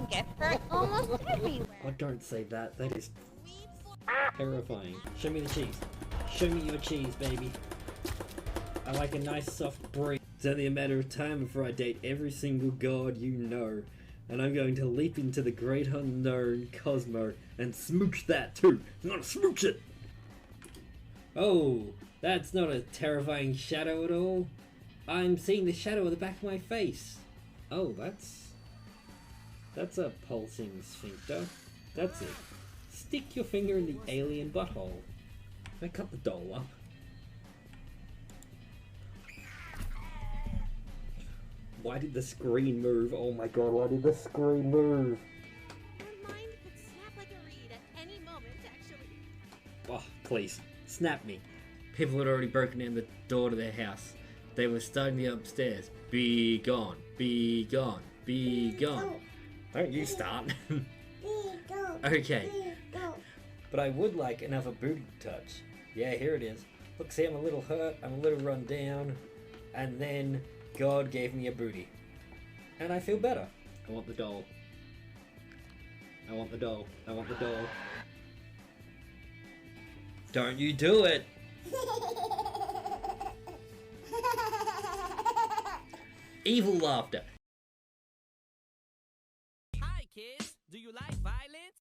can get hurt almost everywhere. Oh, don't say that. That is terrifying. Show me the cheese. Show me your cheese, baby. I like a nice soft brie. It's only a matter of time before I date every single god you know. And I'm going to leap into the great unknown Cosmo and smooch that too. I'm gonna smooch it! Oh, that's not a terrifying shadow at all. I'm seeing the shadow of the back of my face. Oh, that's a pulsing sphincter. That's it. Stick your finger in the alien butthole. I cut the doll up. Why did the screen move? Oh my god, why did the screen move? Your mind could snap like a reed at any moment, actually. Oh, please, snap me. People had already broken in the door to their house. They were starting the upstairs. Be gone, be gone, be gone. Don't you start. Okay. But I would like another booty touch. Yeah, here it is. Look, see, I'm a little hurt, I'm a little run down, and then God gave me a booty. And I feel better. I want the doll. I want the doll. I want the doll. Don't you do it! Evil laughter. Hi kids, do you like violence?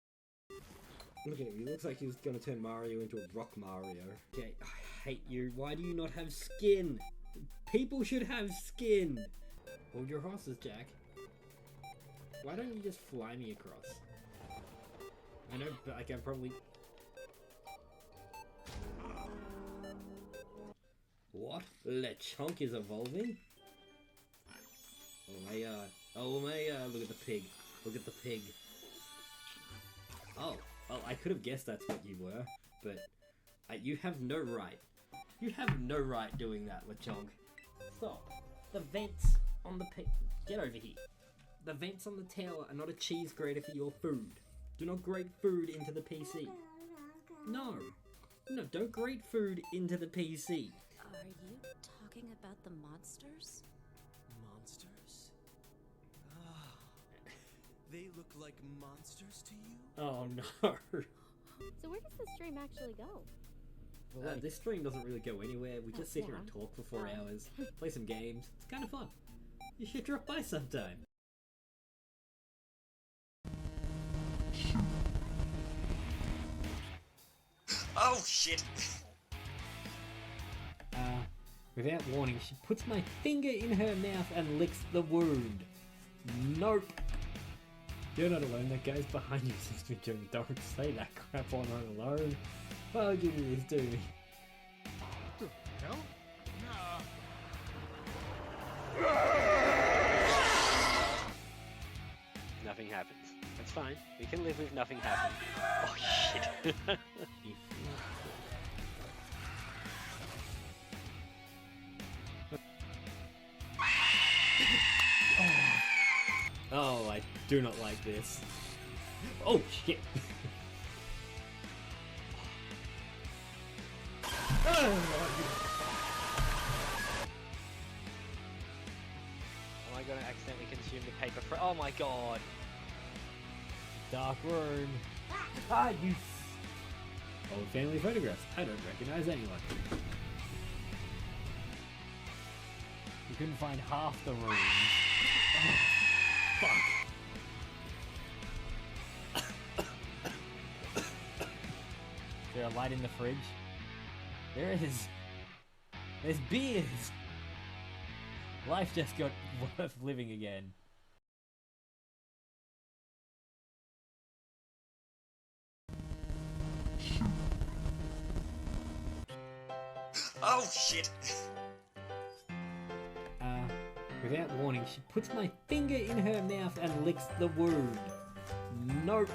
Look at him, he looks like he was gonna turn Mario into a rock Mario. Okay, I hate you. Why do you not have skin? People should have skin! Hold your horses, Jack. Why don't you just fly me across? I know, but I can probably... What? Lechonk is evolving? Oh my god. Oh my god, look at the pig. Look at the pig. Oh, well, I could have guessed that's what you were, but you have no right. You have no right doing that, Lechonk. Stop. The vents on the pig. Get over here. The vents on the tower are not a cheese grater for your food. Do not grate food into the PC. No. No, don't grate food into the PC. Are you talking about the monsters? Monsters? Ah, they look like monsters to you? Oh no. So where does the stream actually go? Well, this stream doesn't really go anywhere. We just sit here and talk for 4 hours, play some games. It's kind of fun. You should drop by sometime. Oh shit! Without warning, she puts my finger in her mouth and licks the wound. Nope. You're not alone. That guy's behind you, Sister Jim. Don't say that crap on her alone. Why would you do this to me? The hell? Nothing happens. That's fine. We can live with nothing happening. Oh shit. Oh, I do not like this. Oh shit! Am I going to accidentally consume the paper for? Oh my god! Dark room. Ah, you. Old family photographs. I don't recognize anyone. You couldn't find half the rooms. Oh, fuck. Is there a light in the fridge? There is. There's beers. Life just got worth living again. Oh shit! Without warning, she puts my finger in her mouth and licks the wound. Nope.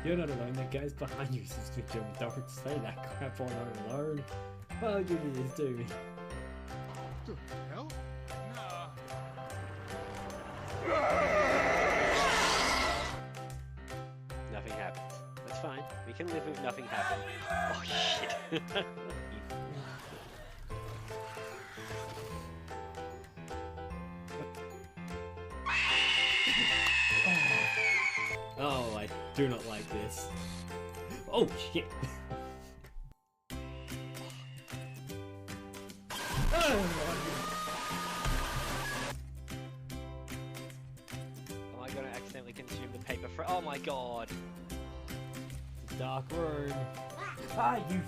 You're not alone. That guy's behind you, Sister Jim. Don't say that crap on her alone. Why would you do this to me? The hell? Nothing happens. That's fine. We can live with nothing happening. Oh shit. do not like this. Oh shit! Am I gonna accidentally consume the paper for? Oh my god! Dark room. Ah, you.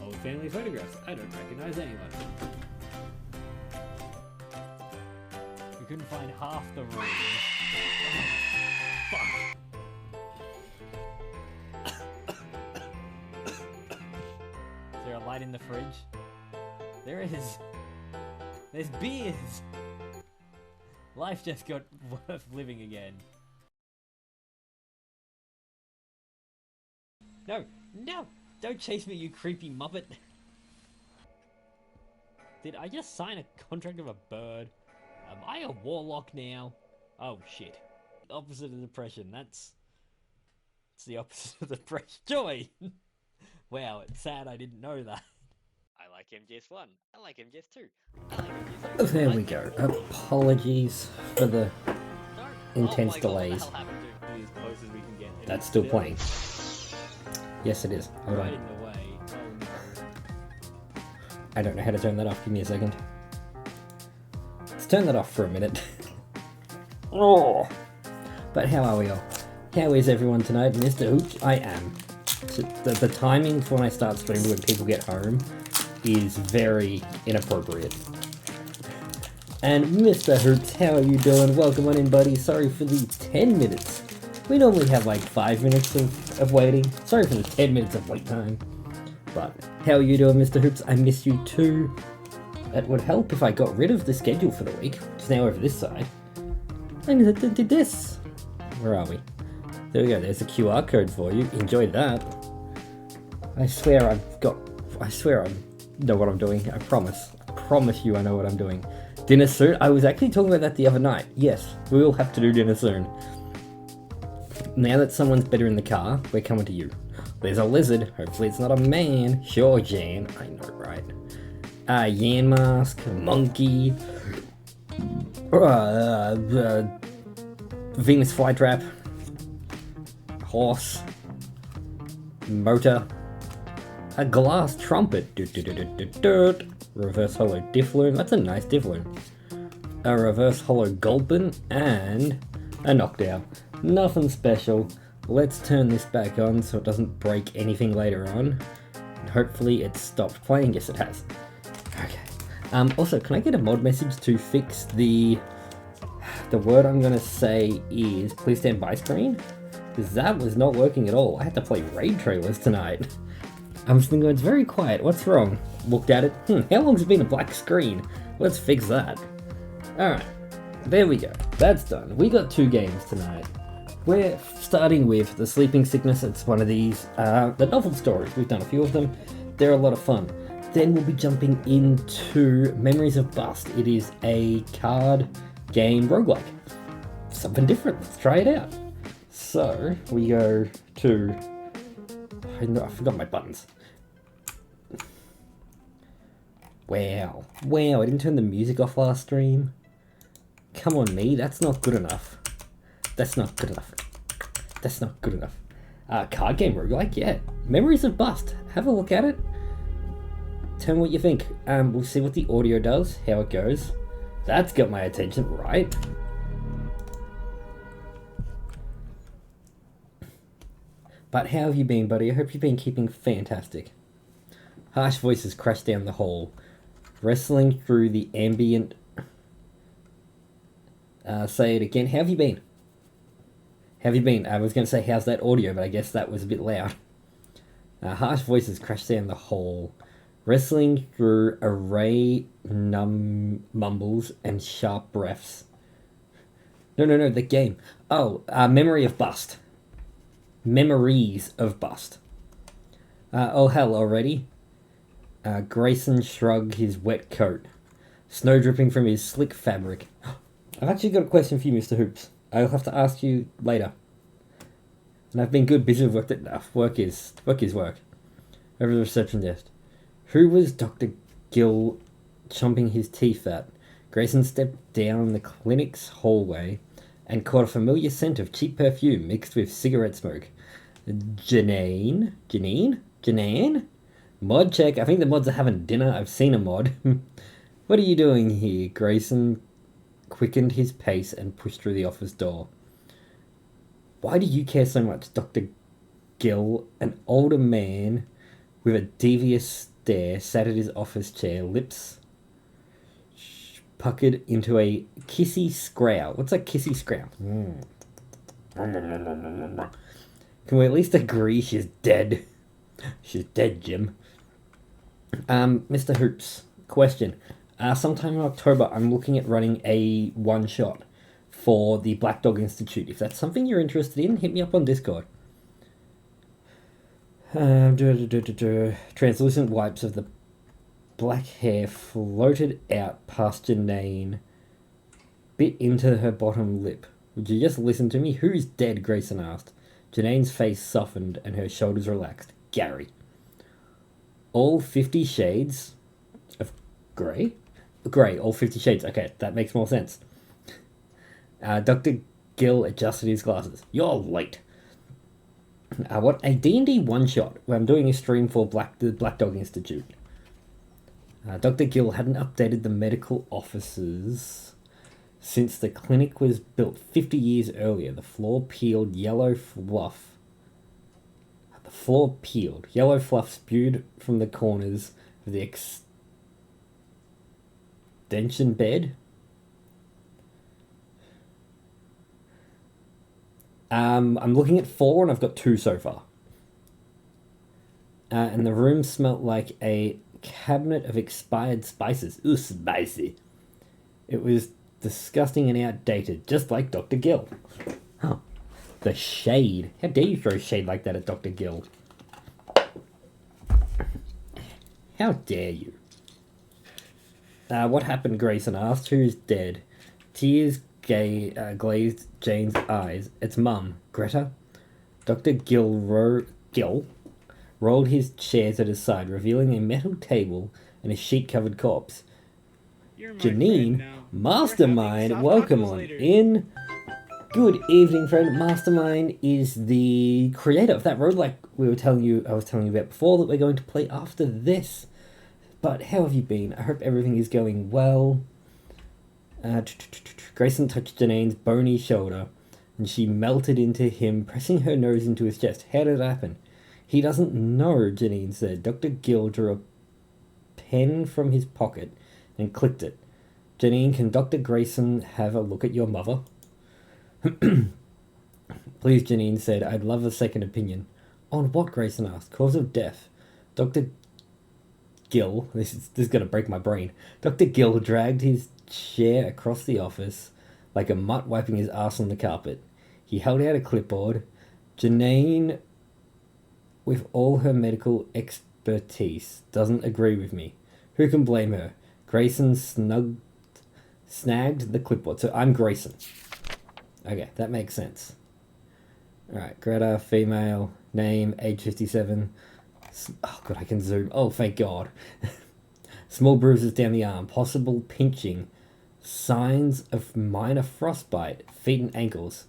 Old family photographs. I don't recognize anyone. We couldn't find half the room. Fuck. Is there a light in the fridge? There is. There's beers. Life just got worth living again. No, no! Don't chase me, you creepy muppet! Did I just sign a contract of a bird? Am I a warlock now? Oh shit. Opposite of depression, it's the opposite of depression. Joy! Wow, it's sad I didn't know that. I like MGS1. I like MGS2. I like MGS3. There we go. Apologies for the intense oh delays. God, what the hell happened to As close as we can get. That's still playing. Yes, it is. Hold Right on. Oh, in the way. I don't know how to turn that off. Give me a second. Let's turn that off for a minute. Oh! But how are we all? How is everyone tonight? Mr. Hoops, I am. The timing for when I start streaming when people get home is very inappropriate. And Mr. Hoops, how are you doing? Welcome on in, buddy. Sorry for the 10 minutes. We normally have like 5 minutes of waiting. Sorry for the 10 minutes of wait time. But how are you doing, Mr. Hoops? I miss you too. It would help if I got rid of the schedule for the week, which is now over this side. And did this. Where are we? There we go. There's a QR code for you. Enjoy that. I swear I know what I'm doing. I promise. I promise you I know what I'm doing. Dinner soon? I was actually talking about that the other night. Yes, we will have to do dinner soon. Now that someone's better in the car, we're coming to you. There's a lizard. Hopefully it's not a man. Sure, Jan. I know, right? Yan mask, monkey, Venus flytrap, horse, motor, a glass trumpet, reverse hollow diffloon. That's a nice diffloon. A reverse hollow gulpin and a knockdown. Nothing special. Let's turn this back on so it doesn't break anything later on. And hopefully it's stopped playing. Yes, it has. Okay. Also, can I get a mod message to fix the word I'm gonna say is please stand by screen? Because that was not working at all. I had to play raid trailers tonight. I'm just thinking it's very quiet. What's wrong? Looked at it. How long's it been a black screen? Let's fix that. Alright. There we go. That's done. We got 2 games tonight. We're starting with The Sleeping Sickness. It's one of these, the novel stories. We've done a few of them. They're a lot of fun. Then we'll be jumping into Memories of Bust. It is a card game roguelike. Something different. Let's try it out. So, we go to... I forgot my buttons. Wow. Wow, I didn't turn the music off last stream. Come on, me. That's not good enough. That's not good enough. That's not good enough. Card game roguelike, yeah. Memories of Bust. Have a look at it. Tell me what you think. We'll see what the audio does, how it goes. That's got my attention, right? But how have you been, buddy? I hope you've been keeping fantastic. Harsh voices crash down the hall, wrestling through the ambient... say it again. How have you been? How have you been? I was going to say, how's that audio, but I guess that was a bit loud. Harsh voices crash down the hall, wrestling through array mumbles and sharp breaths. No, the game. Oh, Memory of Bust. Memories of Bust. Oh hell, already? Grayson shrugged his wet coat, snow dripping from his slick fabric. I've actually got a question for you, Mr. Hoops. I'll have to ask you later. And I've been good, busy with work enough. Work is work. Over the reception desk. Who was Dr. Gill chomping his teeth at? Grayson stepped down the clinic's hallway and caught a familiar scent of cheap perfume mixed with cigarette smoke. Janine? Mod check. I think the mods are having dinner. I've seen a mod. What are you doing here? Grayson quickened his pace and pushed through the office door. Why do you care so much, Dr. Gill? An older man with a devious stare sat at his office chair, lips puckered into a kissy scowl. What's a kissy scowl? Can we at least agree she's dead? She's dead, Jim. Mr. Hoops, question. Sometime in October, I'm looking at running a one-shot for the Black Dog Institute. If that's something you're interested in, hit me up on Discord. Translucent wipes of the black hair floated out past Janine, bit into her bottom lip. Would you just listen to me? Who's dead? Grayson asked. Janine's face softened and her shoulders relaxed. Gary. All 50 shades of grey? Grey, all 50 shades. Okay, that makes more sense. Dr. Gill adjusted his glasses. You're late. What? A D&D one-shot where I'm doing a stream for the Black Dog Institute. Dr. Gill hadn't updated the medical offices since the clinic was built 50 years earlier. The floor peeled, yellow fluff. The floor peeled. Yellow fluff spewed from the corners of the extension bed. I'm looking at 4 and I've got 2 so far. And the room smelt like a cabinet of expired spices. Ooh, spicy. It was disgusting and outdated, just like Dr. Gill. Oh, the shade. How dare you throw shade like that at Dr. Gill? How dare you? What happened, Grayson asked. Who's dead? Tears glazed Jane's eyes. It's Mum. Greta? Dr. Gill rolled his chairs at his side, revealing a metal table and a sheet-covered corpse. Janine, Mastermind, welcome on in. Good evening, friend. Mastermind is the creator of that roguelike I was telling you about before that we're going to play after this. But how have you been? I hope everything is going well. Grayson touched Janine's bony shoulder, and she melted into him, pressing her nose into his chest. How did it happen? He doesn't know, Janine said. Dr. Gill drew a pen from his pocket and clicked it. Janine, can Dr. Grayson have a look at your mother? Please, Janine said. I'd love a second opinion. On what? Grayson asked. Cause of death. Dr. Gill, this is going to break my brain. Dr. Gill dragged his chair across the office like a mutt wiping his ass on the carpet. He held out a clipboard. Janine, with all her medical expertise, doesn't agree with me. Who can blame her? Grayson snagged the clipboard. So I'm Grayson. Okay, that makes sense. Alright, Greta, female, name, age 57. Oh god, I can zoom. Oh, thank god. Small bruises down the arm, possible pinching, signs of minor frostbite, feet and ankles,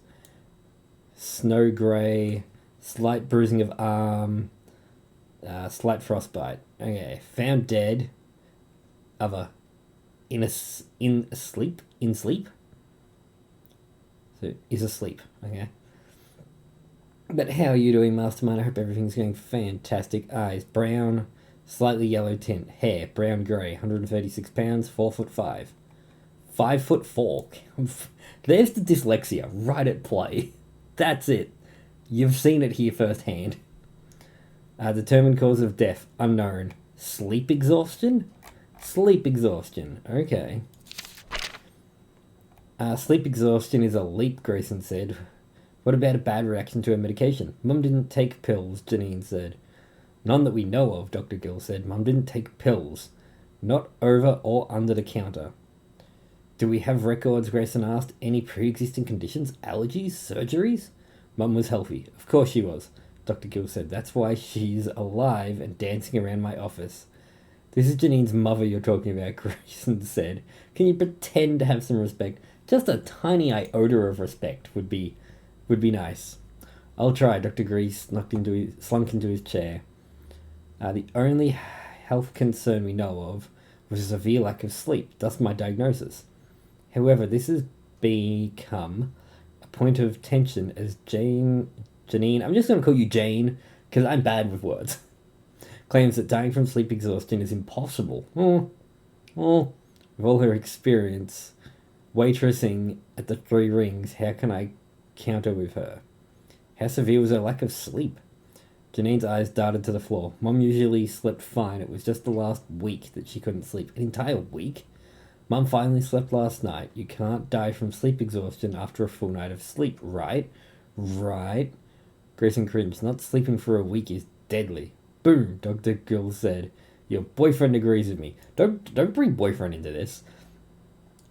snow grey, slight bruising of arm, slight frostbite. Okay, found dead. Other, in sleep. So is asleep. Okay. But how are you doing, Mastermind? I hope everything's going fantastic. Eyes brown, slightly yellow tint. Hair brown grey. 136 pounds. 4'5". 5'4". There's the dyslexia right at play. That's it. You've seen it here firsthand. Determined cause of death unknown. Sleep exhaustion. Sleep exhaustion. Okay. Sleep exhaustion is a leap, Grayson said. What about a bad reaction to a medication? Mum didn't take pills, Janine said. None that we know of, Dr. Gill said. Mum didn't take pills. Not over or under the counter. Do we have records, Grayson asked? Any pre-existing conditions? Allergies? Surgeries? Mum was healthy. Of course she was, Dr. Gill said. That's why she's alive and dancing around my office. This is Janine's mother you're talking about, Grayson said. Can you pretend to have some respect? Just a tiny iota of respect would be nice. I'll try. Dr. Grease slunk into his chair. The only health concern we know of was a severe lack of sleep, thus my diagnosis. However, this has become a point of tension as Janine, I'm just going to call you Jane, because I'm bad with words, claims that dying from sleep exhaustion is impossible. With all her experience waitressing at the Three Rings, how can I counter with her? How severe was her lack of sleep? Janine's eyes darted to the floor. Mum usually slept fine. It was just the last week that she couldn't sleep. An entire week? Mum finally slept last night. You can't die from sleep exhaustion after a full night of sleep, right? Right. Grayson cringed. Not sleeping for a week is deadly. Boom, Dr. Gill said. Your boyfriend agrees with me. Don't bring boyfriend into this.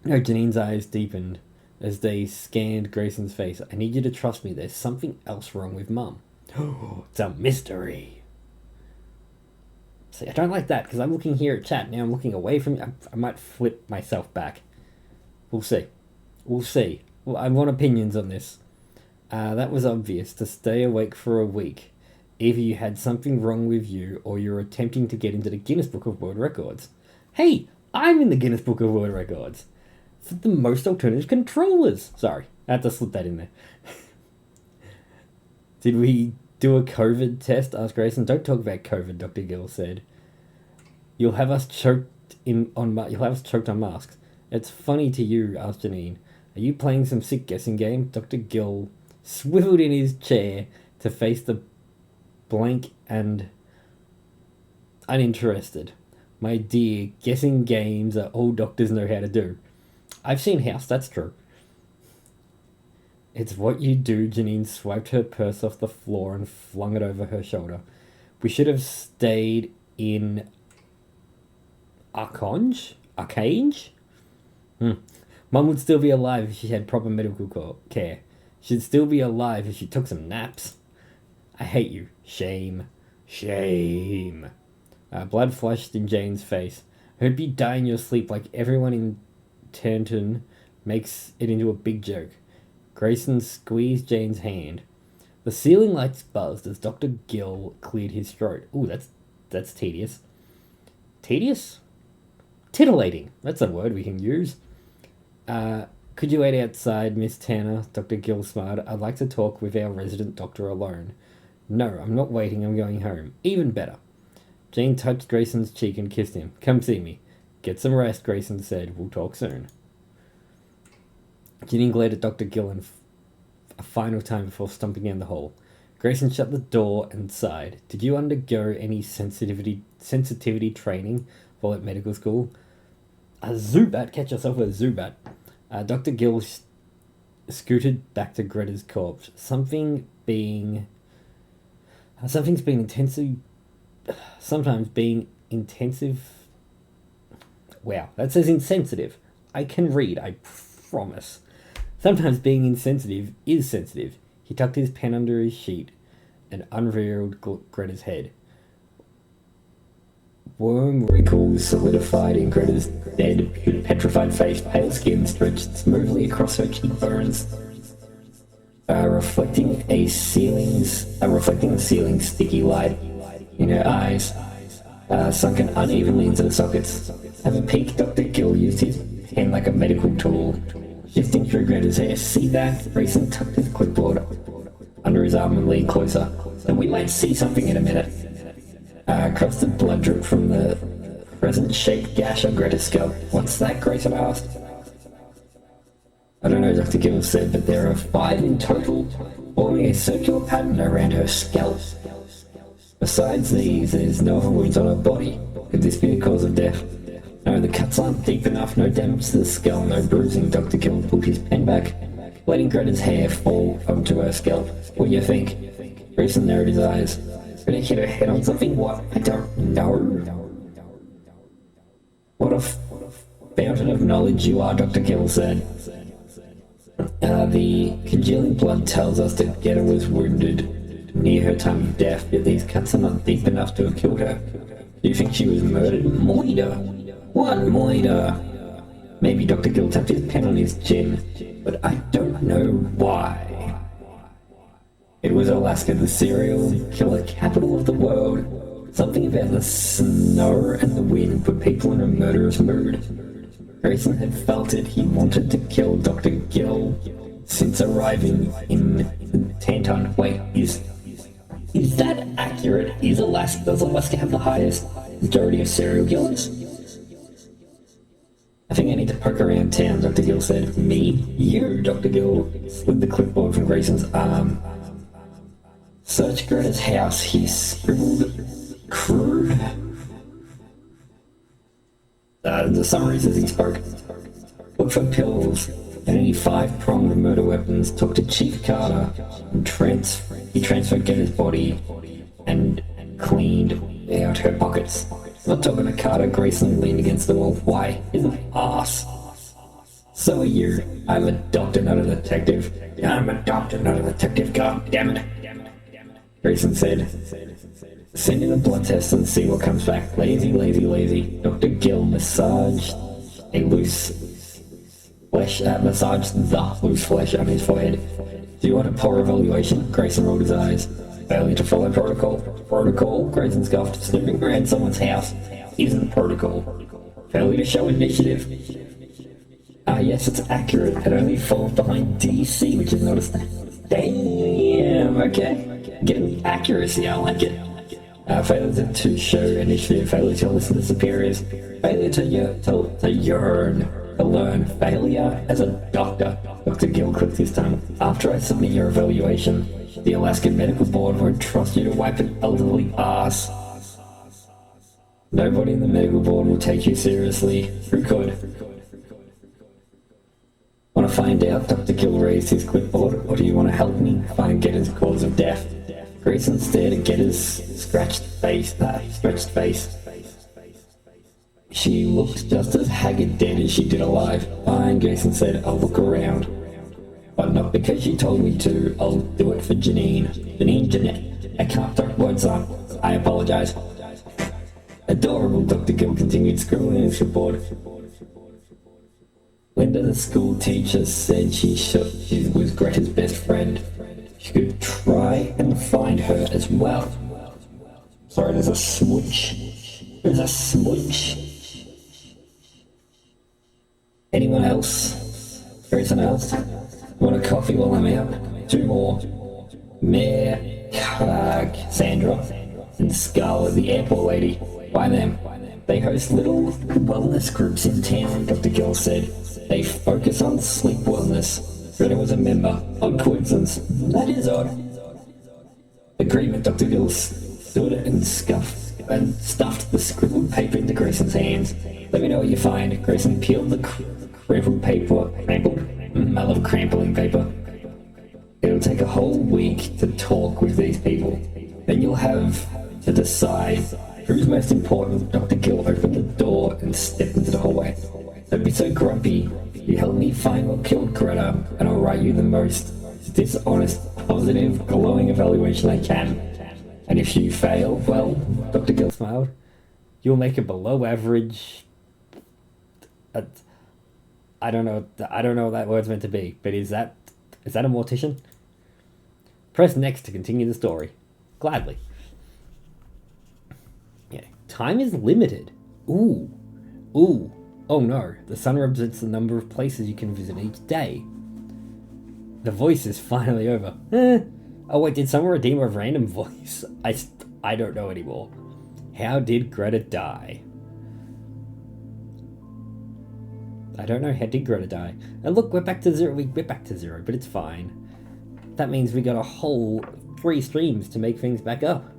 No, Janine's eyes deepened as they scanned Grayson's face. I need you to trust me. There's something else wrong with Mum. It's a mystery. See, I don't like that because I'm looking here at chat. Now I'm looking away from you. I might flip myself back. We'll see. Well, I want opinions on this. That was obvious. To stay awake for a week. Either you had something wrong with you or you're attempting to get into the Guinness Book of World Records. Hey, I'm in the Guinness Book of World Records for the most alternative controllers. Sorry, I had to slip that in there. Did we do a COVID test? Asked Grayson. Don't talk about COVID, Dr. Gill said. You'll have us choked on masks. It's funny to you, asked Janine. Are you playing some sick guessing game? Dr. Gill swiveled in his chair to face the blank and uninterested. My dear, guessing games are all doctors know how to do. I've seen House, that's true. It's what you do. Janine swiped her purse off the floor and flung it over her shoulder. We should have stayed in Archange? Mum would still be alive if she had proper medical care. She'd still be alive if she took some naps. I hate you. Shame. Blood flushed in Jane's face. I'd be dying in your sleep like everyone in Tanton makes it into a big joke. Grayson squeezed Jane's hand. The ceiling lights buzzed as Dr. Gill cleared his throat. Ooh, that's tedious. Tedious? Titillating. That's a word we can use. Could you wait outside, Miss Tanner? Dr. Gill smiled. I'd like to talk with our resident doctor alone. No, I'm not waiting. I'm going home. Even better. Jane touched Grayson's cheek and kissed him. Come see me. Get some rest, Grayson said. We'll talk soon. Janine glared at Dr. Gill a final time before stomping down the hall. Grayson shut the door and sighed. Did you undergo any sensitivity training while at medical school? A Zubat? Catch yourself with a Zubat. Dr. Gill scooted back to Greta's corpse. Sometimes being intensive. Wow, that says insensitive. I can read, I promise. Sometimes being insensitive is sensitive. He tucked his pen under his sheet and unveiled Greta's head. Worm wrinkles solidified in Greta's dead, petrified face. Pale skin stretched smoothly across her cheekbones, reflecting the ceiling's sticky light in her eyes, sunken unevenly into the sockets. Have a peek. Dr. Gill used his pen like a medical tool, shifting through Greta's hair. See that? Grayson tucked his clipboard under his arm and leaned closer. And we might see something in a minute. Crusted blood dripped from the crescent-shaped gash on Greta's scalp. What's that? Grayson asked. I don't know, Dr. Gill said, but there are 5 in total, forming a circular pattern around her scalp. Besides these, there's no other wounds on her body. Could this be the cause of death? No, the cuts aren't deep enough. No damage to the skull, no bruising. Dr. Gill pulled his pen back, letting Greta's hair fall onto her scalp. What do you think? Grayson narrowed his eyes. Greta hit her head on something. What? I don't know. What a fountain of knowledge you are, Dr. Gill said. The congealing blood tells us that Greta was wounded near her time of death, yet these cuts are not deep enough to have killed her. Do you think she was murdered? Moida! What moida? Maybe Dr. Gill tapped his pen on his chin, but I don't know why. It was Alaska, the serial killer capital of the world. Something about the snow and the wind put people in a murderous mood. Grayson had felt it. He wanted to kill Dr. Gill since arriving in Tanton. Wait, is that accurate? Does Alaska have the highest majority of serial killers? I think I need to poke around town, Dr. Gill said. Me? You, Dr. Gill slid the clipboard from Grayson's arm. Search Greta's house, he scribbled. Crew? The summaries as he spoke. Look for pills and any 5-pronged murder weapons. Talk to Chief Carter. He transferred Greta's body and cleaned out her pockets. Not talking to Carter, Grayson leaned against the wall. Why? He's an ass. So are you. I'm a doctor, not a detective. I'm a doctor, not a detective. God damn it. Grayson said, send in a blood test and see what comes back. Lazy, lazy, lazy. Dr. Gill massaged the loose flesh on his forehead. Do you want a poor evaluation? Grayson rolled his eyes. Failure to follow protocol. Protocol? Grayson scoffed. Snooping around someone's house isn't protocol. Failure to show initiative. Ah, yes, it's accurate. It only falls behind DC, which is not a stat. Damn, okay. Getting accuracy, I like it. Failure to show initiative, failure to listen to superiors, failure to learn, failure as a doctor. Dr. Gill clicked his tongue. After I submit your evaluation, the Alaska Medical Board won't trust you to wipe an elderly ass. Nobody in the medical board will take you seriously. Who could? Want to find out? Dr. Gill raised his clipboard. Or do you want to help me find Getter's cause of death? Grayson stared at Getter's stretched face. She looked just as haggard dead as she did alive. Fine, Grayson said. I'll look around. But not because she told me to. I'll do it for Janine. Jeanette. I can't talk words up. I apologize. Adorable, Dr. Gill continued scribbling in his clipboard. Linda, the school teacher, said she was Greta's best friend. She could try and find her as well. Sorry, there's a smooch. Anyone else? Grayson asked. Want a coffee while I'm out? 2 more. Mayor, Sandra, and Scarlett, the airport lady. Why them? They host little wellness groups in town, Dr. Gill said. They focus on sleep wellness. Greta was a member. Odd coincidence. That is odd. Agreement, Dr. Gill stood and stuffed the scribbled paper into Grayson's hands. Let me know what you find. Grayson peeled the crumpled paper. I love crampling paper. It'll take a whole week to talk with these people. Then you'll have to decide who's most important. Dr. Gill opened the door and stepped into the hallway. Don't be so grumpy. You help me find what killed Greta, and I'll write you the most dishonest, positive, glowing evaluation I can. And if you fail, well, Dr. Gill smiled. You'll make a below average. I don't know what that word's meant to be, but is that a mortician? Press next to continue the story. Gladly. Yeah, time is limited. Ooh. Oh no, the sun represents the number of places you can visit each day. The voice is finally over. Oh wait, did someone redeem a random voice? I don't know anymore. How did Greta die? I don't know, how did Greta die? And look, we're back to zero. We're back to zero, but it's fine. That means we got a whole 3 streams to make things back up.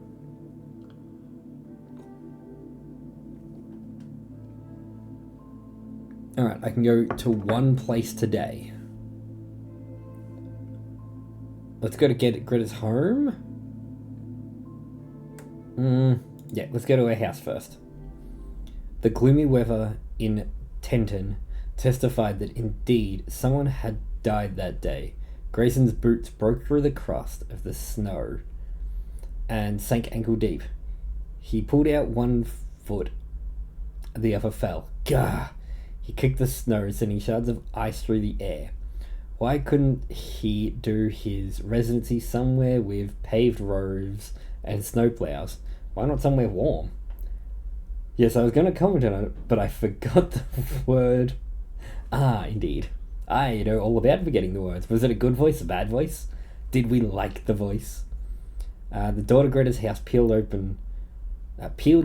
Alright, I can go to one place today. Let's go to Greta's home. Yeah, let's go to her house first. The gloomy weather in Tenton testified that indeed someone had died that day. Grayson's boots broke through the crust of the snow and sank ankle deep. He pulled out one foot, the other fell. Gah! He kicked the snow, sending shards of ice through the air. Why couldn't he do his residency somewhere with paved roads and snowplows? Why not somewhere warm? Yes, I was going to comment on it, but I forgot the word. Ah, indeed. I know all about forgetting the words. Was it a good voice, a bad voice? Did we like the voice? The door to Greta's house peeled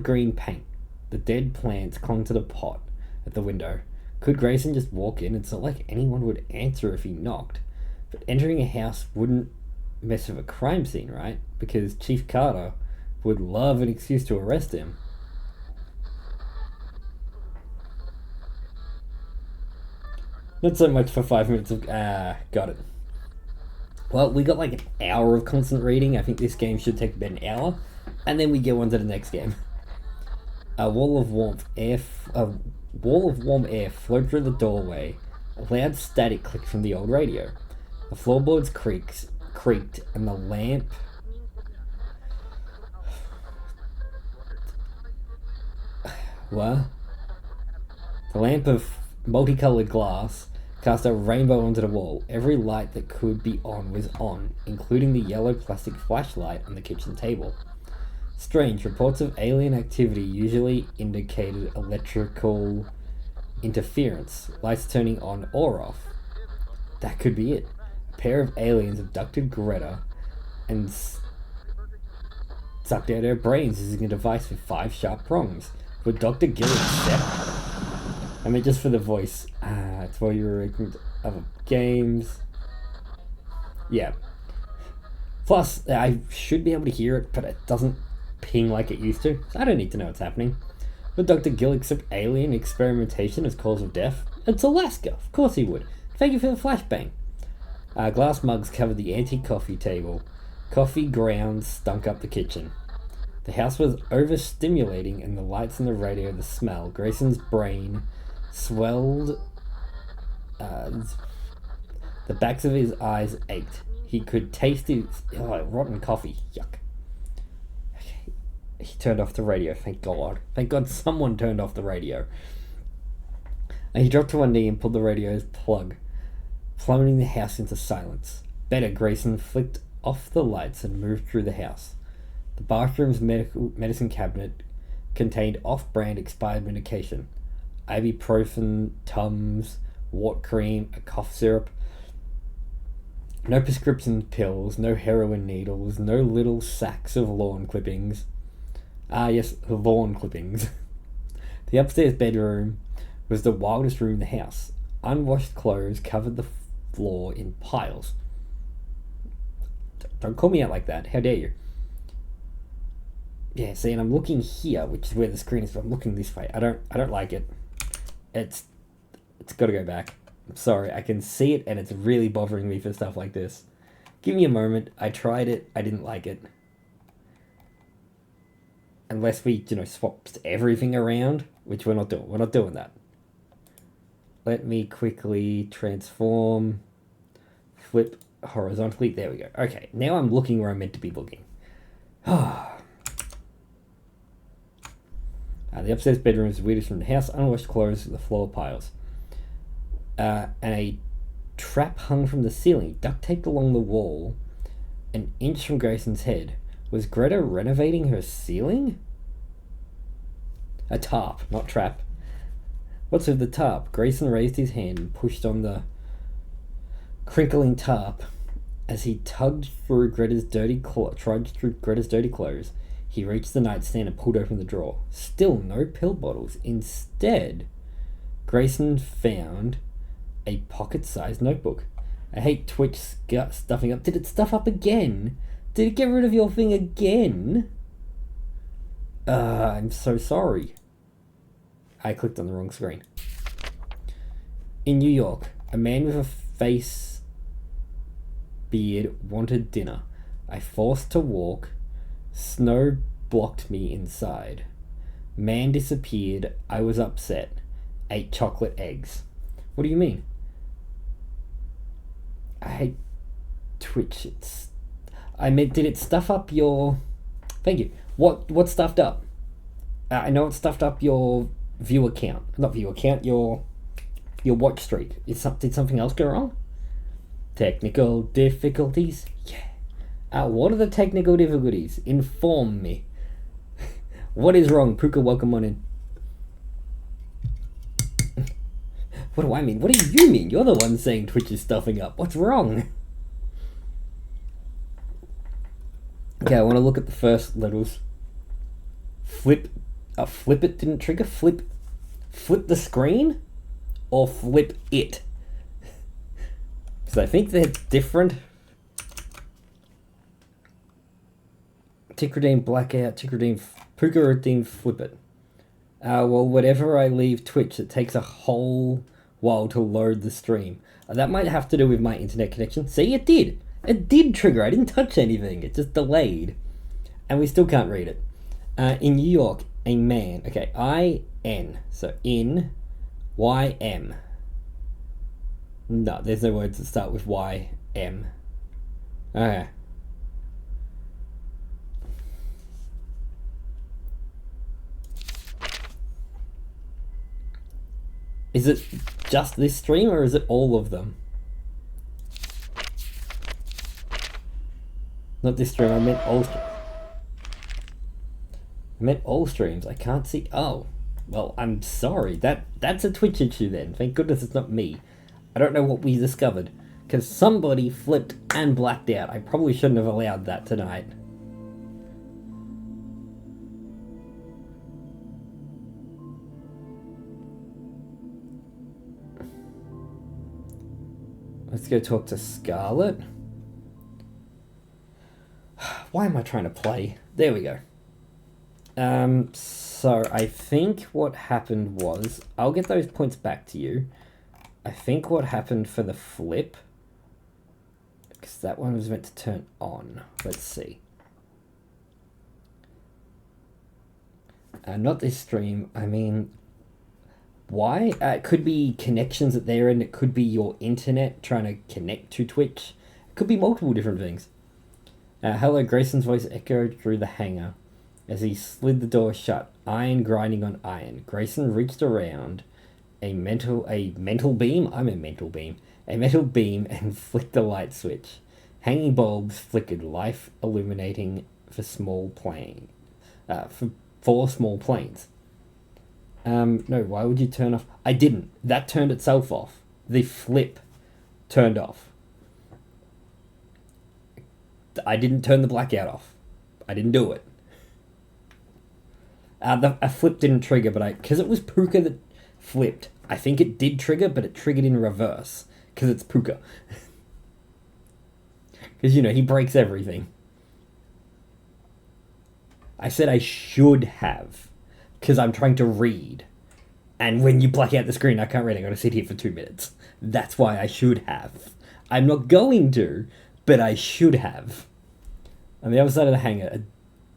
green paint. The dead plants clung to the pot at the window. Could Grayson just walk in? It's not like anyone would answer if he knocked. But entering a house wouldn't mess with a crime scene, right? Because Chief Carter would love an excuse to arrest him. Not so much for 5 minutes of... got it. Well, we got like an hour of constant reading. I think this game should take about an hour. And then we go on to the next game. A wall of warm air flowed through the doorway. A loud static clicked from the old radio. The floorboards creaked, and the lamp... What? The lamp of multicolored glass cast a rainbow onto the wall. Every light that could be on was on, including the yellow plastic flashlight on the kitchen table. Strange, reports of alien activity usually indicated electrical interference, lights turning on or off. That could be it. A pair of aliens abducted Greta and sucked out her brains using a device with 5 sharp prongs. Would Dr. Gill accept? I mean, just for the voice. It's while you were making other games. Yeah. Plus, I should be able to hear it, but it doesn't ping like it used to. So I don't need to know what's happening. Would Dr. Gill accept alien experimentation as cause of death? It's Alaska. Of course he would. Thank you for the flashbang. Glass mugs covered the antique coffee table. Coffee grounds stunk up the kitchen. The house was overstimulating, and the lights and the radio, the smell. Grayson's brain swelled. The backs of his eyes ached. He could taste his rotten coffee. Yuck. Okay. He turned off the radio. Thank God. Thank God someone turned off the radio. And he dropped to one knee and pulled the radio's plug, plummeting the house into silence. Better, Grayson flicked off the lights and moved through the house. The bathroom's medicine cabinet contained off-brand expired medication. Ibuprofen, Tums, wart cream, a cough syrup. No prescription pills, no heroin needles, no little sacks of lawn clippings. Ah, yes, lawn clippings. The upstairs bedroom was the wildest room in the house. Unwashed clothes covered the floor in piles. Don't call me out like that. How dare you? Yeah, see, and I'm looking here, which is where the screen is, but I'm looking this way. I don't like it. It's got to go back. I'm sorry, I can see it, and it's really bothering me for stuff like this. Give me a moment. I tried it. I didn't like it. Unless we, swapped everything around, which we're not doing. We're not doing that. Let me quickly transform, flip horizontally. There we go. Okay, now I'm looking where I'm meant to be looking. The upstairs bedroom is the weirdest from the house. Unwashed clothes on the floor piles. And a trap hung from the ceiling, duct taped along the wall, an inch from Grayson's head. Was Greta renovating her ceiling? A tarp, not trap. What's with the tarp? Grayson raised his hand and pushed on the crinkling tarp as he tugged through Greta's dirty clothes. He reached the nightstand and pulled open the drawer. Still no pill bottles. Instead, Grayson found a pocket-sized notebook. I hate Twitch stuffing up. Did it stuff up again? Did it get rid of your thing again? I'm so sorry. I clicked on the wrong screen. In New York, a man with a face beard wanted dinner. I forced to walk. Snow blocked me inside. Man disappeared. I was upset. Ate chocolate eggs. What do you mean? I hate Twitch. I meant, did it stuff up your... Thank you. What stuffed up? I know it stuffed up your view account. Not view account, your your watch streak. Did something else go wrong? Technical difficulties? Yeah. What are the technical difficulties? Inform me. What is wrong? Puka, welcome on in. What do I mean? What do you mean? You're the one saying Twitch is stuffing up. What's wrong? Okay, I want to look at the first letters. Flip it didn't trigger. Flip the screen? Or flip it? Because I think they're different. Tickradine blackout, Tickradine, Puka redeemed flip it. Well, whenever I leave Twitch, it takes a whole while to load the stream. That might have to do with my internet connection. See, it did. It did trigger. I didn't touch anything. It just delayed. And we still can't read it. In New York, a man. Okay, I-N. So in, Y-M. No, there's no words that start with Y-M. Okay. Is it just this stream or is it all of them? Not this stream, I meant all streams. I meant all streams. I can't see. Oh, well, I'm sorry. That's a Twitch issue then. Thank goodness it's not me. I don't know what we discovered. Because somebody flipped and blacked out. I probably shouldn't have allowed that tonight. Let's go talk to Scarlet. Why am I trying to play? There we go. So I think what happened was, I'll get those points back to you. I think what happened for the flip, because that one was meant to turn on. Let's see. Not this stream. I mean, why? It could be connections at their end. It could be your internet trying to connect to Twitch. It could be multiple different things. Hello, Grayson's voice echoed through the hangar as he slid the door shut, iron grinding on iron. Grayson reached around a metal beam? I'm a mental beam. A metal beam and flicked the light switch. Hanging bulbs flickered, life illuminating for small plane. For small planes. No, why would you turn off? I didn't. That turned itself off. The flip turned off. I didn't turn the blackout off. I didn't do it. A flip didn't trigger, but because it was Puka that flipped, I think it did trigger, but it triggered in reverse, because it's Puka. Because, you know, he breaks everything. I said I should have, because I'm trying to read. And when you black out the screen, I can't read. I'm going to sit here for 2 minutes. That's why I should have. I'm not going to, but I should have. On the other side of the hangar, a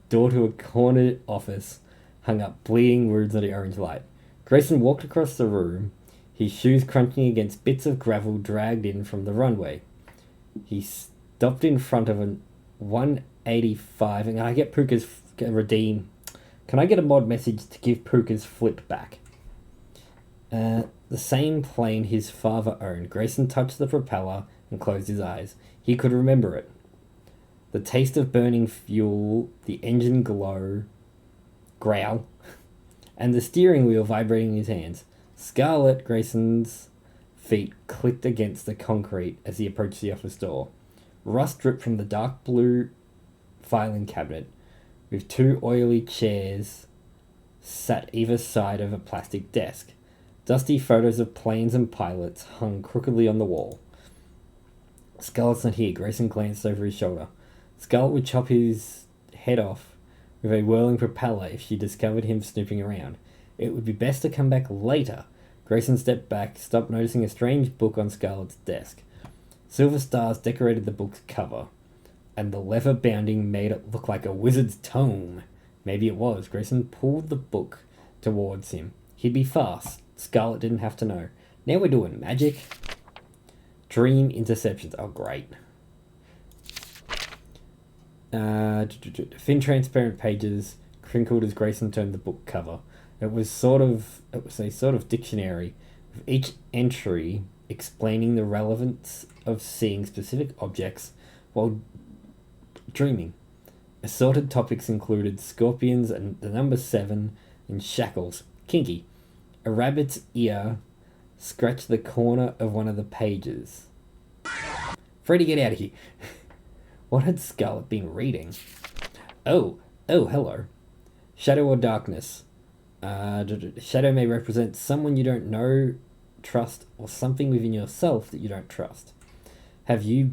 door to a corner office hung up bleeding words on the orange light. Grayson walked across the room, his shoes crunching against bits of gravel dragged in from the runway. He stopped in front of a 185, and I get Puka's redeem. Can I get a mod message to give Puka's flip back? The same plane his father owned. Grayson touched the propeller and closed his eyes. He could remember it. The taste of burning fuel, the engine growl, and the steering wheel vibrating in his hands. Scarlet, Grayson's feet clicked against the concrete as he approached the office door. Rust dripped from the dark blue filing cabinet, with 2 oily chairs sat either side of a plastic desk. Dusty photos of planes and pilots hung crookedly on the wall. Scarlet's not here. Grayson glanced over his shoulder. Scarlet would chop his head off with a whirling propeller if she discovered him snooping around. It would be best to come back later. Grayson stepped back, stopped noticing a strange book on Scarlet's desk. Silver stars decorated the book's cover, and the leather bounding made it look like a wizard's tome. Maybe it was. Grayson pulled the book towards him. He'd be fast. Scarlet didn't have to know. Now we're doing magic. Dream interceptions. Oh, great. Thin transparent pages crinkled as Grayson turned the book cover. It was a sort of dictionary with each entry explaining the relevance of seeing specific objects while dreaming. Assorted topics included scorpions and the number 7 and shackles. Kinky. A rabbit's ear scratched the corner of one of the pages. Freddy, get out of here. What had Scarlet been reading? Oh, hello. Shadow or darkness. Shadow may represent someone you don't know, trust, or something within yourself that you don't trust. Have you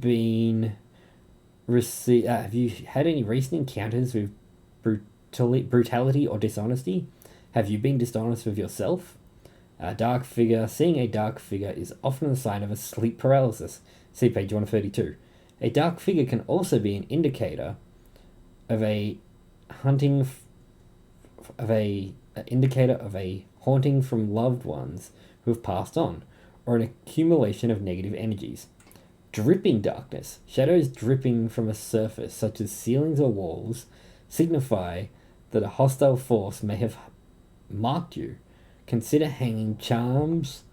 had any recent encounters with brutality or dishonesty? Have you been dishonest with yourself? Seeing a dark figure is often a sign of a sleep paralysis. See page 132. A dark figure can also be an indicator of a haunting from loved ones who have passed on, or an accumulation of negative energies. Dripping darkness. Shadows dripping from a surface, such as ceilings or walls, signify that a hostile force may have marked you. Consider hanging charms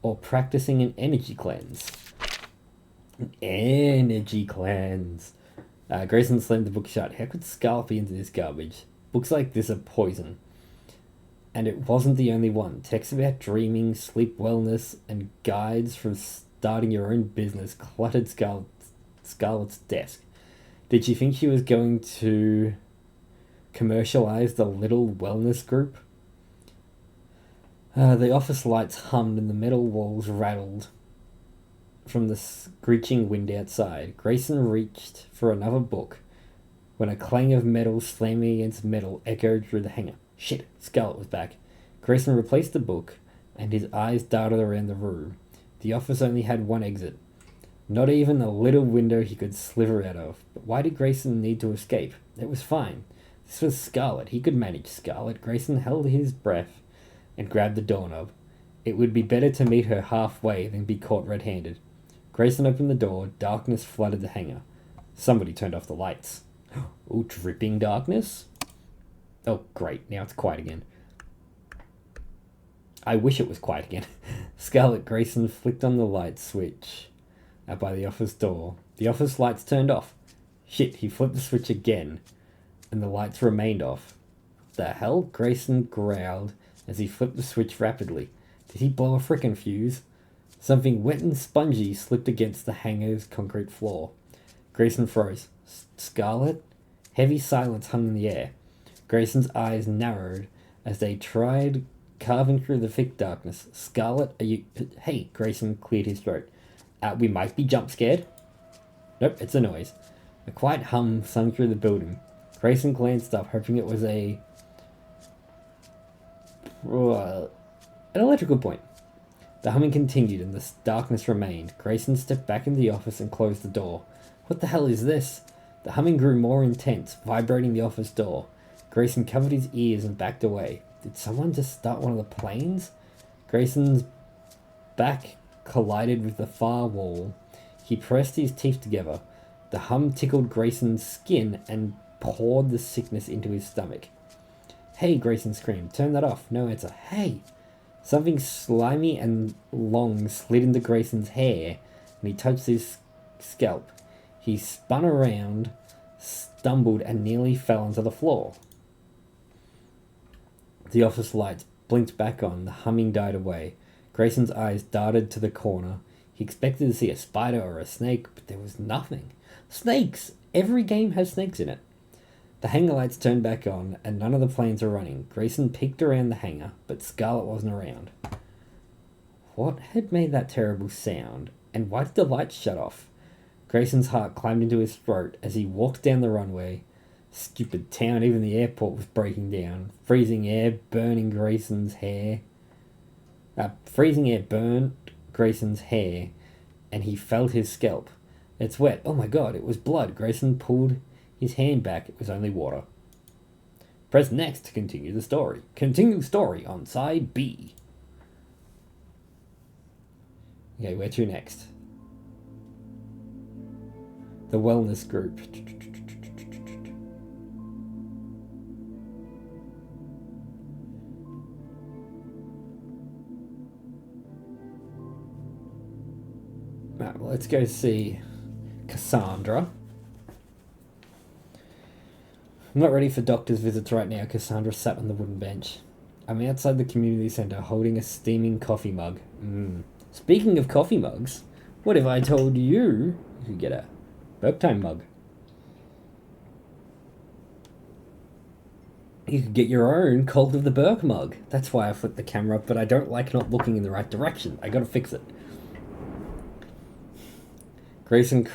or practicing an energy cleanse. An energy cleanse. Grayson slammed the book shut. How could Scarlet be into this garbage? Books like this are poison. And it wasn't the only one. Texts about dreaming, sleep wellness, and guides from starting your own business cluttered Scarlet's desk. Did she think she was going to commercialize the little wellness group? The office lights hummed and the metal walls rattled from the screeching wind outside. Grayson reached for another book when a clang of metal slamming against metal echoed through the hangar. Shit, Scarlet was back. Grayson replaced the book and his eyes darted around the room. The office only had one exit. Not even a little window he could slither out of. But why did Grayson need to escape? It was fine. This was Scarlet. He could manage Scarlet. Grayson held his breath and grabbed the doorknob. It would be better to meet her halfway than be caught red-handed. Grayson opened the door. Darkness flooded the hangar. Somebody turned off the lights. Oh, dripping darkness? Oh, great. Now it's quiet again. I wish it was quiet again. Scarlet Grayson flicked on the light switch by the office door. The office lights turned off. Shit, he flipped the switch again, and the lights remained off. The hell? Grayson growled as he flipped the switch rapidly. Did he blow a frickin' fuse? Something wet and spongy slipped against the hangar's concrete floor. Grayson froze. Scarlet? Heavy silence hung in the air. Grayson's eyes narrowed as they tried carving through the thick darkness. Scarlet, are you... Hey, Grayson cleared his throat. We might be jump scared. Nope, it's a noise. A quiet hum sung through the building. Grayson glanced up, hoping it was an electrical point. The humming continued and the darkness remained. Grayson stepped back into the office and closed the door. What the hell is this? The humming grew more intense, vibrating the office door. Grayson covered his ears and backed away. Did someone just start one of the planes? Grayson's back collided with the far wall. He pressed his teeth together. The hum tickled Grayson's skin and poured the sickness into his stomach. Hey, Grayson screamed. Turn that off. No answer. Hey! Something slimy and long slid into Grayson's hair, and he touched his scalp. He spun around, stumbled, and nearly fell onto the floor. The office lights blinked back on. The humming died away. Grayson's eyes darted to the corner. He expected to see a spider or a snake, but there was nothing. Snakes! Every game has snakes in it. The hangar lights turned back on, and none of the planes were running. Grayson peeked around the hangar, but Scarlet wasn't around. What had made that terrible sound, and why did the lights shut off? Grayson's heart climbed into his throat as he walked down the runway. Stupid town, even the airport was breaking down. Freezing air burning Grayson's hair. Freezing air burned Grayson's hair, and he felt his scalp. It's wet. Oh my god, it was blood. Grayson pulled his hand back. It was only water. Press next to continue the story. Continue story on side B. Okay, where to next? The wellness group. Alright, well, let's go see Cassandra. I'm not ready for doctor's visits right now. Cassandra sat on the wooden bench. I'm outside the community centre holding a steaming coffee mug. Speaking of coffee mugs, what if I told you could get a Burke Time mug? You could get your own Cult of the Burke mug. That's why I flipped the camera up, but I don't like not looking in the right direction. I gotta fix it. Grayson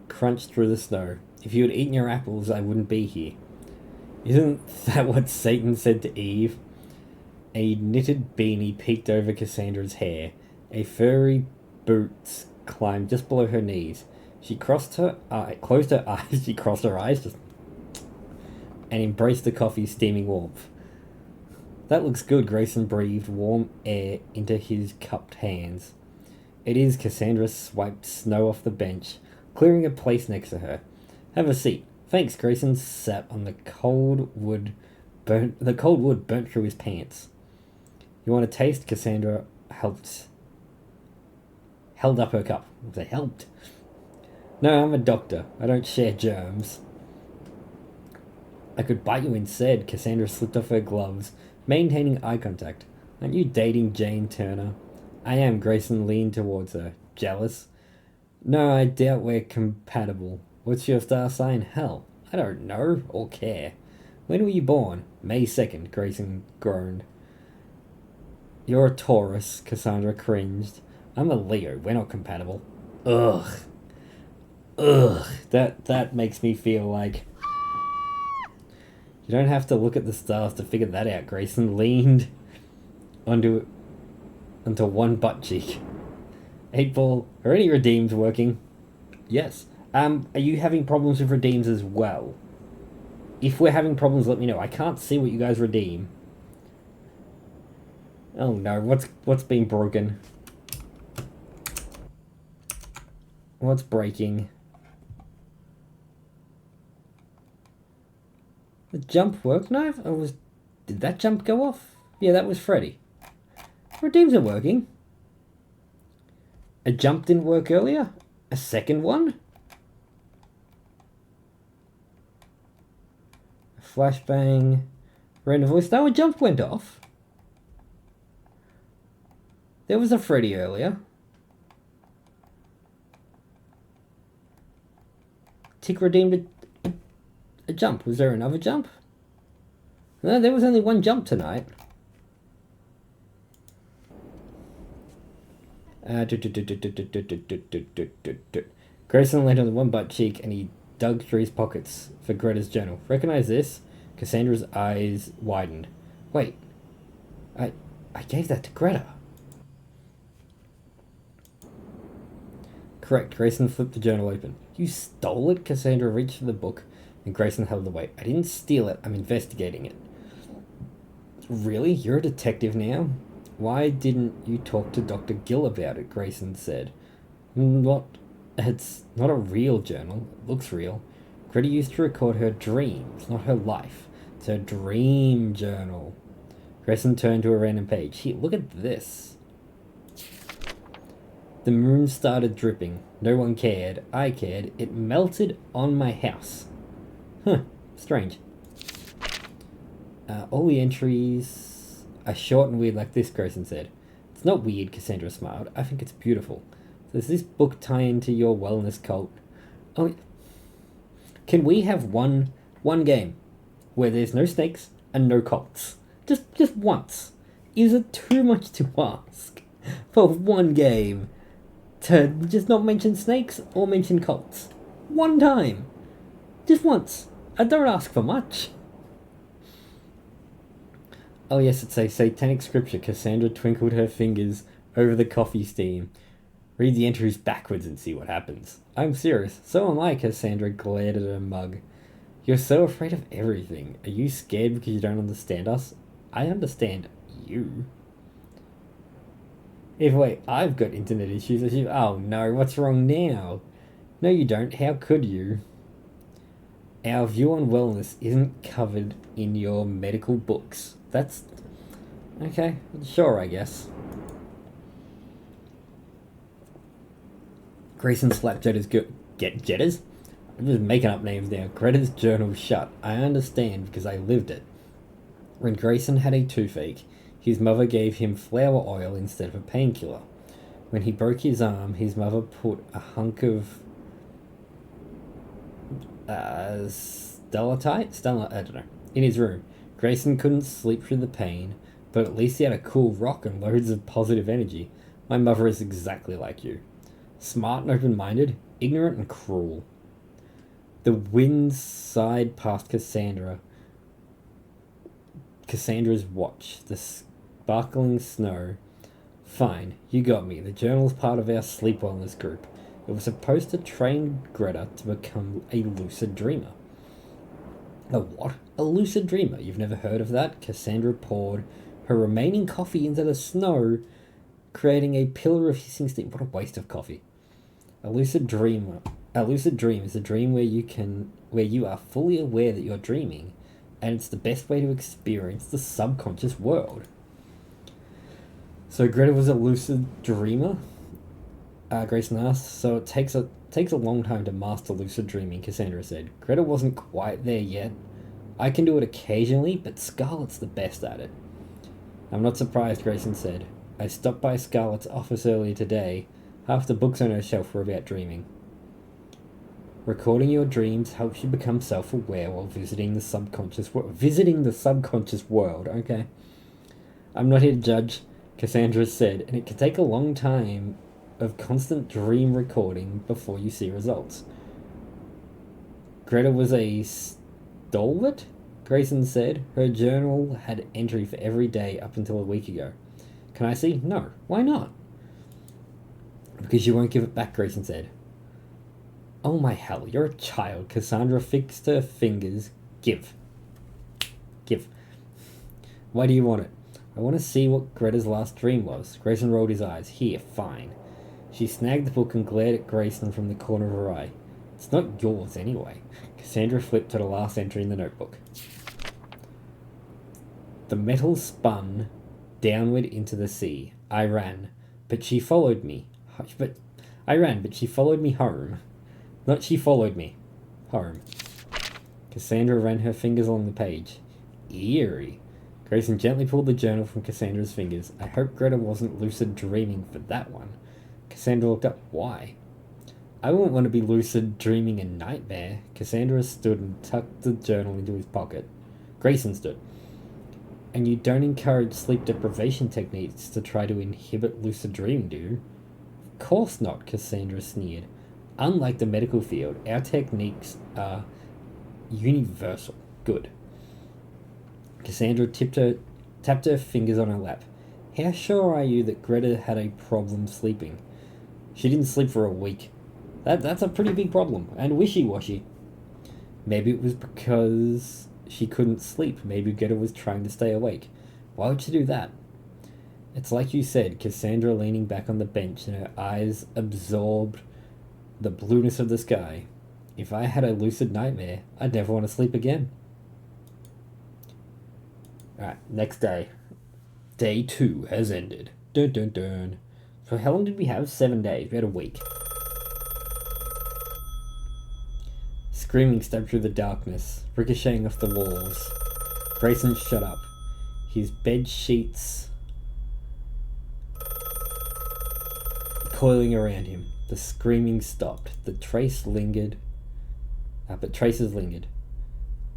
crunched through the snow. If you had eaten your apples, I wouldn't be here. Isn't that what Satan said to Eve? A knitted beanie peeked over Cassandra's hair. A furry boots climbed just below her knees. She closed her eyes, she crossed her eyes, and embraced the coffee's steaming warmth. That looks good, Grayson breathed warm air into his cupped hands. It is, Cassandra swiped snow off the bench, clearing a place next to her. Have a seat. Thanks, Grayson sat on the cold wood burnt through his pants. You want a taste? Cassandra held up her cup. They helped. No, I'm a doctor. I don't share germs. I could bite you instead. Cassandra slipped off her gloves, maintaining eye contact. Aren't you dating Jane Turner? I am. Grayson leaned towards her. Jealous? No, I doubt we're compatible. What's your star sign? Hell, I don't know or care. When were you born? May 2nd, Grayson groaned. You're a Taurus, Cassandra cringed. I'm a Leo. We're not compatible. Ugh. That makes me feel like... You don't have to look at the stars to figure that out. Grayson leaned onto one butt cheek. 8-ball, are any redeems working? Yes. Are you having problems with redeems as well? If we're having problems, let me know. I can't see what you guys redeem. Oh no, what's being broken? What's breaking? The jump worked? No, did that jump go off? Yeah, that was Freddy. Redeems are working. A jump didn't work earlier? A second one? A flashbang. Random voice. No, a jump went off. There was a Freddy earlier. Tick redeemed a jump. Was there another jump? No, there was only one jump tonight. Grayson landed on one butt cheek and he dug through his pockets for Greta's journal. Recognize this? Cassandra's eyes widened. Wait, I gave that to Greta. Correct. Grayson flipped the journal open. You stole it? Cassandra reached for the book and Grayson held it away. I didn't steal it. I'm investigating it. Really? You're a detective now? Why didn't you talk to Dr. Gill about it? Grayson said. It's not a real journal. It looks real. Greta used to record her dreams, not her life. It's her dream journal. Grayson turned to a random page. Here, look at this. The moon started dripping. No one cared. I cared. It melted on my house. Huh. Strange. All the entries are short and weird like this, Grayson said. It's not weird, Cassandra smiled. I think it's beautiful. Does this book tie into your wellness cult? Oh, can we have one game where there's no snakes and no cults? Just once. Is it too much to ask for one game to just not mention snakes or mention cults? One time. Just once. I don't ask for much. Oh yes, it's a satanic scripture. Cassandra twinkled her fingers over the coffee steam. Read the entries backwards and see what happens. I'm serious. So am I, Cassandra glared at her mug. You're so afraid of everything. Are you scared because you don't understand us? I understand you. If wait, I've got internet issues. Oh no, what's wrong now? No you don't. How could you? Our view on wellness isn't covered in your medical books. That's... okay, sure, I guess. Grayson slapped Jetta's? I'm just making up names now. Greta's journal shut. I understand because I lived it. When Grayson had a toothache, his mother gave him flower oil instead of a painkiller. When he broke his arm, his mother put a hunk of stellatite? I don't know. In his room. Grayson couldn't sleep through the pain, but at least he had a cool rock and loads of positive energy. My mother is exactly like you. Smart and open-minded, ignorant and cruel. The wind sighed past Cassandra's watch, the sparkling snow. Fine, you got me. The journal's part of our sleep wellness group. It was supposed to train Greta to become a lucid dreamer. A what? A lucid dreamer? You've never heard of that? Cassandra poured her remaining coffee into the snow, creating a pillar of hissing steam. What a waste of coffee. A lucid dream is a dream where you are fully aware that you're dreaming, and it's the best way to experience the subconscious world. So Greta was a lucid dreamer? Grayson asked. So it takes a long time to master lucid dreaming, Cassandra said. Greta wasn't quite there yet. I can do it occasionally, but Scarlett's the best at it. I'm not surprised, Grayson said. I stopped by Scarlett's office earlier today. Half the books on her shelf were about dreaming. Recording your dreams helps you become self-aware while visiting the subconscious world. Okay. I'm not here to judge, Cassandra said, and it can take a long time of constant dream recording before you see results. Greta was a stalwart, Grayson said. Her journal had entry for every day up until a week ago. Can I see? No. Why not? Because you won't give it back, Grayson said. Oh my hell, you're a child. Cassandra fixed her fingers. Give. Why do you want it? I want to see what Greta's last dream was. Grayson rolled his eyes. Here, fine. She snagged the book and glared at Grayson from the corner of her eye. It's not yours anyway. Cassandra flipped to the last entry in the notebook. The metal spun downward into the sea. I ran, but she followed me. But she followed me home. Not she followed me. Home. Cassandra ran her fingers along the page. Eerie. Grayson gently pulled the journal from Cassandra's fingers. I hope Greta wasn't lucid dreaming for that one. Cassandra looked up. Why? I wouldn't want to be lucid dreaming a nightmare. Cassandra stood and tucked the journal into his pocket. Grayson stood. And you don't encourage sleep deprivation techniques to try to inhibit lucid dreaming, do you? Of course not, Cassandra sneered. Unlike the medical field, our techniques are universal. Good. Cassandra tapped her fingers on her lap. How sure are you that Greta had a problem sleeping? She didn't sleep for a week. That's a pretty big problem, and wishy-washy. Maybe it was because she couldn't sleep. Maybe Greta was trying to stay awake. Why would she do that? It's like you said, Cassandra leaning back on the bench and her eyes absorbed the blueness of the sky. If I had a lucid nightmare, I'd never want to sleep again. Alright, next day. Day 2 has ended. Dun dun dun. So how long did we have? 7 days. We had a week. Screaming stabbed through the darkness, ricocheting off the walls. Grayson shut up. His bed sheets coiling around him. The screaming stopped. The traces lingered.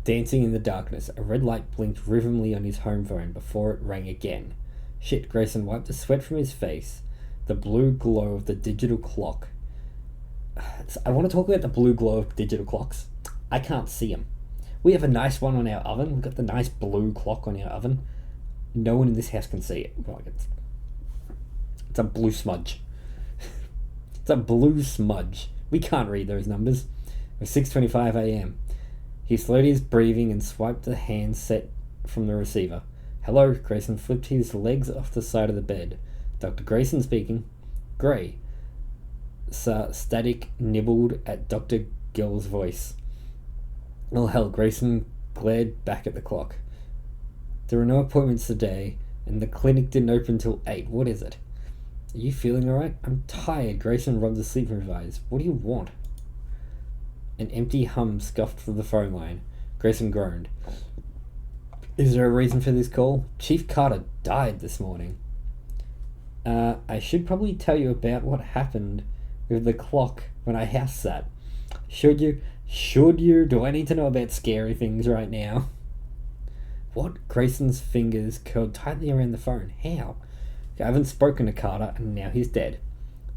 Dancing in the darkness, a red light blinked rhythmically on his home phone before it rang again. Shit, Grayson wiped the sweat from his face. The blue glow of the digital clock. I want to talk about the blue glow of digital clocks. I can't see them. We have a nice one on our oven. We've got the nice blue clock on our oven. No one in this house can see it. It's a blue smudge. It's a blue smudge. We can't read those numbers. It was 6:25 a.m. He slowed his breathing and swiped the handset from the receiver. Hello, Grayson flipped his legs off the side of the bed. Dr. Grayson speaking. Gray. Static nibbled at Dr. Gill's voice. Oh hell, Grayson glared back at the clock. There were no appointments today, and the clinic didn't open till 8. What is it? Are you feeling alright? I'm tired. Grayson rubbed the sleep from his eyes. What do you want? An empty hum scuffed through the phone line. Grayson groaned. Is there a reason for this call? Chief Carter died this morning. I should probably tell you about what happened with the clock when I house sat. Should you? Should you? Do I need to know about scary things right now? What? Grayson's fingers curled tightly around the phone. How? I haven't spoken to Carter, and now he's dead.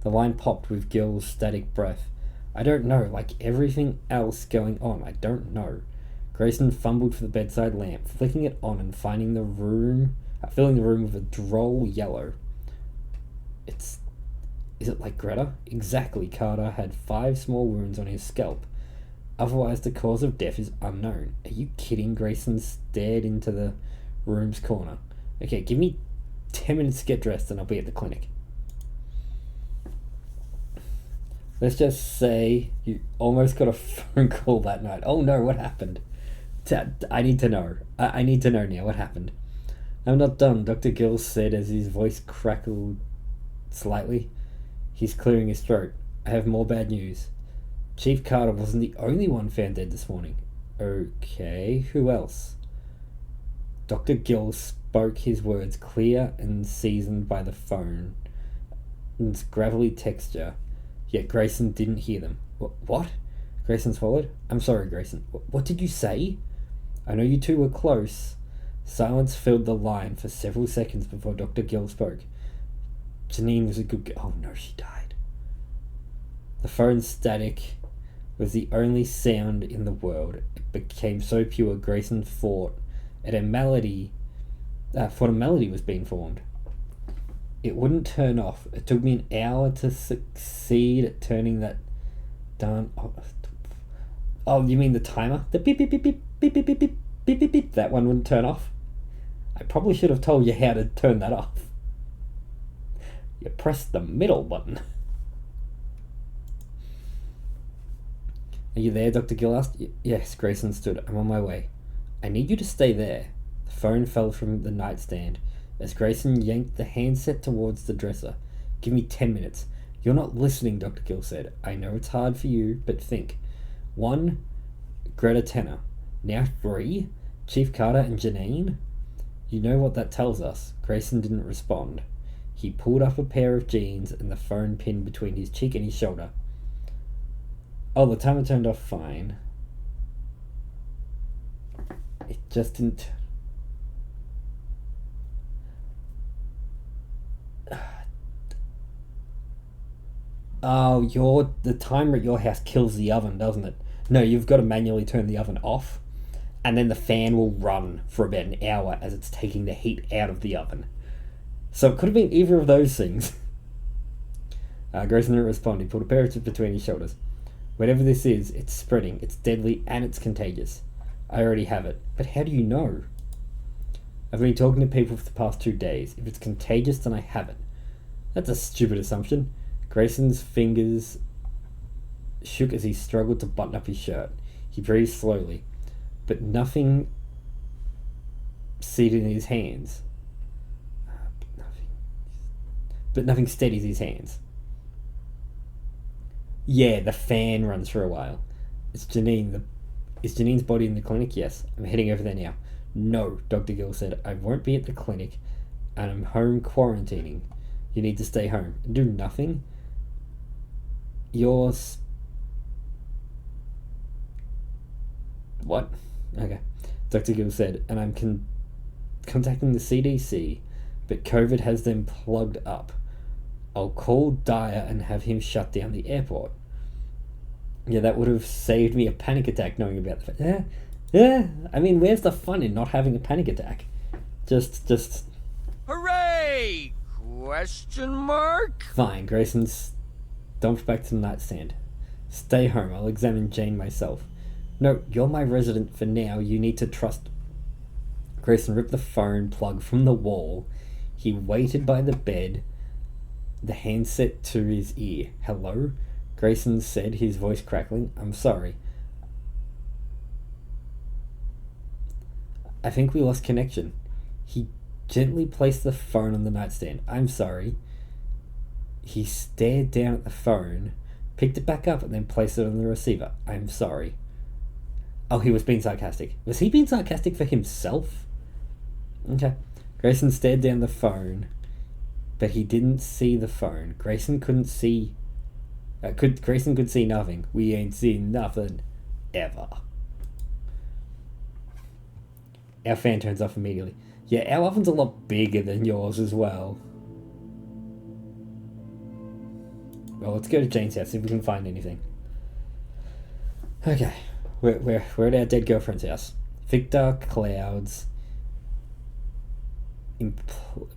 The line popped with Gil's static breath. I don't know, like everything else going on, I don't know. Grayson fumbled for the bedside lamp, flicking it on and filling the room with a droll yellow. Is it like Greta? Exactly. Carter had 5 small wounds on his scalp. Otherwise, the cause of death is unknown. Are you kidding? Grayson stared into the room's corner. Okay, give me 10 minutes to get dressed and I'll be at the clinic. Let's just say you almost got a phone call that night. Oh no, what happened? I need to know. I need to know now. What happened? I'm not done, Dr. Gill said as his voice crackled slightly. He's clearing his throat. I have more bad news. Chief Carter wasn't the only one found dead this morning. Okay, who else? Dr. Gill spoke his words clear and seasoned by the phone's gravelly texture, yet Grayson didn't hear them. What? Grayson swallowed. I'm sorry, Grayson. What did you say? I know you two were close. Silence filled the line for several seconds before Dr. Gill spoke. Janine was a good girl. Oh no, she died. The phone's static was the only sound in the world. It became so pure, Grayson thought a melody was being formed. It wouldn't turn off. It took me an hour to succeed at turning that down. Oh, you mean the timer? The beep beep beep beep beep beep beep beep beep beep beep. That one wouldn't turn off. I probably should have told you how to turn that off. You press the middle button. Are you there? Dr. Gill asked. Yes, Grayson stood. I'm on my way. I need you to stay there. The phone fell from the nightstand as Grayson yanked the handset towards the dresser. Give me 10 minutes. You're not listening, Dr. Gill said. I know it's hard for you, but think. 1, Greta Tanner. Now 3, Chief Carter and Janine. You know what that tells us. Grayson didn't respond. He pulled up a pair of jeans and the phone pinned between his cheek and his shoulder. Oh, the timer turned off fine. It just didn't... Oh, the timer at your house kills the oven, doesn't it? No, you've got to manually turn the oven off, and then the fan will run for about an hour as it's taking the heat out of the oven. So it could have been either of those things. Grayson didn't respond. He pulled a pair of chips between his shoulders. Whatever this is, it's spreading, it's deadly, and it's contagious. I already have it. But how do you know? I've been talking to people for the past 2 days. If it's contagious, then I have it. That's a stupid assumption. Grayson's fingers shook as he struggled to button up his shirt. He breathed slowly, but nothing seated in his hands. But nothing steadies his hands. Yeah, the fan runs for a while. It's Janine. Is Janine's body in the clinic? Yes. I'm heading over there now. No, Dr. Gill said. I won't be at the clinic, and I'm home quarantining. You need to stay home and do nothing. Yours. What? Okay. Dr. Gill said, and I'm contacting the CDC, but COVID has them plugged up. I'll call Dyer and have him shut down the airport. Yeah, that would have saved me a panic attack knowing about the... Yeah. I mean, where's the fun in not having a panic attack? Just... Hooray! Question mark? Fine, Grayson stomped back to the nightstand. Stay home, I'll examine Jane myself. No, you're my resident for now, you need to trust... Grayson ripped the phone plug from the wall. He waited by the bed, the handset to his ear. Hello? Grayson said, his voice crackling. I'm sorry. I think we lost connection. He gently placed the phone on the nightstand. I'm sorry. He stared down at the phone, picked it back up, and then placed it on the receiver. I'm sorry. Oh, he was being sarcastic. Was he being sarcastic for himself? Okay. Grayson stared down the phone, but he didn't see the phone. Grayson couldn't see... Grayson could see nothing. We ain't seen nothing. Ever. Our fan turns off immediately. Yeah, our oven's a lot bigger than yours as well. Well, let's go to Jane's house, see if we can find anything. Okay. We're at our dead girlfriend's house. Thick dark clouds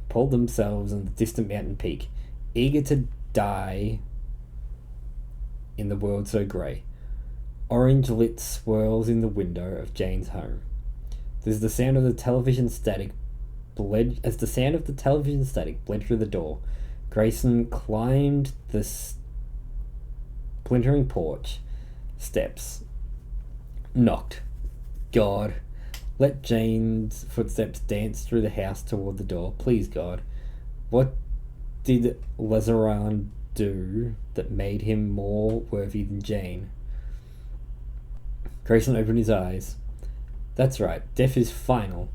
pulled themselves on the distant mountain peak, eager to die in the world so grey. Orange lit swirls in the window of Jane's home. There's the sound of the television static bled through the door. Grayson climbed the splintering porch steps. Knocked. God. Let Jane's footsteps dance through the house toward the door. Please, God. What did Lazaran do that made him more worthy than Jane? Grayson opened his eyes. That's right, death is final,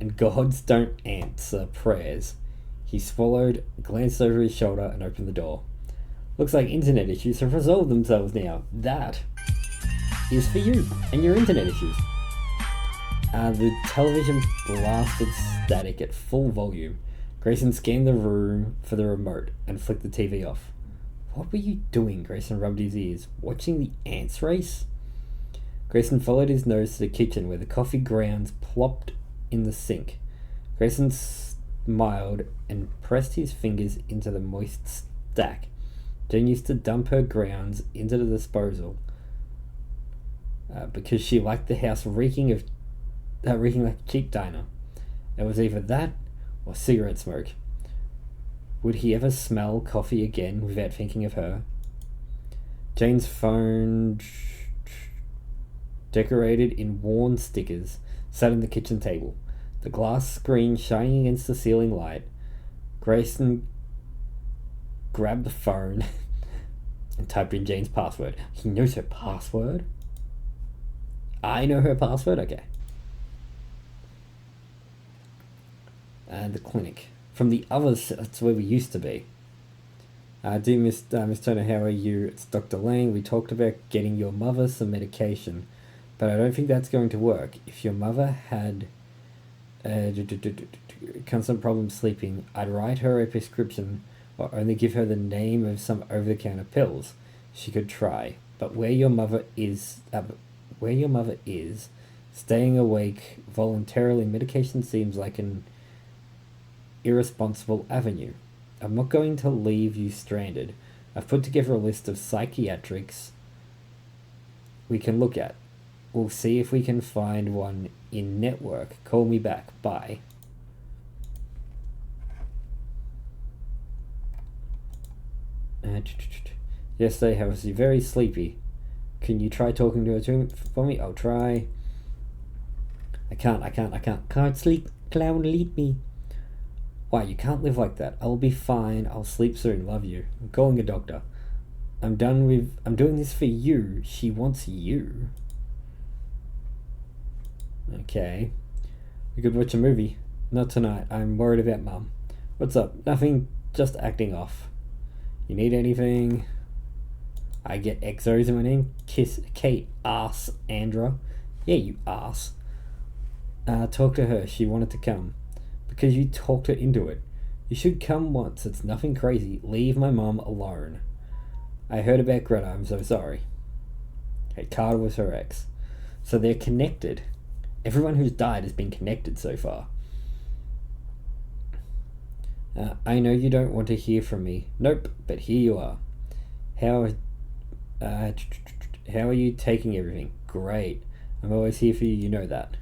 and gods don't answer prayers. He swallowed, glanced over his shoulder, and opened the door. Looks like internet issues have resolved themselves now. That is for you and your internet issues. The television blasted static at full volume. Grayson scanned the room for the remote and flicked the TV off. What were you doing? Grayson rubbed his ears. Watching the ants race? Grayson followed his nose to the kitchen where the coffee grounds plopped in the sink. Grayson smiled and pressed his fingers into the moist stack. Jane used to dump her grounds into the disposal because she liked the house reeking like a cheap diner. It was either that or cigarette smoke. Would he ever smell coffee again without thinking of her? Jane's phone, decorated in worn stickers, sat on the kitchen table. The glass screen shining against the ceiling light. Grayson grabbed the phone and typed in Jane's password. He knows her password? I know her password? Okay. And the clinic. From the other side, that's where we used to be. Dear Miss Turner, how are you? It's Dr. Lang. We talked about getting your mother some medication, but I don't think that's going to work. If your mother had constant problems sleeping, I'd write her a prescription or only give her the name of some over-the-counter pills she could try. But where your mother is, staying awake voluntarily, medication seems like an irresponsible avenue. I'm not going to leave you stranded. I've put together a list of psychiatrics we can look at. We'll see if we can find one in network. Call me back. Bye. Yesterday I was very sleepy. Can you try talking to her for me? I'll try. I can't. Can't sleep. Clown, lead me. Why, you can't live like that. I'll be fine. I'll sleep soon. Love you. I'm calling a doctor. I'm doing this for you. She wants you. Okay. We could watch a movie. Not tonight. I'm worried about Mum. What's up? Nothing. Just acting off. You need anything? I get XOs in my name. Kiss Kate. Ass Andra. Yeah, you ass. Talk to her. She wanted to come. Because you talked her into it. You should come once. It's nothing crazy. Leave my mum alone. I heard about Greta. I'm so sorry. Okay, Carter was her ex. So they're connected. Everyone who's died has been connected so far. I know you don't want to hear from me. Nope, but here you are. How are you taking everything? Great. I'm always here for you, you know that.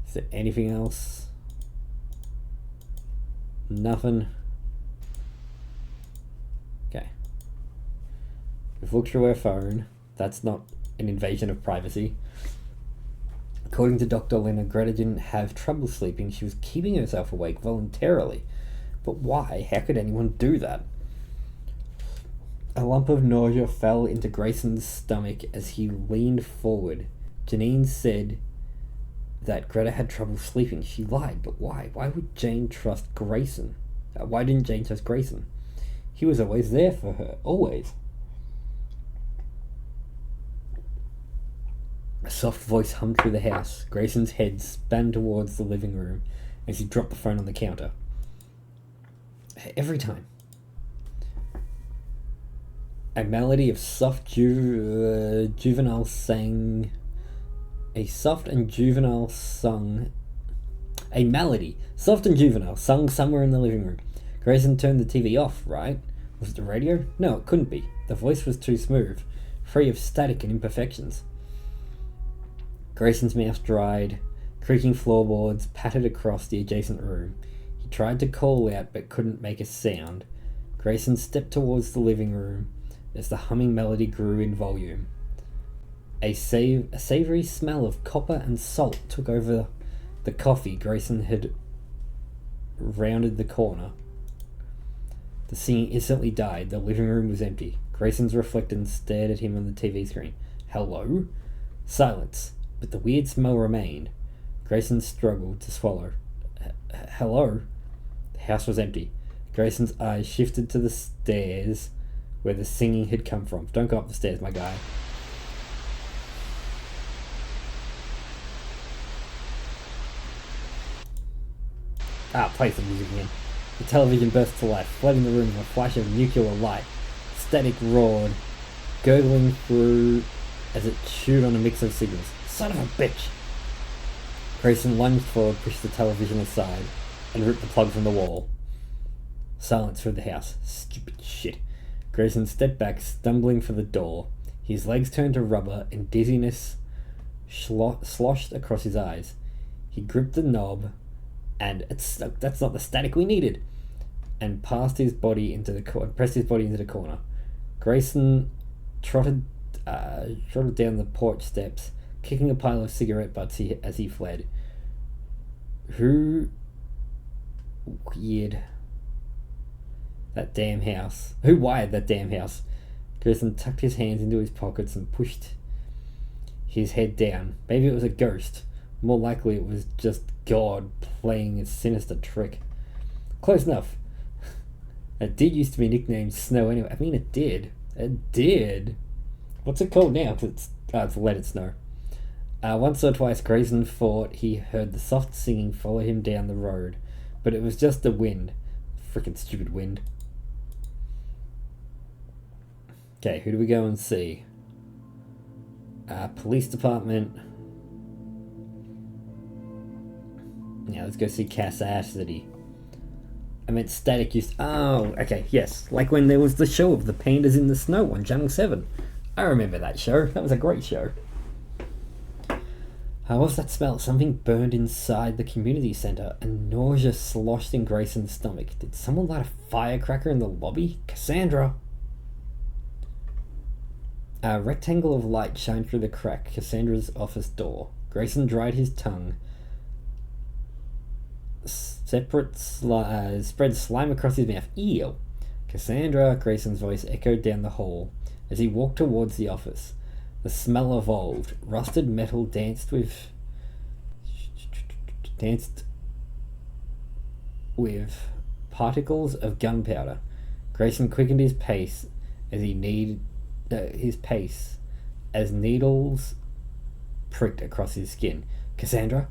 Is there anything else? Nothing. Okay. We've looked through our phone. That's not an invasion of privacy. According to Dr. Lena, Greta didn't have trouble sleeping. She was keeping herself awake voluntarily. But But why? How could anyone do that? A lump of nausea fell into Grayson's stomach as he leaned forward. Janine said that Greta had trouble sleeping. She lied, but why? Why would Jane trust Grayson? Why didn't Jane trust Grayson? He was always there for her. Always. A soft voice hummed through the house. Grayson's head span towards the living room as he dropped the phone on the counter. Every time. A melody of soft juvenile sang. A soft and juvenile sung. A melody, soft and juvenile, sung somewhere in the living room. Grayson turned the TV off, right? Was it the radio? No, it couldn't be. The voice was too smooth, free of static and imperfections. Grayson's mouth dried. Creaking floorboards pattered across the adjacent room. He tried to call out but couldn't make a sound. Grayson stepped towards the living room as the humming melody grew in volume. A savoury smell of copper and salt took over the coffee. Grayson had rounded the corner. The singing instantly died. The living room was empty. Grayson's reflectant stared at him on the TV screen. Hello? Silence, but the weird smell remained. Grayson struggled to swallow. Hello? The house was empty. Grayson's eyes shifted to the stairs where the singing had come from. Don't go up the stairs, my guy. Play some music again. The television burst to life, flooding the room with a flash of nuclear light. Static roared, gurgling through as it chewed on a mix of signals. Son of a bitch! Grayson lunged forward, pushed the television aside, and ripped the plug from the wall. Silence through the house. Stupid shit. Grayson stepped back, stumbling for the door. His legs turned to rubber, and dizziness sloshed across his eyes. He gripped the knob, and that's not the static we needed, and pressed his body into the corner. Grayson trotted down the porch steps, kicking a pile of cigarette butts as he fled. Who wired that damn house? Grayson tucked his hands into his pockets and pushed his head down. Maybe it was a ghost. More likely it was just God playing a sinister trick. Close enough. It did used to be nicknamed Snow anyway. I mean, it did. It did. What's it called now? It's Let It Snow. Once or twice Grayson thought he heard the soft singing follow him down the road, but it was just the wind. Frickin' stupid wind. Okay, who do we go and see? Police department. Yeah, let's go see Cassidy. I meant Static used... Oh, okay, yes. Like when there was the show of the pandas in the snow on Channel 7. I remember that show. That was a great show. What was that smell? Something burned inside the community centre, and nausea sloshed in Grayson's stomach. Did someone light a firecracker in the lobby? Cassandra! A rectangle of light shined through the crack, Cassandra's office door. Grayson dried his tongue. Spread slime across his mouth. Ew! Cassandra! Grayson's voice echoed down the hall as he walked towards the office. The smell evolved. Rusted metal danced with particles of gunpowder. Grayson quickened his pace as as needles pricked across his skin. Cassandra,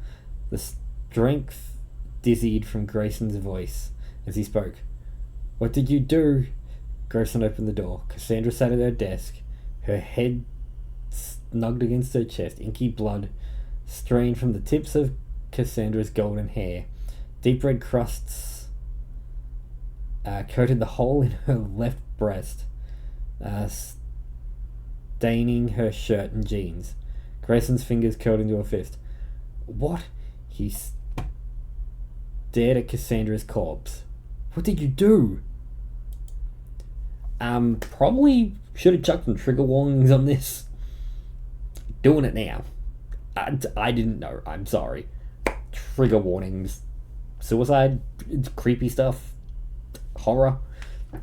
the strength dizzied from Grayson's voice as he spoke. What did you do? Grayson opened the door. Cassandra sat at her desk, her head snugged against her chest. Inky blood strained from the tips of Cassandra's golden hair. Deep red crusts coated the hole in her left breast, staining her shirt and jeans. Grayson's fingers curled into a fist. What? He stared at Cassandra's corpse. What did you do? Probably should have chucked some trigger warnings on this. Doing it now. I didn't know. I'm sorry. Trigger warnings. Suicide. Creepy stuff. horror.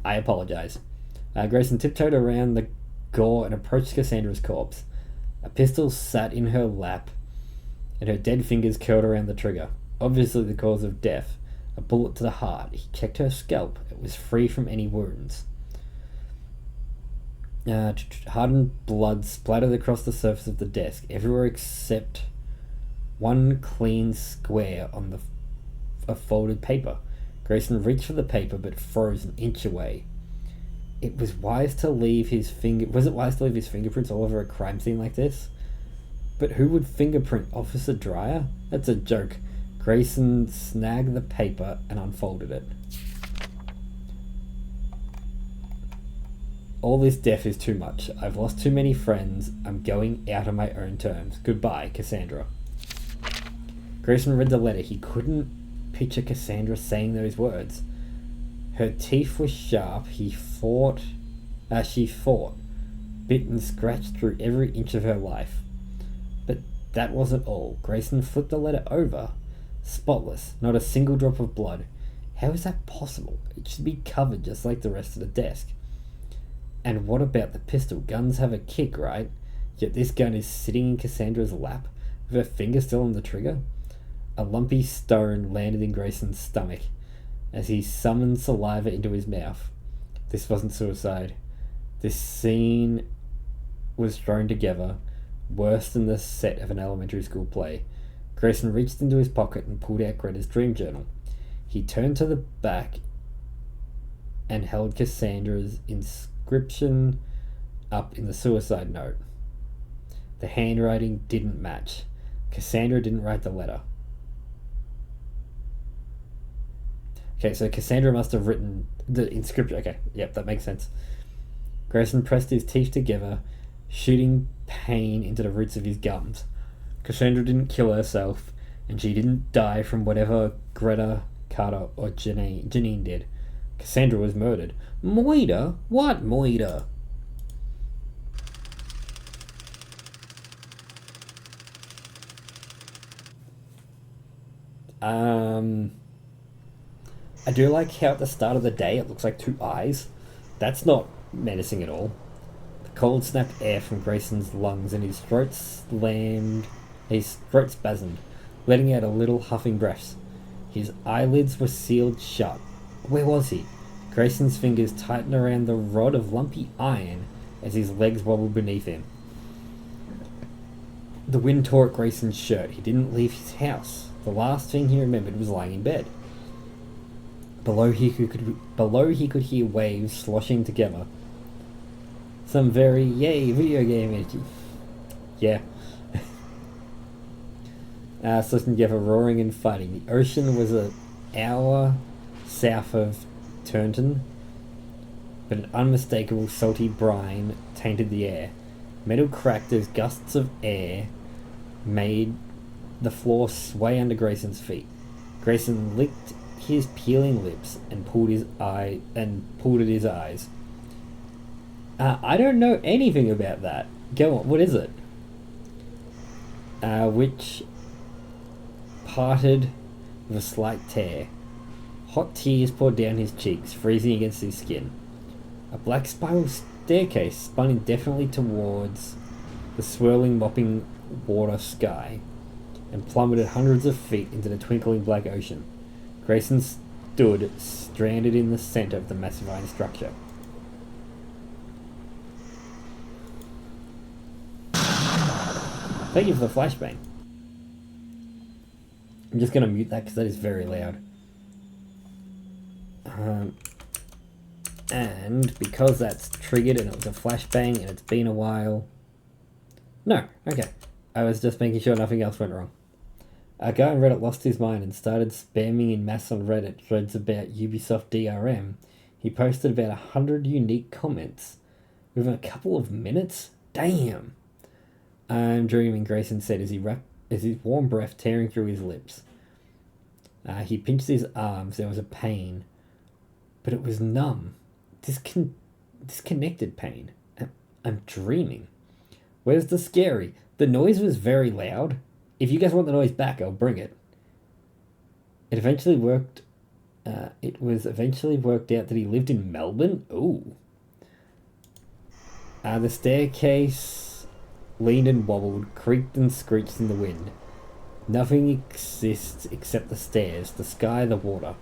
I apologize. Grayson tiptoed around the gore and approached Cassandra's corpse. A pistol sat in her lap, and her dead fingers curled around the trigger. Obviously the cause of death. A bullet to the heart. He checked her scalp. It was free from any wounds. Hardened blood splattered across the surface of the desk, everywhere except one clean square on a folded paper. Grayson reached for the paper, but froze an inch away. Was it wise to leave his fingerprints all over a crime scene like this? But who would fingerprint Officer Dreyer? That's a joke. Grayson snagged the paper and unfolded it. All this death is too much. I've lost too many friends. I'm going out on my own terms. Goodbye, Cassandra. Grayson read the letter. He couldn't picture Cassandra saying those words. Her teeth were sharp. She fought, bit and scratched through every inch of her life. But that wasn't all. Grayson flipped the letter over. Spotless, not a single drop of blood. How is that possible? It should be covered just like the rest of the desk. And what about the pistol? Guns have a kick, right? Yet this gun is sitting in Cassandra's lap, with her finger still on the trigger. A lumpy stone landed in Grayson's stomach as he summoned saliva into his mouth. This wasn't suicide. This scene was thrown together, worse than the set of an elementary school play. Grayson reached into his pocket and pulled out Greta's dream journal. He turned to the back and held Cassandra's inscription up in the suicide note. The handwriting didn't match. Cassandra didn't write the letter. Okay, so Cassandra must have written the inscription. Okay, yep, that makes sense. Grayson pressed his teeth together, shooting pain into the roots of his gums. Cassandra didn't kill herself, and she didn't die from whatever Greta, Carter, or Janine did. Cassandra was murdered. Moida? What Moida? I do like how at the start of the day it looks like two eyes. That's not menacing at all. The cold snapped air from Grayson's lungs and his throat spasmed, letting out a little huffing breaths. His eyelids were sealed shut. Where was he? Grayson's fingers tightened around the rod of lumpy iron as his legs wobbled beneath him. The wind tore at Grayson's shirt. He didn't leave his house. The last thing he remembered was lying in bed. Below he could hear waves sloshing together. Some very yay video game energy. Yeah. Sloshing together, roaring and fighting. The ocean was an hour south of Turnton, but an unmistakable salty brine tainted the air. Metal cracked as gusts of air made the floor sway under Grayson's feet. Grayson licked his peeling lips and pulled at his eyes. I don't know anything about that. Go on, what is it? Which parted with a slight tear. Hot tears poured down his cheeks, freezing against his skin. A black spiral staircase spun indefinitely towards the swirling, mopping water sky and plummeted hundreds of feet into the twinkling black ocean. Grayson stood stranded in the center of the massive iron structure. Thank you for the flashbang. I'm just going to mute that because that is very loud. And because that's triggered and it was a flashbang and it's been a while... No, okay. I was just making sure nothing else went wrong. A guy on Reddit lost his mind and started spamming in mass on Reddit threads about Ubisoft DRM. He posted about 100 unique comments within a couple of minutes. Damn! I'm dreaming, Grayson said as his warm breath tearing through his lips. He pinched his arms. There was a pain, but it was numb. Disconnected pain. I'm dreaming. Where's the scary? The noise was very loud. If you guys want the noise back, I'll bring it. It eventually worked It was eventually worked out that he lived in Melbourne. Ooh. The staircase leaned and wobbled, creaked and screeched in the wind. Nothing exists except the stairs, the sky, the water.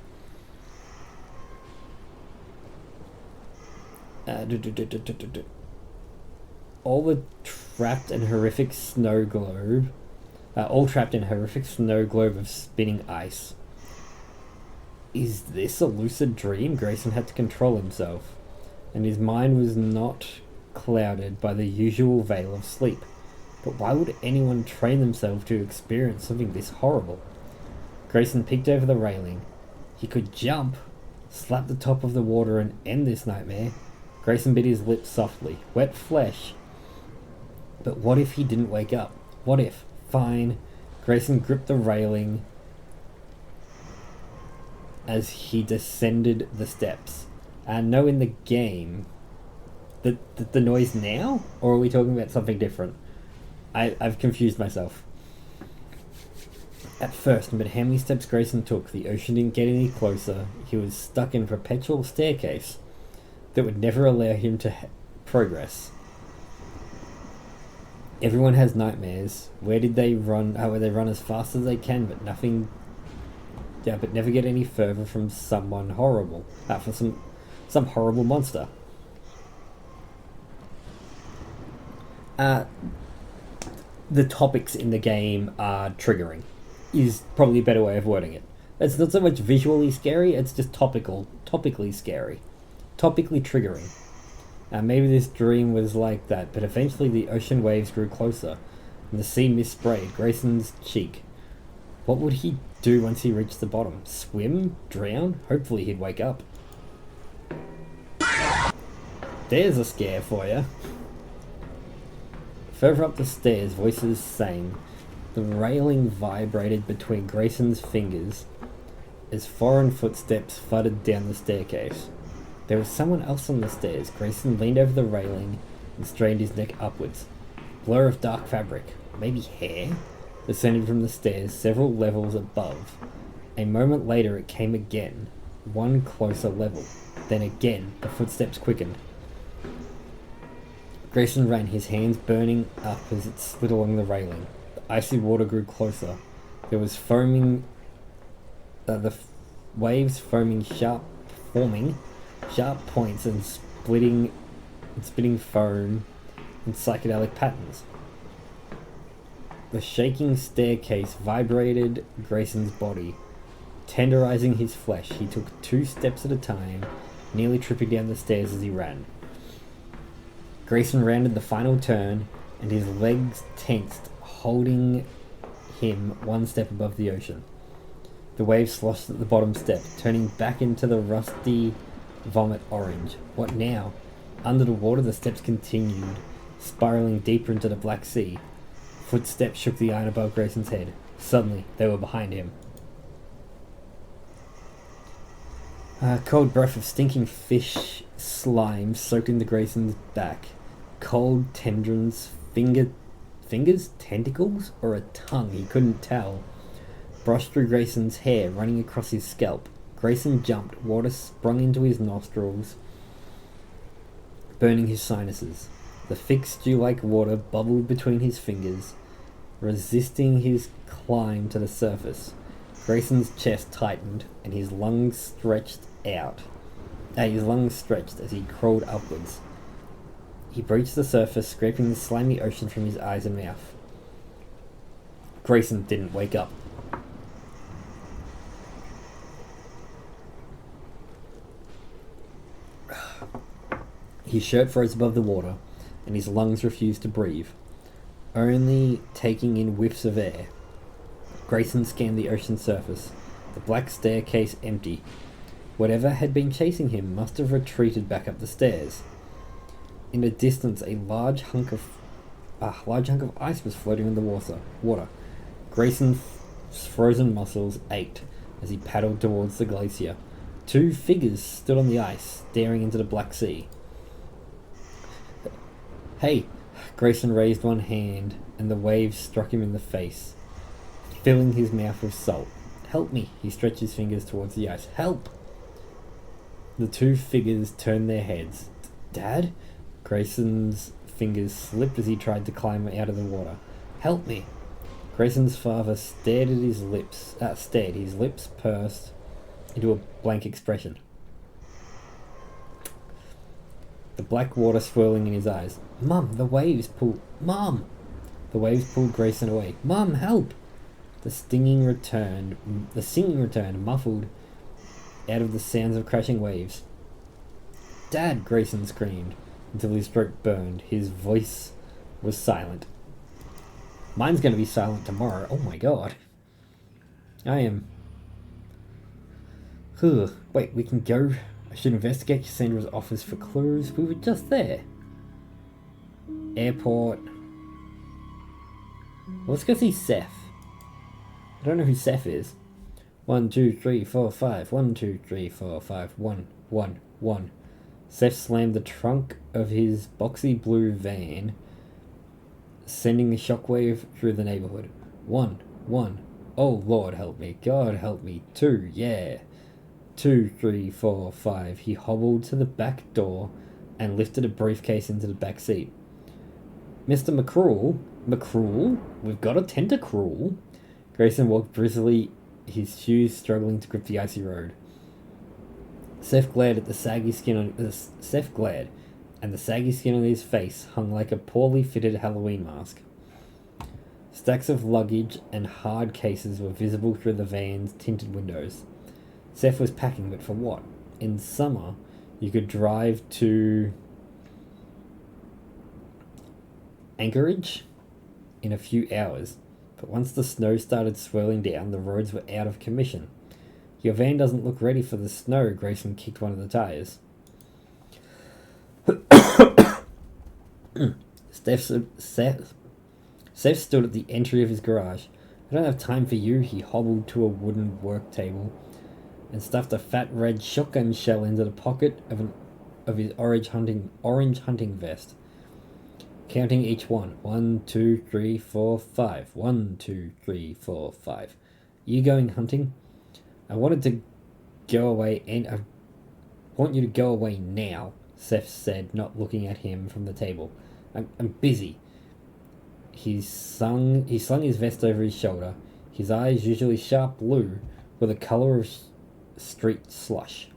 All the trapped in horrific snow globe. All trapped in a horrific snow globe of spinning ice. Is this a lucid dream? Grayson had to control himself, and his mind was not clouded by the usual veil of sleep. But why would anyone train themselves to experience something this horrible? Grayson peeked over the railing. He could jump, slap the top of the water and end this nightmare. Grayson bit his lips softly. Wet flesh. But what if he didn't wake up? What if? Fine. Grayson gripped the railing as he descended the steps. No, in the game. The noise now? Or are we talking about something different? I've confused myself. At first, but how many steps Grayson took, the ocean didn't get any closer. He was stuck in a perpetual staircase that would never allow him to progress. Everyone has nightmares. Where did they run? Where they run as fast as they can, but nothing. Yeah, but never get any further from someone horrible. From some horrible monster. The topics in the game are triggering, is probably a better way of wording it. It's not so much visually scary, it's just topically scary. Topically triggering. Maybe this dream was like that, but eventually the ocean waves grew closer, and the sea mist sprayed Grayson's cheek. What would he do once he reached the bottom? Swim? Drown? Hopefully he'd wake up. There's a scare for you. Further up the stairs, voices sang. The railing vibrated between Grayson's fingers as foreign footsteps thudded down the staircase. There was someone else on the stairs. Grayson leaned over the railing and strained his neck upwards. Blur of dark fabric, maybe hair, descended from the stairs several levels above. A moment later it came again, one closer level. Then again, the footsteps quickened. Grayson ran, his hands burning up as it slid along the railing. The icy water grew closer. There was foaming, waves forming sharp points and spitting foam in psychedelic patterns. The shaking staircase vibrated Grayson's body, tenderizing his flesh. He took 2 steps at a time, nearly tripping down the stairs as he ran. Grayson rounded the final turn, and his legs tensed, holding him 1 step above the ocean. The waves sloshed at the bottom step, turning back into the rusty vomit orange. What now? Under the water, the steps continued, spiraling deeper into the Black Sea. Footsteps shook the iron above Grayson's head. Suddenly, they were behind him. A cold breath of stinking fish slime soaked into Grayson's back. Cold tendrils, fingers, tentacles, or a tongue, he couldn't tell, brushed through Grayson's hair, running across his scalp. Grayson jumped, water sprung into his nostrils, burning his sinuses. The thick stew-like water bubbled between his fingers, resisting his climb to the surface. Grayson's chest tightened, and his lungs stretched out. His lungs stretched as he crawled upwards. He breached the surface, scraping the slimy ocean from his eyes and mouth. Grayson didn't wake up. His shirt froze above the water, and his lungs refused to breathe, only taking in whiffs of air. Grayson scanned the ocean surface, the black staircase empty. Whatever had been chasing him must have retreated back up the stairs. In the distance, a large hunk of ice was floating in the water. Grayson's frozen muscles ached as he paddled towards the glacier. 2 figures stood on the ice, staring into the Black Sea. Hey! Grayson raised one hand, and the waves struck him in the face, filling his mouth with salt. Help me. He stretched his fingers towards the ice. Help! The two figures turned their heads. Dad? Grayson's fingers slipped as he tried to climb out of the water. Help me! Grayson's father stared at his lips. His lips pursed into a blank expression. The black water swirling in his eyes. Mum, the waves pulled... Mum! The waves pulled Grayson away. Mum, help! The singing returned, muffled out of the sounds of crashing waves. Dad! Grayson screamed, until his throat burned. His voice was silent. Mine's going to be silent tomorrow. Oh my god. I am... Wait, we can go... I should investigate Cassandra's office for clues. We were just there. Airport. Let's go see Seth. I don't know who Seth is. 1, 2, 3, 4, 5. 1, 2, 3, 4, 5. 1, 1, 1. Seth slammed the trunk of his boxy blue van, sending a shockwave through the neighborhood. 1, 1. Oh, Lord help me. God help me. 2, yeah. 2, 3, 4, 5. He hobbled to the back door and lifted a briefcase into the back seat. Mr. McCruel? McCruel? We've got a tentacruel. Grayson walked briskly, his shoes struggling to grip the icy road. Seth glared at the saggy skin on Seth glared, and the saggy skin on his face hung like a poorly fitted Halloween mask. Stacks of luggage and hard cases were visible through the van's tinted windows. Seth was packing, but for what? In summer, you could drive to Anchorage in a few hours, but once the snow started swirling down, the roads were out of commission. Your van doesn't look ready for the snow. Grayson kicked one of the tires. Seth stood at the entry of his garage. I don't have time for you. He hobbled to a wooden work table and stuffed a fat red shotgun shell into the pocket of his orange hunting vest, counting each one. 1, 2, 3, 4, 5. 1, 2, 3, 4, 5. You going hunting? I wanted to go away, and I want you to go away now, Seth said, not looking at him from the table. I'm busy. He slung his vest over his shoulder. His eyes, usually sharp blue, were the colour of street slush.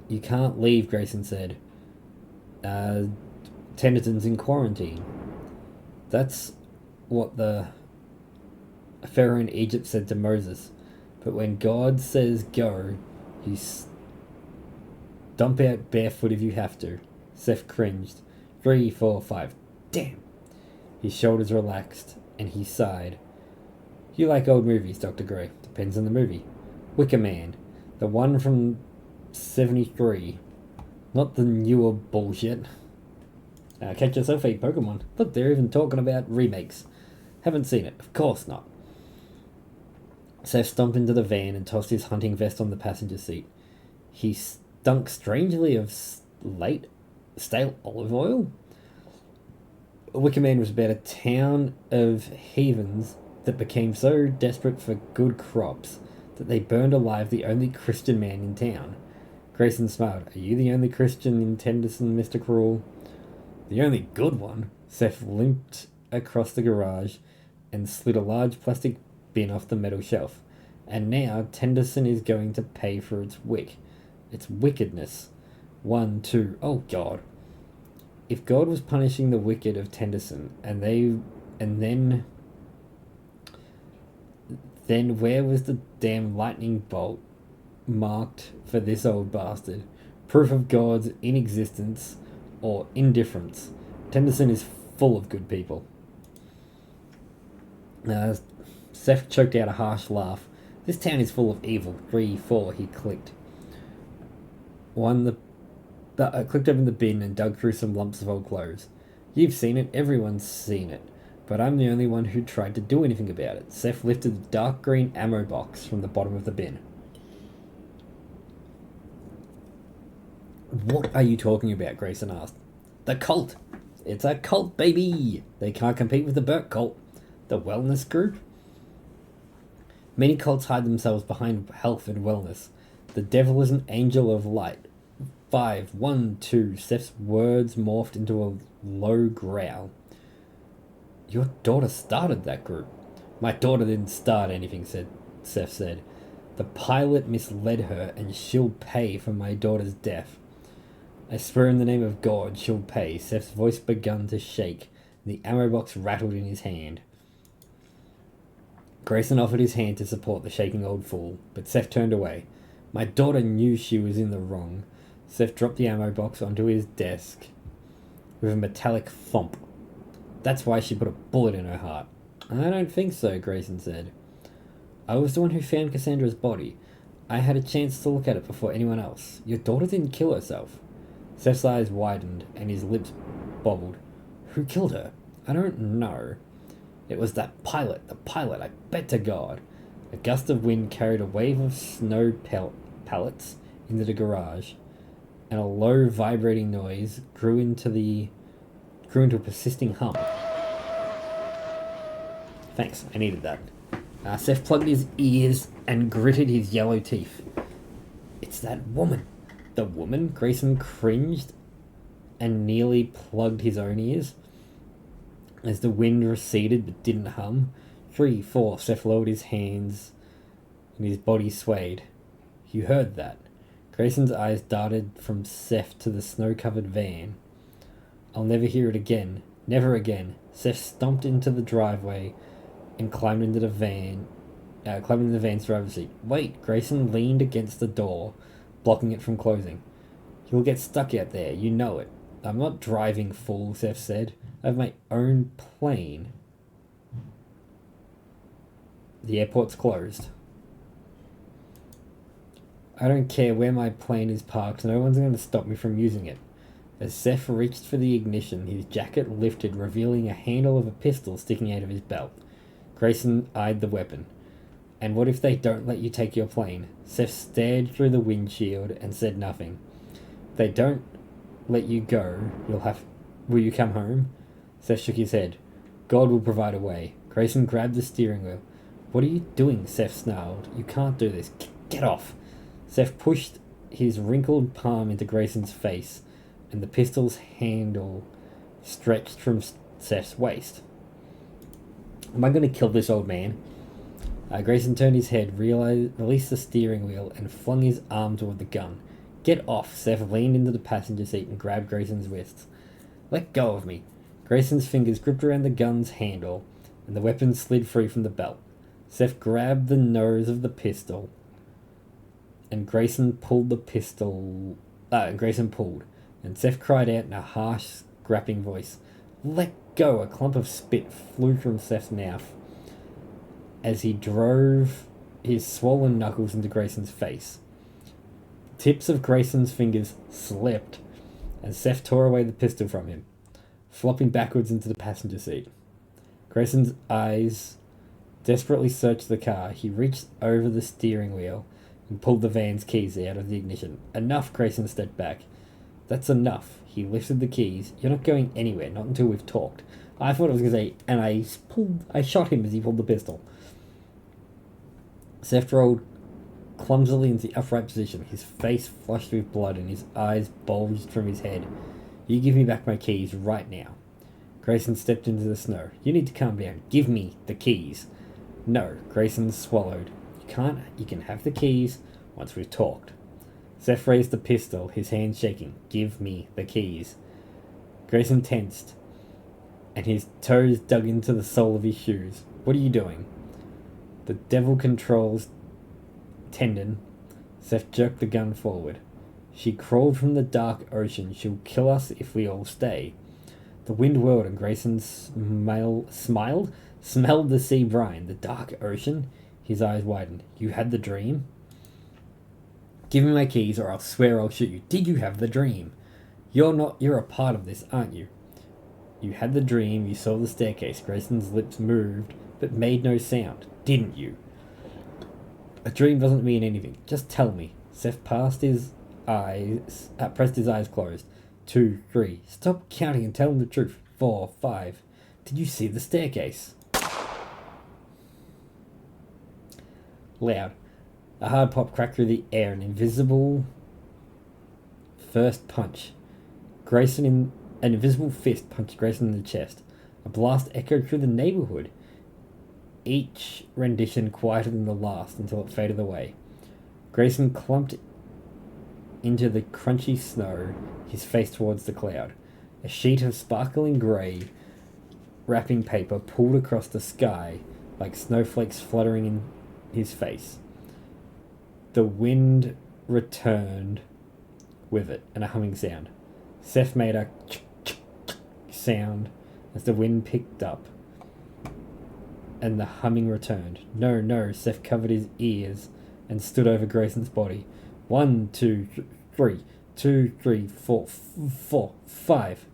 You can't leave, Grayson said. Tennyton's in quarantine. That's what the Pharaoh in Egypt said to Moses. But when God says go, you stomp out barefoot if you have to. Seth cringed. 3, 4, 5. Damn! His shoulders relaxed, and he sighed. You like old movies, Dr. Gray. Depends on the movie. Wicker Man. The one from 73. Not the newer bullshit. Catch yourself a Pokemon. Look, they're even talking about remakes. Haven't seen it. Of course not. Seth stomped into the van and tossed his hunting vest on the passenger seat. He stunk strangely of stale olive oil. Wicker Man was about a town of heathens that became so desperate for good crops that they burned alive the only Christian man in town. Grayson smiled. Are you the only Christian in Tennyson, Mr. Cruel? The only good one. Seth limped across the garage and slid a large plastic bin off the metal shelf. And now Tennyson is going to pay for its wickedness. 1, 2. Oh God. If God was punishing the wicked of Tennyson, then where was the damn lightning bolt marked for this old bastard? Proof of God's inexistence or indifference. Tennyson is full of good people. Seth choked out a harsh laugh. This town is full of evil. 3, 4, he clicked. Clicked open the bin and dug through some lumps of old clothes. You've seen it, everyone's seen it. But I'm the only one who tried to do anything about it. Seth lifted the dark green ammo box from the bottom of the bin. What are you talking about? Grayson asked. The cult. It's a cult, baby. They can't compete with the Burke cult. The wellness group. Many cults hide themselves behind health and wellness. The devil is an angel of light. 5, 1, 2. Seth's words morphed into a low growl. Your daughter started that group. My daughter didn't start anything, Seth said. The pilot misled her and she'll pay for my daughter's death. I swear in the name of God, she'll pay. Seth's voice began to shake. The ammo box rattled in his hand. Grayson offered his hand to support the shaking old fool, but Seth turned away. My daughter knew she was in the wrong. Seth dropped the ammo box onto his desk with a metallic thump. That's why she put a bullet in her heart. I don't think so, Grayson said. I was the one who found Cassandra's body. I had a chance to look at it before anyone else. Your daughter didn't kill herself. Seth's eyes widened and his lips bobbled. Who killed her? I don't know. It was that pilot, I bet to God. A gust of wind carried a wave of snow pellets into the garage, and a low vibrating noise grew into a persisting hum. Thanks, I needed that. Seth plugged his ears and gritted his yellow teeth. It's that woman. The woman? Grayson cringed and nearly plugged his own ears. As the wind receded but didn't hum. 3, 4, Seth lowered his hands and his body swayed. You heard that. Grayson's eyes darted from Seth to the snow-covered van. I'll never hear it again. Never again. Seth stomped into the driveway and climbed into the van's driver's seat. Wait, Grayson leaned against the door, blocking it from closing. You'll get stuck out there, you know it. I'm not driving, fool, Seth said. I have my own plane. The airport's closed. I don't care where my plane is parked, no one's going to stop me from using it. As Seth reached for the ignition, his jacket lifted, revealing a handle of a pistol sticking out of his belt. Grayson eyed the weapon. And what if they don't let you take your plane? Seth stared through the windshield and said nothing. If they don't let you go, will you come home? Seth shook his head. God will provide a way. Grayson grabbed the steering wheel. What are you doing? Seth snarled. You can't do this. Get off. Seth pushed his wrinkled palm into Grayson's face, and the pistol's handle stretched from Seth's waist. Am I going to kill this old man? Grayson turned his head, released the steering wheel, and flung his arm toward the gun. Get off! Seth leaned into the passenger seat and grabbed Grayson's wrists. Let go of me. Grayson's fingers gripped around the gun's handle, and the weapon slid free from the belt. Seth grabbed the nose of the pistol, and Grayson pulled. And Seth cried out in a harsh, scrapping voice. Let go! A clump of spit flew from Seth's mouth as he drove his swollen knuckles into Grayson's face. The tips of Grayson's fingers slipped, and Seth tore away the pistol from him, flopping backwards into the passenger seat. Grayson's eyes desperately searched the car. He reached over the steering wheel and pulled the van's keys out of the ignition. Enough, Grayson stepped back. That's enough. He lifted the keys. You're not going anywhere, not until we've talked. I thought I was going to say, and I shot him as he pulled the pistol. Seth rolled clumsily into the upright position, his face flushed with blood and his eyes bulged from his head. You give me back my keys right now. Grayson stepped into the snow. You need to calm down. Give me the keys. No, Grayson swallowed. You can't. You can have the keys once we've talked. Seth raised the pistol, his hands shaking. Give me the keys. Grayson tensed, and his toes dug into the sole of his shoes. What are you doing? The devil controls tendon. Seth jerked the gun forward. She crawled from the dark ocean. She'll kill us if we all stay. The wind whirled and Grayson smelled the sea brine. The dark ocean? His eyes widened. You had the dream? Give me my keys or I'll swear I'll shoot you. Did you have the dream? You're a part of this, aren't you? You had the dream, you saw the staircase. Grayson's lips moved, but made no sound. Didn't you? A dream doesn't mean anything. Just tell me. Seth pressed his eyes closed. 2, 3. Stop counting and tell him the truth. 4, 5. Did you see the staircase? Loud. A hard pop cracked through the air, an invisible first punch. An invisible fist punched Grayson in the chest. A blast echoed through the neighborhood, each rendition quieter than the last until it faded away. Grayson clumped into the crunchy snow, his face towards the cloud. A sheet of sparkling grey wrapping paper pulled across the sky like snowflakes fluttering in his face. The wind returned with it and a humming sound. Seth made a sound as the wind picked up and the humming returned. No, Seth covered his ears and stood over Grayson's body. 1, 2, 3, 2, 3, 4, 4, 5.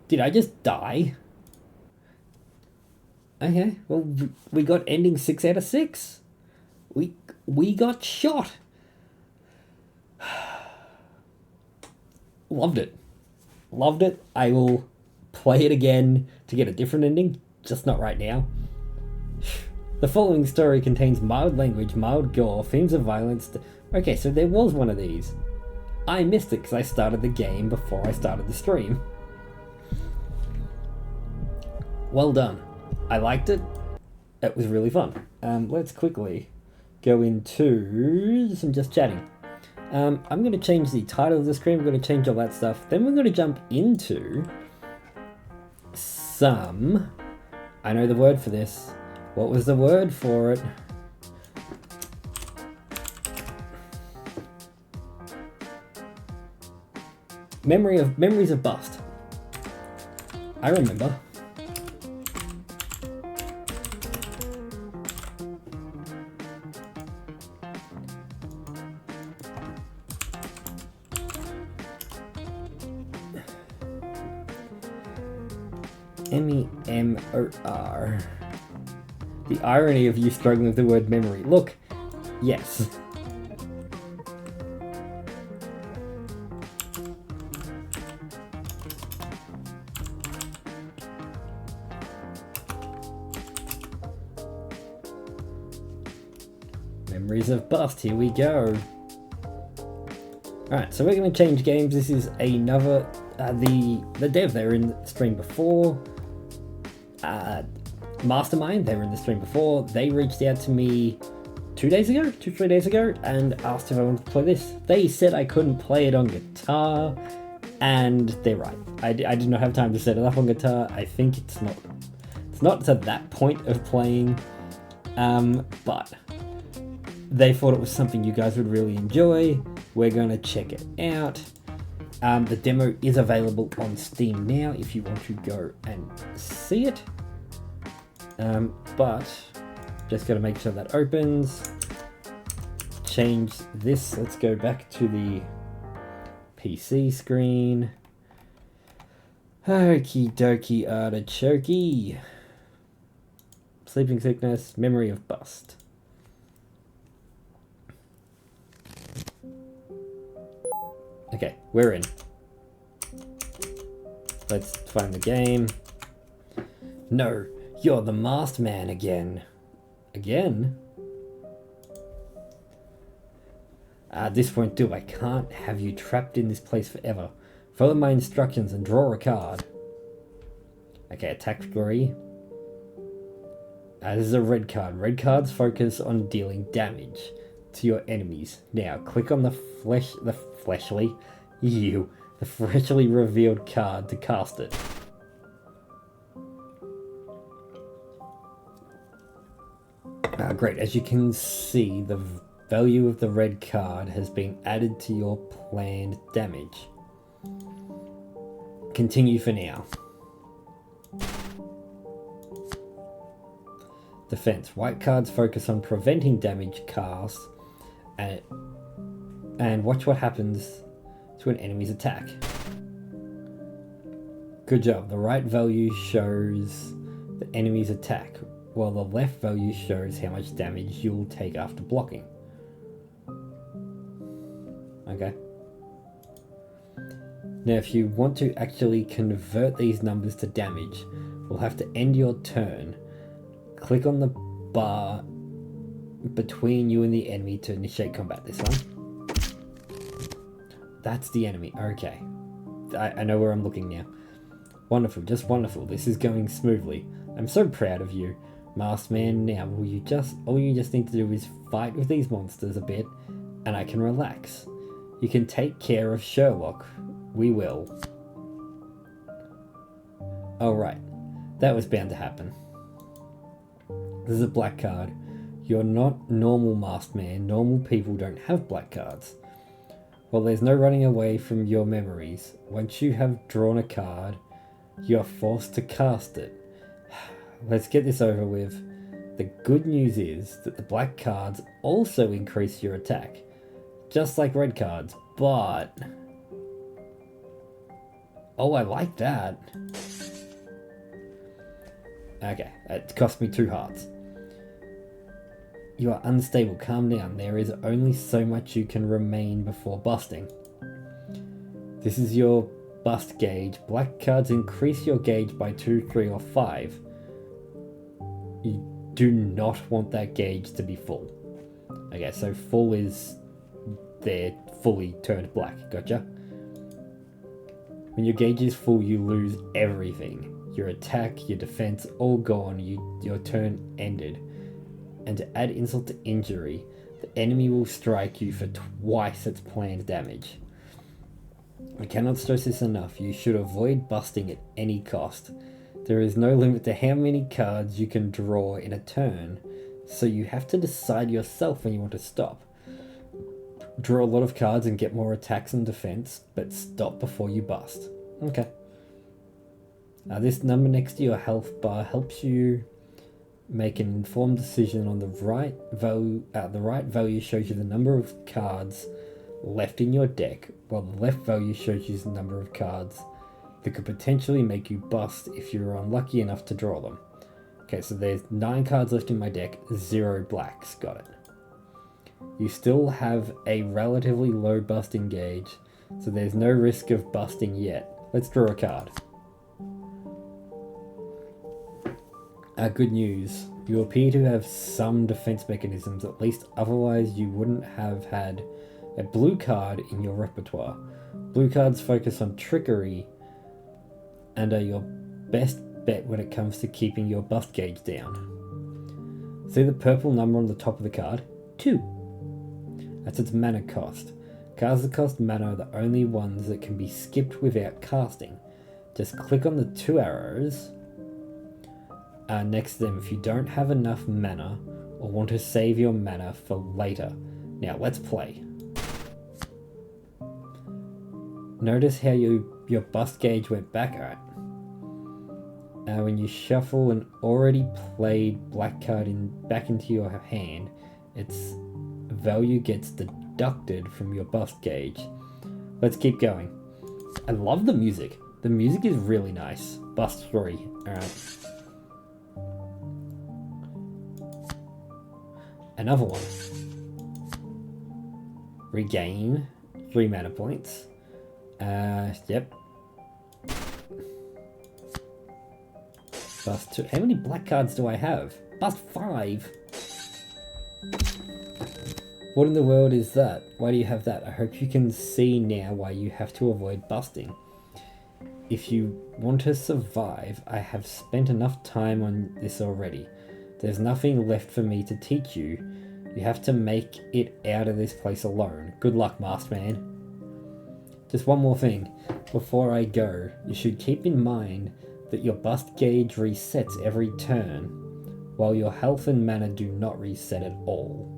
Did I just die? Okay, well, we got ending 6 out of 6. We got shot. Loved it. Loved it. I will play it again to get a different ending, just not right now. The following story contains mild language, mild gore, themes of violence. Okay, so there was one of these. I missed it because I started the game before I started the stream. Well done. I liked it. It was really fun. Let's quickly go into some just chatting. I'm going to change the title of the screen. We're going to change all that stuff. Then we're going to jump into some... I know the word for this. What was the word for it? Memories of Bust. I remember. MEMOR. The irony of you struggling with the word memory. Look, yes. Memories of Bust, here we go. Alright, so we're going to change games. This is another... the dev, they were in the stream before. Mastermind, they were in the stream before. They reached out to me 3 days ago, and asked if I wanted to play this. They said I couldn't play it on guitar, and they're right. I did not have time to set it up on guitar. I think it's not to that point of playing, but they thought it was something you guys would really enjoy. We're going to check it out. The demo is available on Steam now if you want to go and see it. But just got to make sure that opens. Change this. Let's go back to the PC screen. Okie dokie artichoke. Sleeping Sickness, Memory of Bust. Okay, we're in. Let's find the game. No, you're the masked man again. Again? This won't do. I can't have you trapped in this place forever. Follow my instructions and draw a card. Okay, attack 3. This is a red card. Red cards focus on dealing damage to your enemies. Now, click on the freshly revealed card to cast it. Great, as you can see, the value of the red card has been added to your planned damage. Continue for now. Defense. White cards focus on preventing damage cast and watch what happens to an enemy's attack. Good job. The right value shows the enemy's attack, while the left value shows how much damage you'll take after blocking. Okay. Now if you want to actually convert these numbers to damage, we'll have to end your turn Click on the bar between you and the enemy to initiate combat. This one. That's the enemy. Okay. I know where I'm looking now. Wonderful, just wonderful. This is going smoothly. I'm so proud of you, Masked Man. Now, all you just need to do is fight with these monsters a bit, and I can relax. You can take care of Sherlock. We will. Alright, that was bound to happen. This is a black card. You're not normal, Masked Man. Normal people don't have black cards. Well, there's no running away from your memories. Once you have drawn a card, you are forced to cast it. Let's get this over with. The good news is that the black cards also increase your attack, just like red cards, but... Oh, I like that. Okay, it cost me 2 hearts. You are unstable, calm down. There is only so much you can remain before busting. This is your bust gauge. Black cards increase your gauge by 2, 3, or 5. You do not want that gauge to be full. Okay, so full is they're fully turned black. Gotcha. When your gauge is full, you lose everything. Your attack, your defense, all gone. Your turn ended. And to add insult to injury, the enemy will strike you for twice its planned damage. I cannot stress this enough. You should avoid busting at any cost. There is no limit to how many cards you can draw in a turn, so you have to decide yourself when you want to stop. Draw a lot of cards and get more attacks and defense, but stop before you bust. Okay. This number next to your health bar helps you make an informed decision on the right value. The right value shows you the number of cards left in your deck, while the left value shows you the number of cards that could potentially make you bust if you're unlucky enough to draw them. Okay, so there's 9 cards left in my deck, 0 blacks. Got it. You still have a relatively low busting gauge, so there's no risk of busting yet. Let's draw a card. Good news. You appear to have some defense mechanisms, at least, otherwise you wouldn't have had a blue card in your repertoire. Blue cards focus on trickery and are your best bet when it comes to keeping your bust gauge down. See the purple number on the top of the card? 2. That's its mana cost. Cards that cost mana are the only ones that can be skipped without casting. Just click on the 2 arrows next to them if you don't have enough mana or want to save your mana for later. Now let's play. Notice how your bust gauge went back. Alright. When you shuffle an already played black card back into your hand, its value gets deducted from your bust gauge. Let's keep going. I love the music. The music is really nice. Bust 3. Alright. Another one. Regain 3 mana points. Yep. Bust 2. How many black cards do I have? Bust 5. What in the world is that? Why do you have that? I hope you can see now why you have to avoid busting. If you want to survive, I have spent enough time on this already. There's nothing left for me to teach you. You have to make it out of this place alone. Good luck, Masked Man. Just one more thing. Before I go, you should keep in mind that your bust gauge resets every turn, while your health and mana do not reset at all.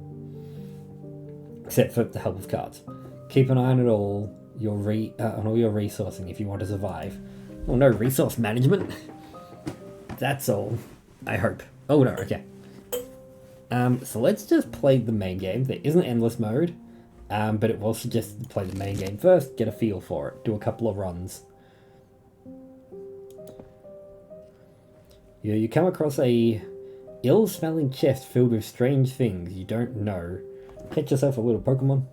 Except for the help of cards. Keep an eye on it all, on all your resourcing if you want to survive. Oh no, resource management? That's all. I hope. Oh no, okay. So let's just play the main game. There isn't endless mode, but it was suggested to play the main game first, get a feel for it, do a couple of runs. You come across a ill-smelling chest filled with strange things you don't know. Catch yourself a little Pokemon.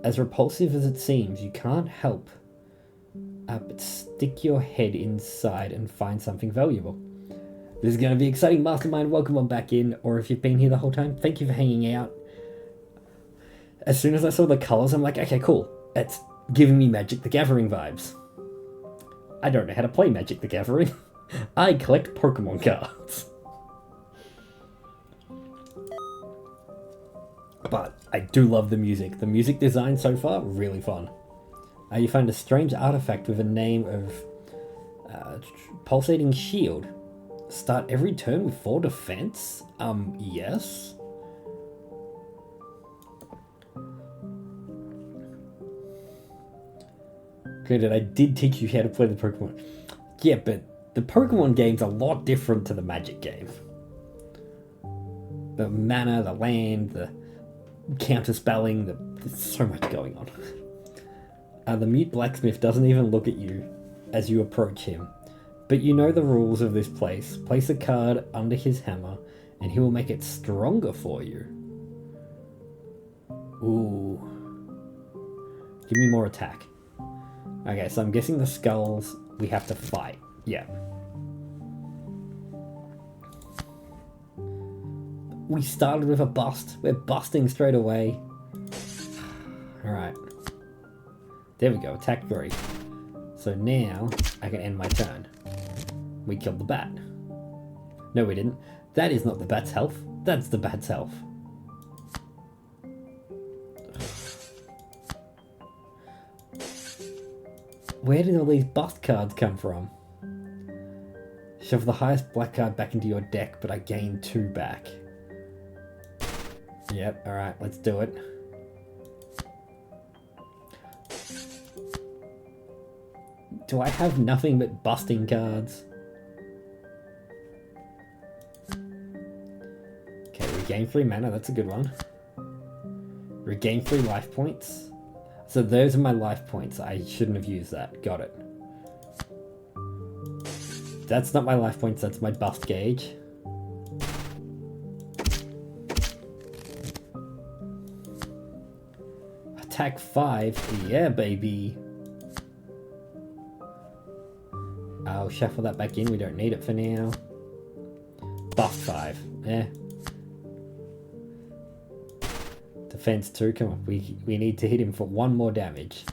As repulsive as it seems, you can't help but stick your head inside and find something valuable. This is going to be exciting, Mastermind. Welcome on back in, or if you've been here the whole time, thank you for hanging out. As soon as I saw the colours, I'm like, okay, cool. It's giving me Magic the Gathering vibes. I don't know how to play Magic the Gathering. I collect Pokemon cards. But I do love the music. The music design so far, really fun. You find a strange artifact with a name of Pulsating Shield. Start every turn with 4 defense? Yes. Granted, I did teach you how to play the Pokemon. Yeah, but the Pokemon game's a lot different to the Magic game. The mana, the land, the counter-spelling, there's so much going on. The mute blacksmith doesn't even look at you as you approach him. But you know the rules of this place. Place a card under his hammer, and he will make it stronger for you. Ooh. Give me more attack. Okay, so I'm guessing the skulls we have to fight. Yeah. We started with a bust. We're busting straight away. Alright. There we go, attack 3. So now I can end my turn. We killed the bat. No, we didn't. That is not the bat's health. That's the bat's health. Where did all these bust cards come from? Shove the highest black card back into your deck, but I gain 2 back. Yep, alright, let's do it. Do I have nothing but busting cards? Okay, regain 3 mana, that's a good one. Regain 3 life points. So those are my life points. I shouldn't have used that. Got it. That's not my life points, that's my bust gauge. Attack 5. Yeah, baby. I'll shuffle that back in. We don't need it for now. Bust 5. Yeah. Defense 2. Come on. We need to hit him for 1 more damage.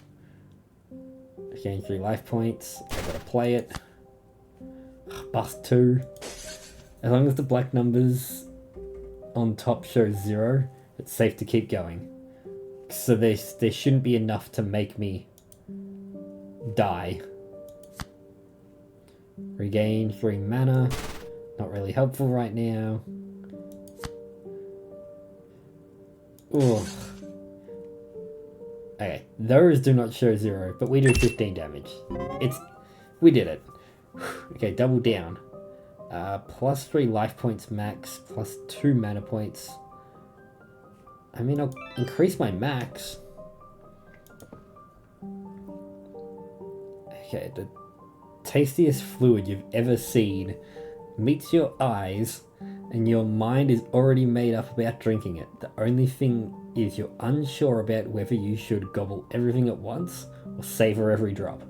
Gain 3 life points. I gotta play it. Bust 2. As long as the black numbers on top show 0, it's safe to keep going. So there shouldn't be enough to make me die. Regain 3 mana. Not really helpful right now. Ooh. Okay, those do not show 0, but we do 15 damage. We did it. Okay, double down. Plus 3 life points max, plus 2 mana points. I mean, I'll increase my max. Okay, the tastiest fluid you've ever seen meets your eyes, and your mind is already made up about drinking it. The only thing is you're unsure about whether you should gobble everything at once or savor every drop.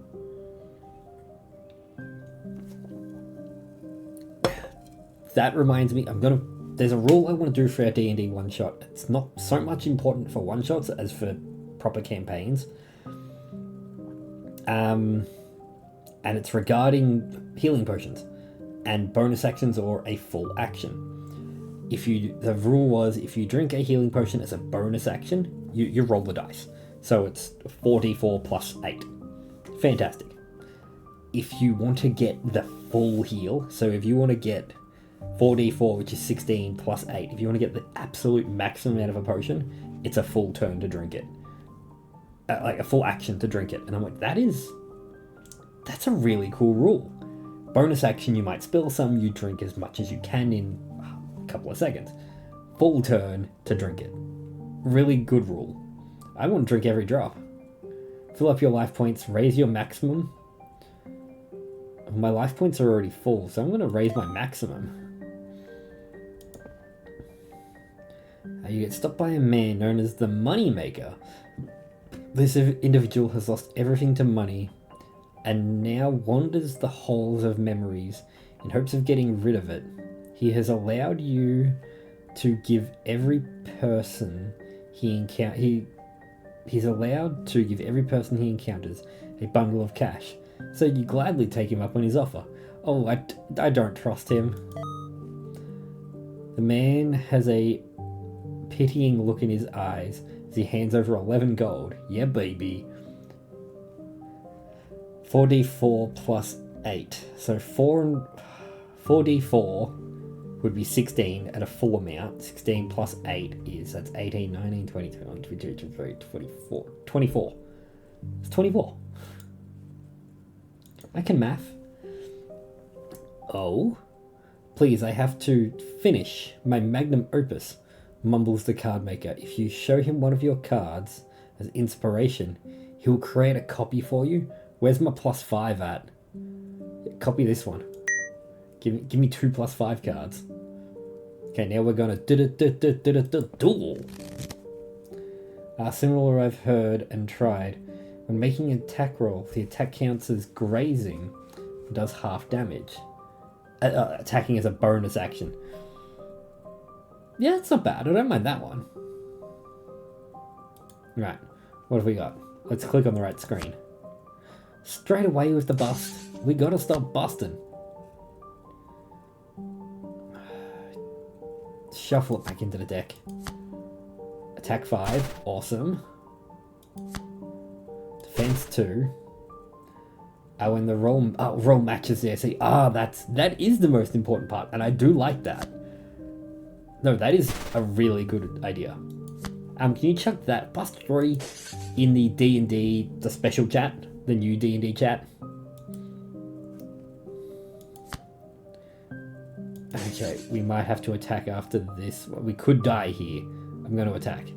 That reminds me, there's a rule I want to do for our D&D one-shot. It's not so much important for one-shots as for proper campaigns. And it's regarding healing potions and bonus actions or a full action. The rule was if you drink a healing potion as a bonus action, you roll the dice. So it's 4d4 plus 8. Fantastic. If you want to get the full heal, so if you want to get 4d4, which is 16 plus 8, if you want to get the absolute maximum out of a potion, it's a full turn to drink it. Like a full action to drink it. And I'm like, that's a really cool rule. Bonus action, you might spill some, you drink as much as you can in a couple of seconds. Full turn to drink it. Really good rule. I want to drink every drop. Fill up your life points, raise your maximum. My life points are already full, so I'm going to raise my maximum. You get stopped by a man known as the Moneymaker. This individual has lost everything to money and now wanders the halls of memories in hopes of getting rid of it. He has allowed you to give every person he's allowed to give every person he encounters a bundle of cash. So you gladly take him up on his offer. Oh, I don't trust him. The man has a pitying look in his eyes as he hands over 11 gold. Yeah, baby. 4d4 plus 8. So 4d4 would be 16 at a full amount. 16 plus 8 is, that's 18, 19, 20, 21, 22, 23, 24. 24. It's 24. I can math. Oh? Please, I have to finish my magnum opus, mumbles the card maker. If you show him one of your cards as inspiration, he will create a copy for you. Where's my +5 at? Copy this one. Give me 2 +5 cards. Okay, now we're gonna duel. Similar I've heard and tried. When making an attack roll, the attack counts as grazing and does half damage. Attacking as a bonus action. Yeah, that's not bad. I don't mind that one. Right, what have we got? Let's click on the right screen. Straight away with the bust. We gotta stop busting. Shuffle it back into the deck. Attack 5, awesome. Defense 2. When the roll matches there. See, that is the most important part, and I do like that. No, that is a really good idea. Can you chuck that +3 in the D&D, the special chat, the new D&D chat? Okay, we might have to attack after this. We could die here. I'm going to attack.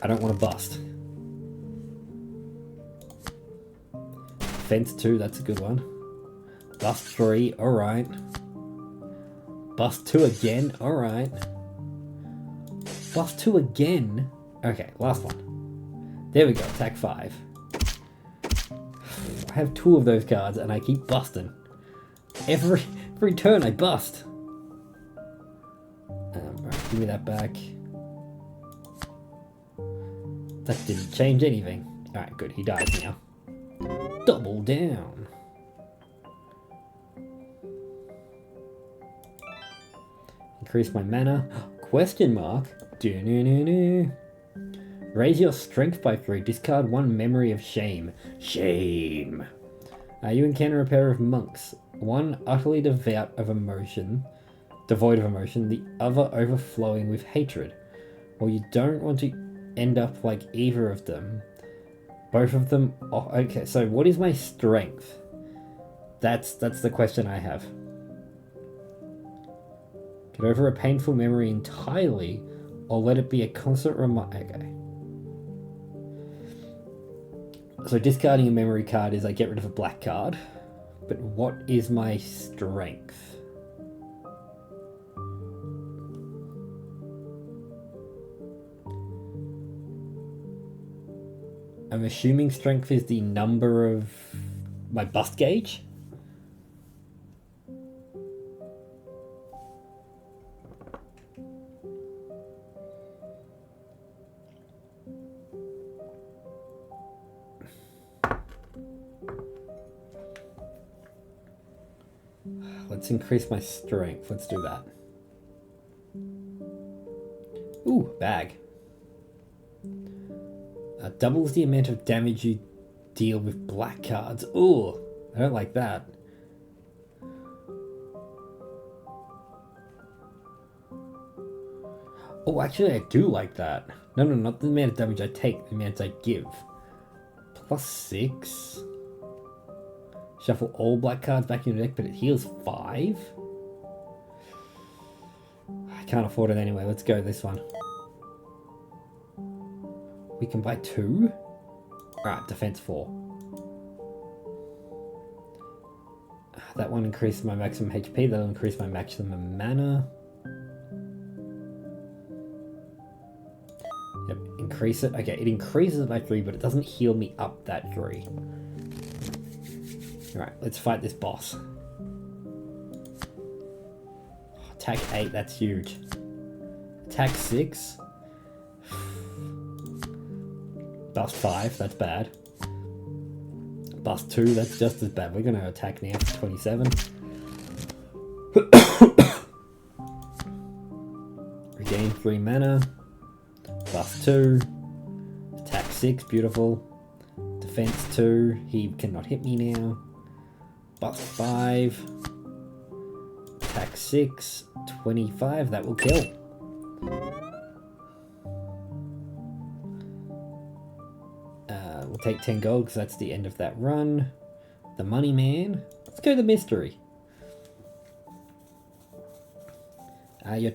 I don't want to bust. Defense 2, that's a good one. Bust 3, alright. Bust 2 again, alright. Bust 2 again. Okay, last one. There we go, attack 5. I have 2 of those cards and I keep busting. Every turn I bust. Right, give me that back. That didn't change anything. Alright, good, he dies now. Double down. Increase my mana. Question mark. Raise your strength by 3. Discard 1 memory of shame. Shame. You encounter a pair of monks. One utterly devoid of emotion, the other overflowing with hatred. Well, you don't want to end up like either of them. Both of them. Oh, okay, so what is my strength? That's the question I have. Get over a painful memory entirely, or let it be a constant reminder. Okay. So discarding a memory card is I get rid of a black card. But what is my strength? I'm assuming strength is the number of my bust gauge. Let's increase my strength. Let's do that. Ooh, bag. Doubles the amount of damage you deal with black cards. Ooh, I don't like that. Oh, actually, I do like that. No, not the amount of damage I take, the amount I give. +6. Shuffle all black cards back in your deck, but it heals 5? I can't afford it anyway. Let's go this one. We can buy 2? Alright, defense 4. That one increases my maximum HP. That'll increase my maximum mana. Yep, increase it. Okay, it increases it by 3, but it doesn't heal me up that 3. Alright, let's fight this boss. Attack 8, that's huge. Attack 6. Bust 5, that's bad. Bust 2, that's just as bad. We're going to attack now for 27. Regain 3 mana. Bust 2. Attack 6, beautiful. Defense 2, he cannot hit me now. Bust 5. Attack 6. 25, that will kill. We'll take 10 gold because that's the end of that run. The money man. Let's go to mystery. You're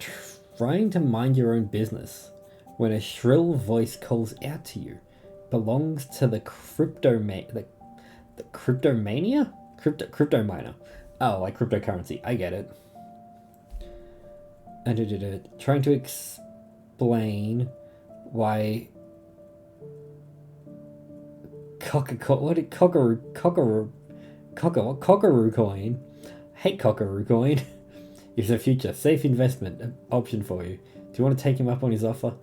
trying to mind your own business when a shrill voice calls out to you. Belongs to the crypto cryptomania? Crypto miner. Oh, like cryptocurrency. I get it. Trying to explain why Cockaroo coin. Hate Cockaroo coin. Is a future safe investment option for you. Do you want to take him up on his offer?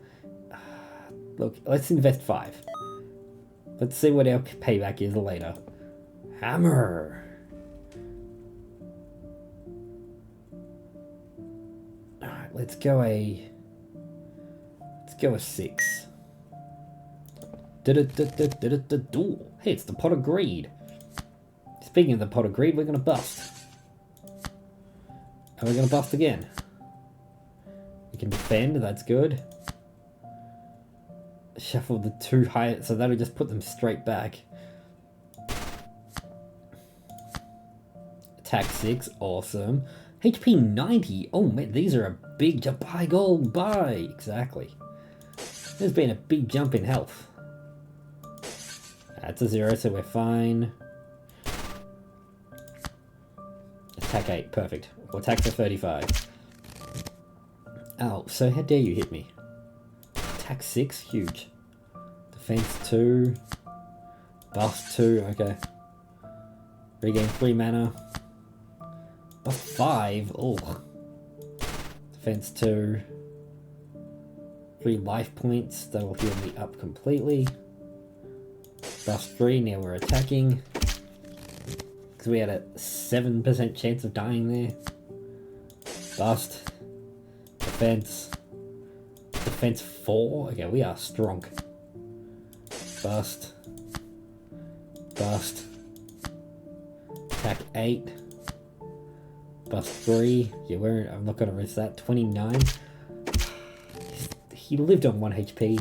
Look, let's invest 5. Let's see what our payback is later. Hammer. Alright, let's go a 6. Hey, it's the pot of greed. Speaking of the pot of greed, we're gonna bust. And we're gonna bust again. We can defend, that's good. Shuffle the 2 high, so that'll just put them straight back. Attack 6, awesome. HP 90, oh man, these are a big jump. Buy gold, buy! Exactly. There's been a big jump in health. That's a 0, so we're fine. Attack 8, perfect. We'll attack for 35. Oh, so how dare you hit me? Attack 6, huge. Defense 2. Bust 2, okay. Regain 3 mana. Bust 5, oh. Defense 2. 3 life points, that'll heal me up completely. Bust 3, now we're attacking. Because we had a 7% chance of dying there. Bust. Defense. Defense 4. Okay, we are strong. Bust. Bust. Attack 8. Bust 3. Yeah, I'm not going to risk that. 29. He lived on 1 HP.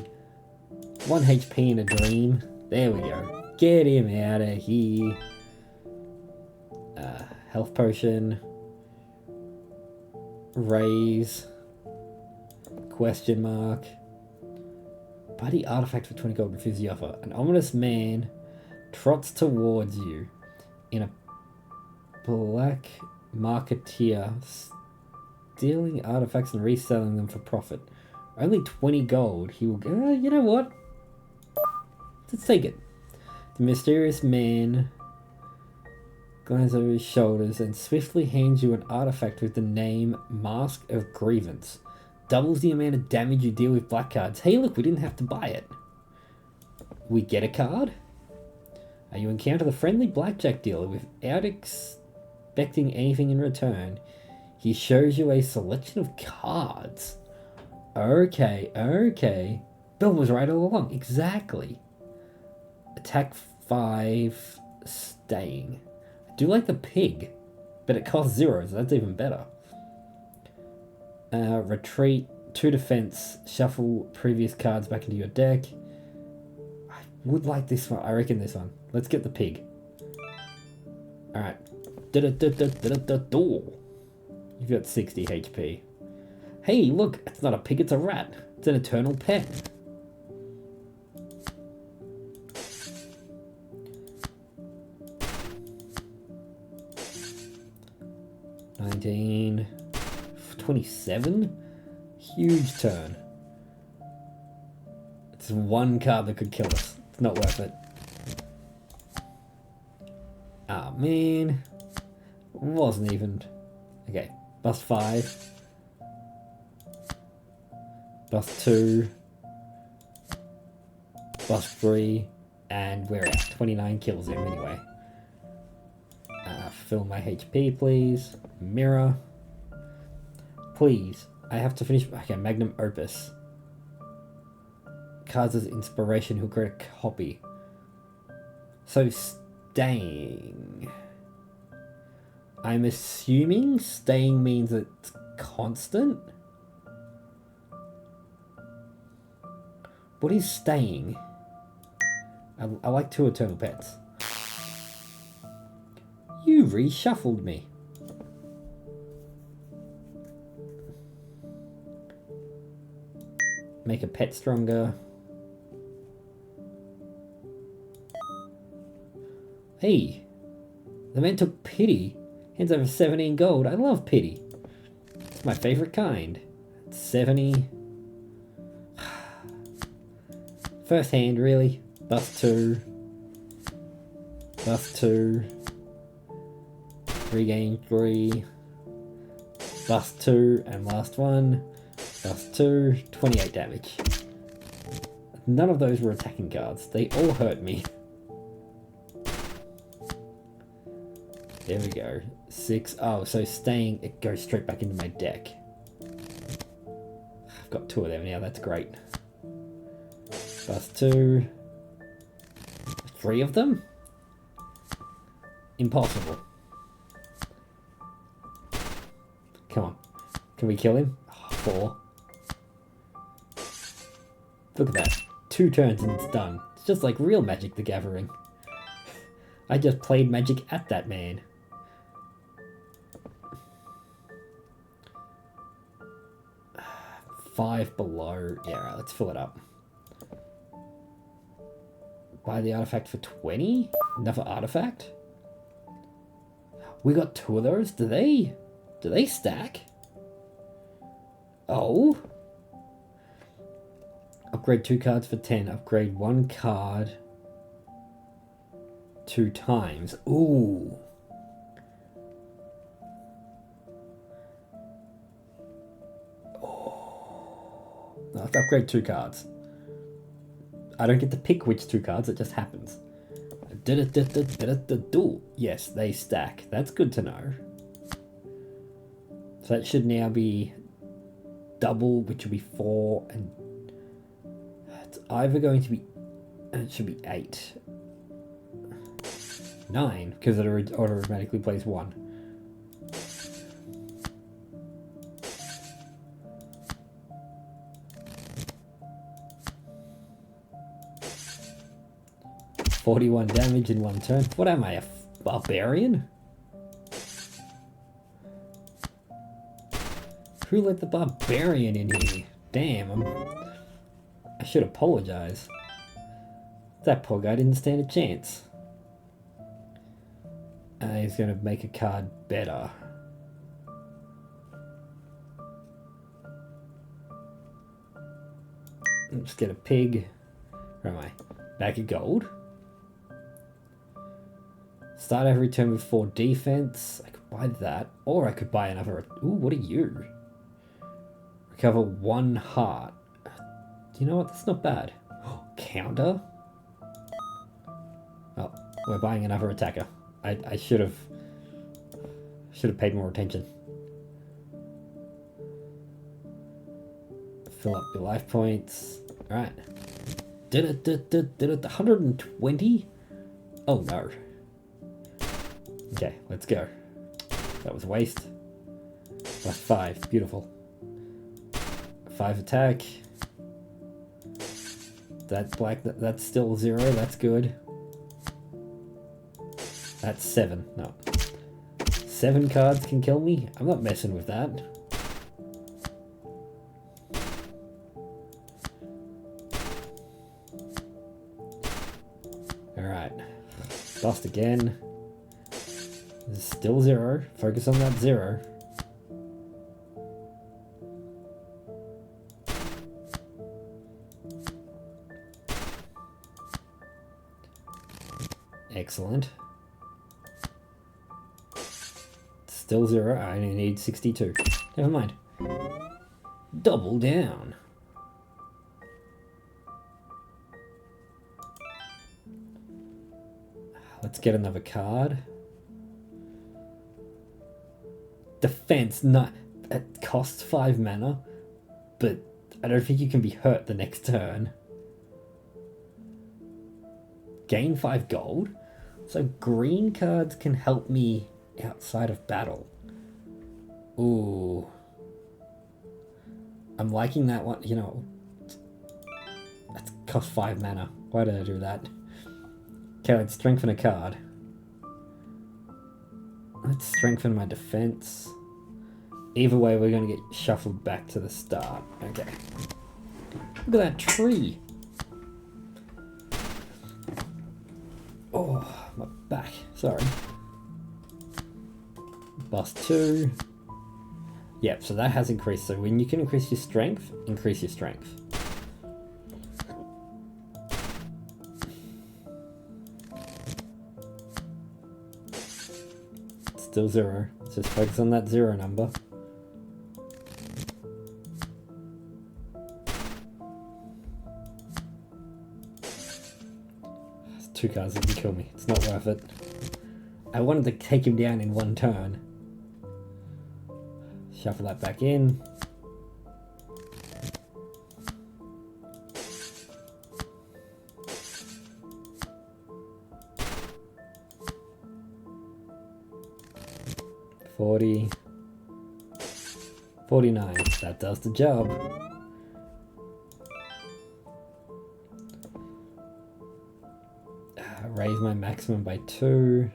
1 HP in a dream. There we go. Get him out of here. Health potion. Raise. Question mark. Buddy artifact for 20 gold, refuse the offer. An ominous man trots towards you in a black marketeer, stealing artifacts and reselling them for profit. Only 20 gold. He will go, you know what? Let's take it. The mysterious man glances over his shoulders and swiftly hands you an artifact with the name Mask of Grievance. Doubles the amount of damage you deal with black cards. Hey look, we didn't have to buy it. We get a card. You encounter the friendly blackjack dealer without expecting anything in return. He shows you a selection of cards. Okay, okay. Bill was right all along. Exactly. Attack 5, staying. I do like the pig, but it costs 0, so that's even better. Retreat, 2 defense, shuffle previous cards back into your deck. I would like this one. I reckon this one. Let's get the pig. Alright. You've got 60 HP. Hey, look, it's not a pig, it's a rat. It's an eternal pet. $19. 27? Huge turn. It's 1 card that could kill us. It's not worth it. Ah, man. Wasn't even. Okay, bust 5. +2, +3, and we're at 29 kills him anyway. Fill my HP, please. Mirror. Please. I have to finish. Okay, Magnum Opus. Cards as inspiration, he'll create a copy. So, staying. I'm assuming staying means it's constant? What is staying? I like 2 eternal pets. You reshuffled me. Make a pet stronger. Hey, the man took pity. Hands over 17 gold. I love pity. It's my favorite kind. 70. First hand, really. +2. +2. Regain 3. +2. And last one. +2. 28 damage. None of those were attacking cards. They all hurt me. There we go. 6. Oh, so staying, it goes straight back into my deck. I've got 2 of them now, that's great. +2. 3 of them? Impossible. Come on. Can we kill him? 4. Look at that. 2 turns and it's done. It's just like real Magic the Gathering. I just played Magic at that man. Five below. Yeah, right, let's fill it up. Buy the artifact for 20? Another artifact? We got 2 of those? Do they stack? Oh? Upgrade 2 cards for 10. Upgrade 1 card 2 times. Ooh. Let's upgrade 2 cards. I don't get to pick which 2 cards, it just happens. Yes, they stack. That's good to know. So that should now be double, which will be 4, and it's either going to be, it should be 8. 9, because it automatically plays 1. $41 damage in 1 turn. What am I, a barbarian? Who let the barbarian in here? Damn, I should apologize. That poor guy didn't stand a chance. He's gonna make a card better. Let's get a pig. Where am I? Bag of gold. Start every turn with 4 defense. I could buy that. Or I could buy another. Ooh, what are you? Recover 1 heart. You know what? That's not bad. Counter? Oh, we're buying another attacker. I should have paid more attention. Fill up your life points. Alright. Did it 120? Oh no. Okay, let's go. That was a waste. Plus 5, beautiful. 5 attack. That black, that's still 0, that's good. That's 7, no. 7 cards can kill me? I'm not messing with that. Alright. Bust again. This is still 0. Focus on that 0. Excellent. Still 0. I only need 62. Never mind. Double down. Let's get another card. Defense, no, it costs 5 mana, but I don't think you can be hurt the next turn. Gain 5 gold? So green cards can help me outside of battle. Ooh. I'm liking that one, you know. That costs 5 mana. Why did I do that? Okay, let's strengthen a card. Let's strengthen my defense. Either way, we're going to get shuffled back to the start. Okay. Look at that tree. Oh, my back. Sorry. Bust 2. Yep, so that has increased. So when you can increase your strength, increase your strength. Still 0. Let's just focus on that 0 number. It's 2 cards that can kill me. It's not worth it. I wanted to take him down in 1 turn. Shuffle that back in. $40. $49. That does the job. Raise my maximum by 2.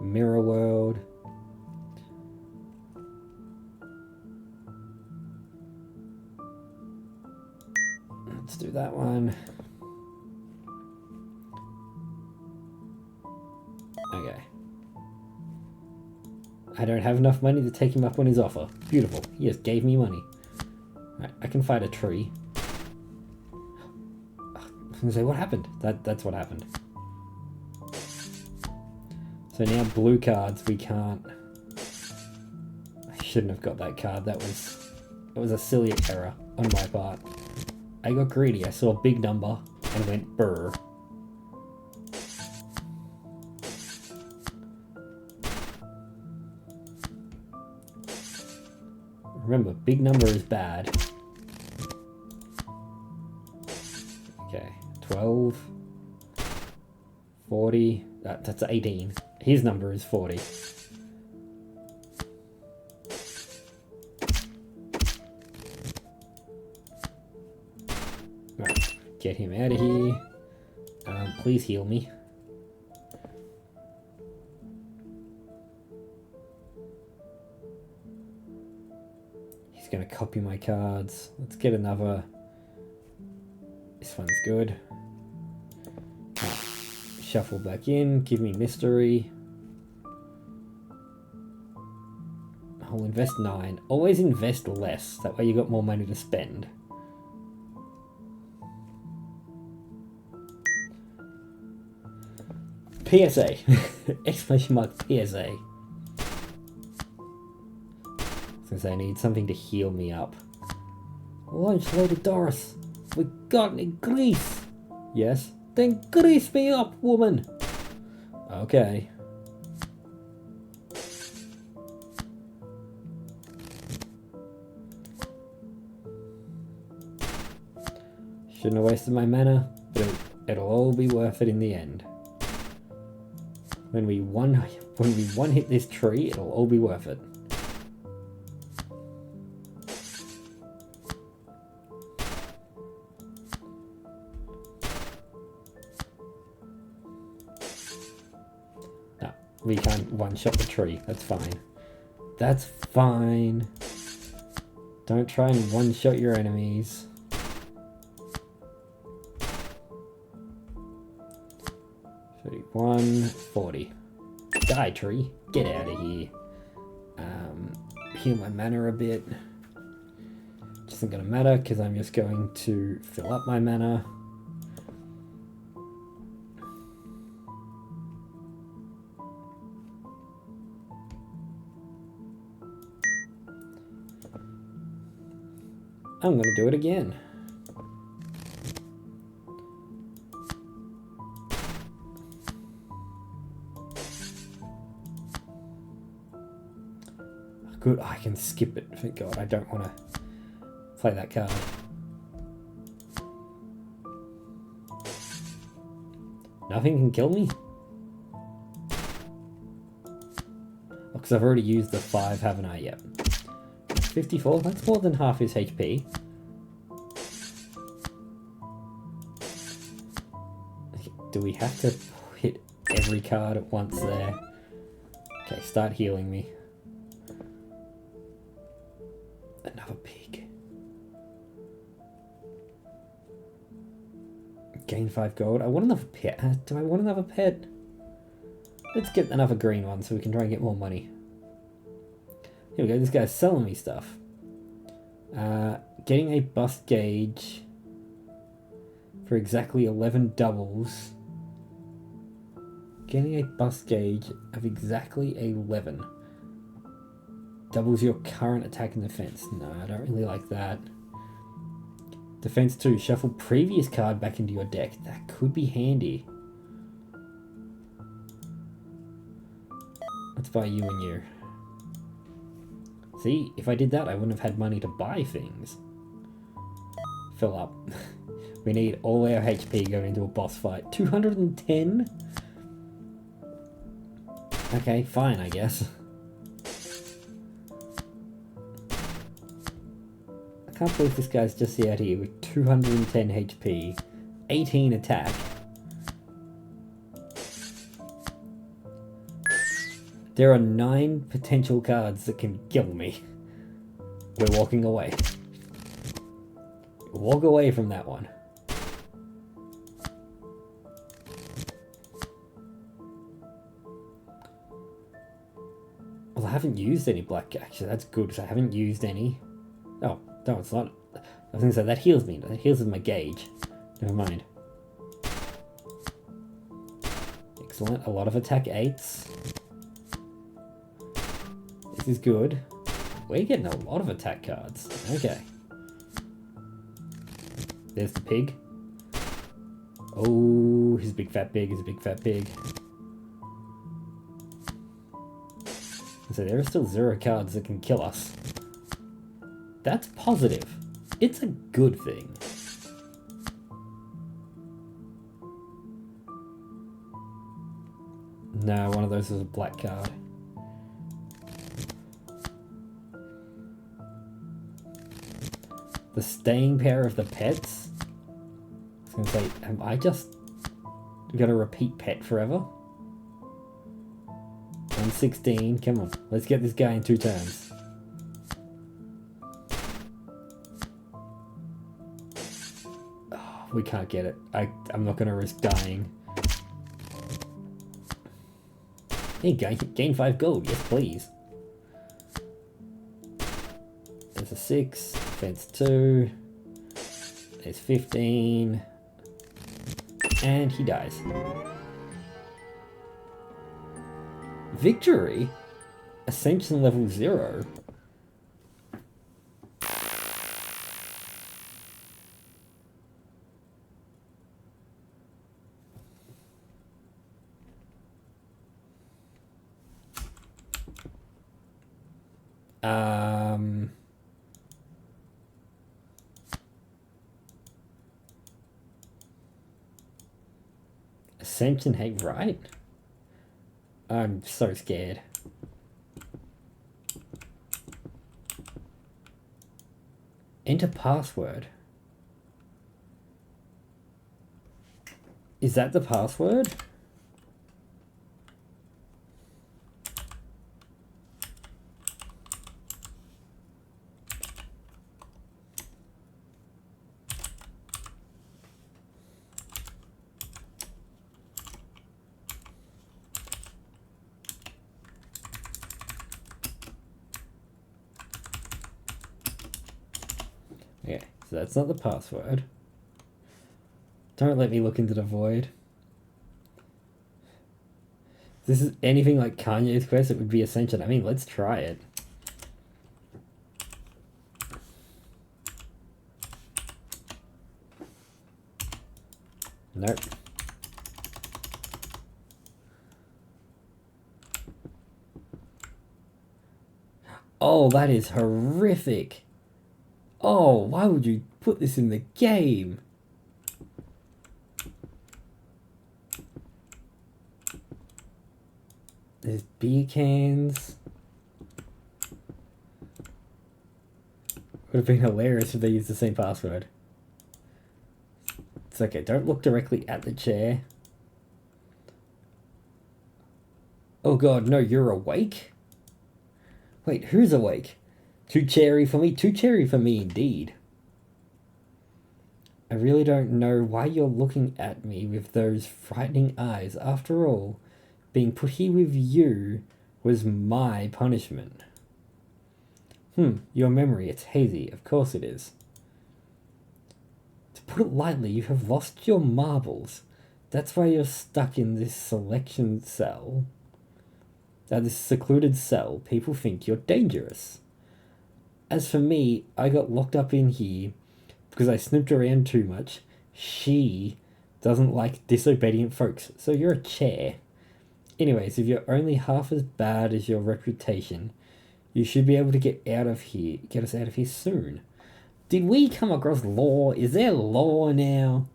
Mirror World. Let's do that one. Okay. I don't have enough money to take him up on his offer. Beautiful. He just gave me money. Right, I can fight a tree. I was gonna say, what happened? That's what happened. So now blue cards, we can't... I shouldn't have got that card. That was a silly error on my part. I got greedy. I saw a big number and went brr. Remember, big number is bad. Okay, 12, 40, that's 18. His number is 40. Right, get him out of here. Please heal me. Gonna copy my cards. Let's get another. This one's good. Right. Shuffle back in. Give me mystery. I'll invest 9. Always invest less. That way you got more money to spend. PSA. Exclamation mark PSA. Because I need something to heal me up. Lunch, Lady Doris. We got any grease? Yes. Then grease me up, woman. Okay. Shouldn't have wasted my mana, but it'll all be worth it in the end. When we one hit this tree, it'll all be worth it. We can't one-shot the tree. That's fine. That's fine. Don't try and one-shot your enemies. 31, 40. Die, tree. Get out of here. Heal my mana a bit. Just isn't going to matter because I'm just going to fill up my mana. I'm going to do it again. can skip it. Thank God, I don't want to play that card. Nothing can kill me? Because I've already used the 5, haven't I? Yep. 54, that's more than half his HP. Okay, do we have to hit every card at once there? Okay, start healing me. Another pig. Gain 5 gold. I want another pet. Do I want another pet? Let's get another green one so we can try and get more money. Here we go. This guy's selling me stuff. Getting a bust gauge for exactly 11 doubles. Getting a bust gauge of exactly 11. Doubles your current attack and defense. No, I don't really like that. Defense 2. Shuffle previous card back into your deck. That could be handy. Let's buy you and you. See, if I did that, I wouldn't have had money to buy things. Fill up. We need all our HP going into a boss fight. 210? Okay, fine, I guess. I can't believe this guy's just out here with 210 HP, 18 attack. There are 9 potential cards that can kill me. We're walking away. Walk away from that one. Well, I haven't used any black. Actually, that's good because I haven't used any. Oh, no, it's not. I was going to say, that heals me. That heals with my gauge. Never mind. Excellent. A lot of attack 8s. This is good. We're getting a lot of attack cards. Okay. There's the pig. Oh, he's a big fat pig. He's a big fat pig. So there are still 0 cards that can kill us. That's positive. It's a good thing. No, one of those is a black card. The staying power of the pets? I was going to say, am I just going to repeat pet forever? 116, come on, let's get this guy in 2 turns. Oh, we can't get it. I'm not going to risk dying. Hey, gain 5 gold, yes please. There's a 6, defense 2, there's 15, and he dies. Victory? Ascension level 0? Ascension, hey, right? I'm so scared. Enter password. Is that the password? Okay, so that's not the password. Don't let me look into the void. If this is anything like Kanye's quest, it would be Ascension. I mean, let's try it. Nope. Oh, that is horrific. Oh, why would you put this in the game? There's beer cans. Would have been hilarious if they used the same password. It's okay, don't look directly at the chair. Oh god, no, you're awake? Wait, who's awake? Too cherry for me? Too cherry for me indeed. I really don't know why you're looking at me with those frightening eyes. After all, being put here with you was my punishment. Your memory, it's hazy. Of course it is. To put it lightly, you have lost your marbles. That's why you're stuck in this selection cell. This secluded cell. People think you're dangerous. As for me, I got locked up in here because I snooped around too much. She doesn't like disobedient folks, so you're a chair. Anyways, if you're only half as bad as your reputation, you should be able to get us out of here soon. Did we come across law? Is there law now?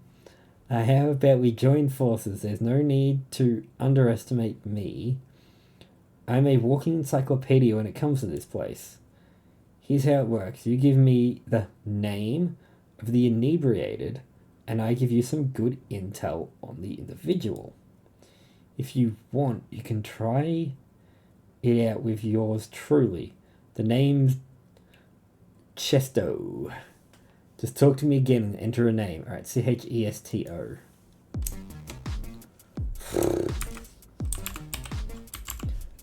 How about we join forces? There's no need to underestimate me. I'm a walking encyclopedia when it comes to this place. Here's how it works. You give me the name of the inebriated, and I give you some good intel on the individual. If you want, you can try it out with yours truly. The name's Chesto. Just talk to me again and enter a name. Alright, Chesto.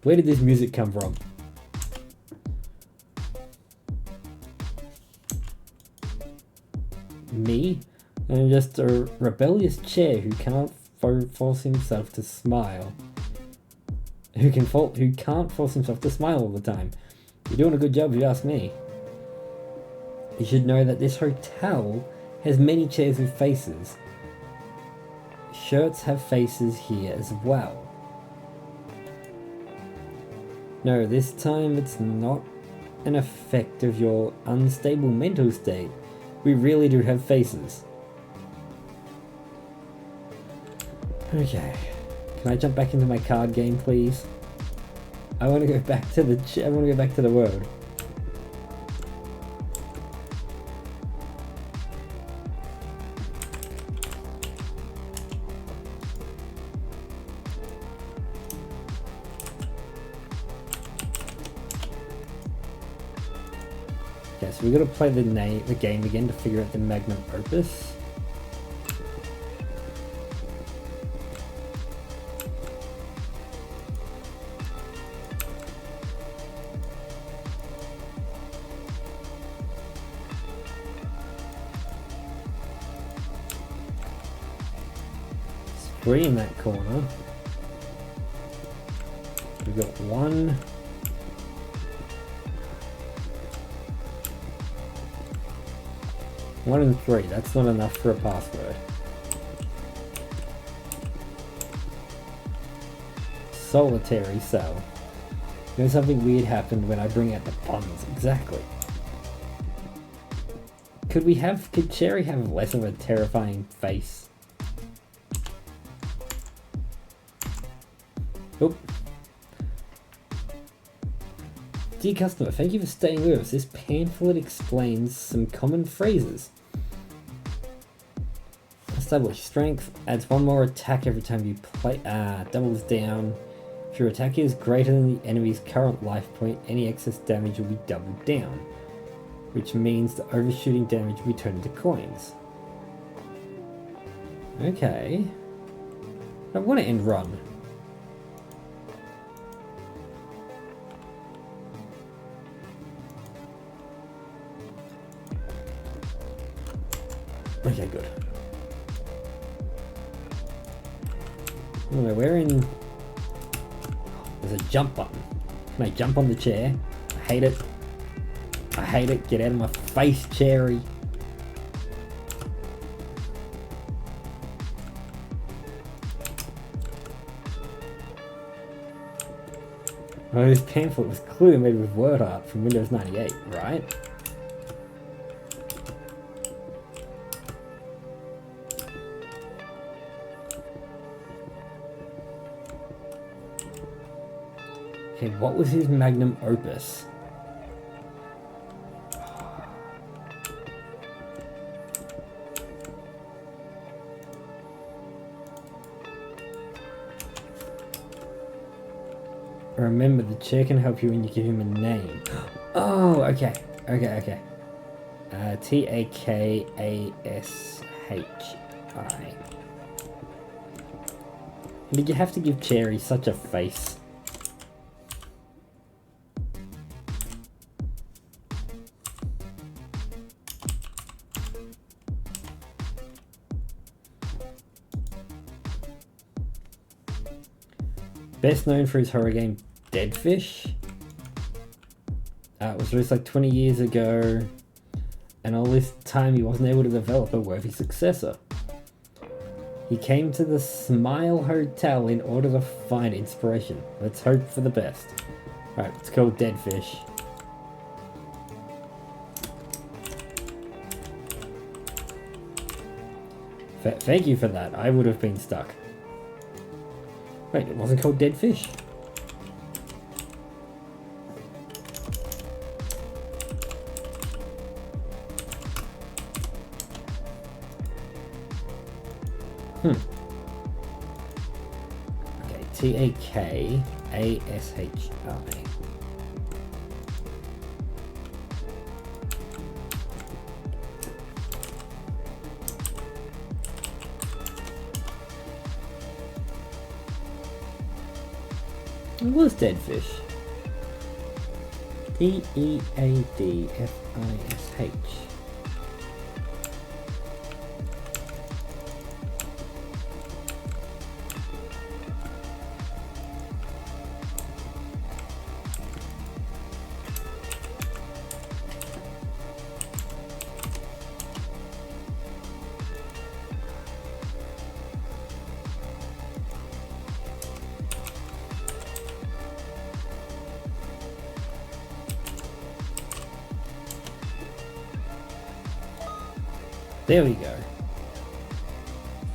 Where did this music come from? Me? I'm just a rebellious chair who can't force himself to smile. Who can't force himself to smile all the time. You're doing a good job if you ask me. You should know that this hotel has many chairs with faces. Shirts have faces here as well. No, this time it's not an effect of your unstable mental state. We really do have faces. Okay. Can I jump back into my card game, please? I want to go back to the world. Okay, so we got to play the game again to figure out the magnum opus. Three in that corner. We've got one. One and three. That's not enough for a password. Solitary cell. You know, something weird happened when I bring out the puns. Exactly. Could Cherry have less of a terrifying face? Oh. Dear customer, thank you for staying with us. This pamphlet explains some common phrases. Establish strength, adds one more attack every time you play, doubles down. If your attack is greater than the enemy's current life point, any excess damage will be doubled down, which means the overshooting damage will be turned into coins. Okay. I want to end run. Okay, good. Anyway, we're in... There's a jump button. Can I jump on the chair? I hate it. I hate it. Get out of my face, Cherry. Oh, this pamphlet was clearly made with word art from Windows 98, right? Okay, what was his magnum opus? Remember, the chair can help you when you give him a name. Oh, okay. Okay. T-A-K-A-S-H-I. Did you have to give Cherry such a face? Best known for his horror game Dead Fish. It was released like 20 years ago, and all this time he wasn't able to develop a worthy successor. He came to the Smile Hotel in order to find inspiration. Let's hope for the best. Alright, it's called Dead Fish. Thank you for that. I would have been stuck. Wait, it wasn't called Dead Fish. Okay, T-A-K-A-S-H-I. It was Dead Fish. D-E-A-D-F-I-S-H. There we go.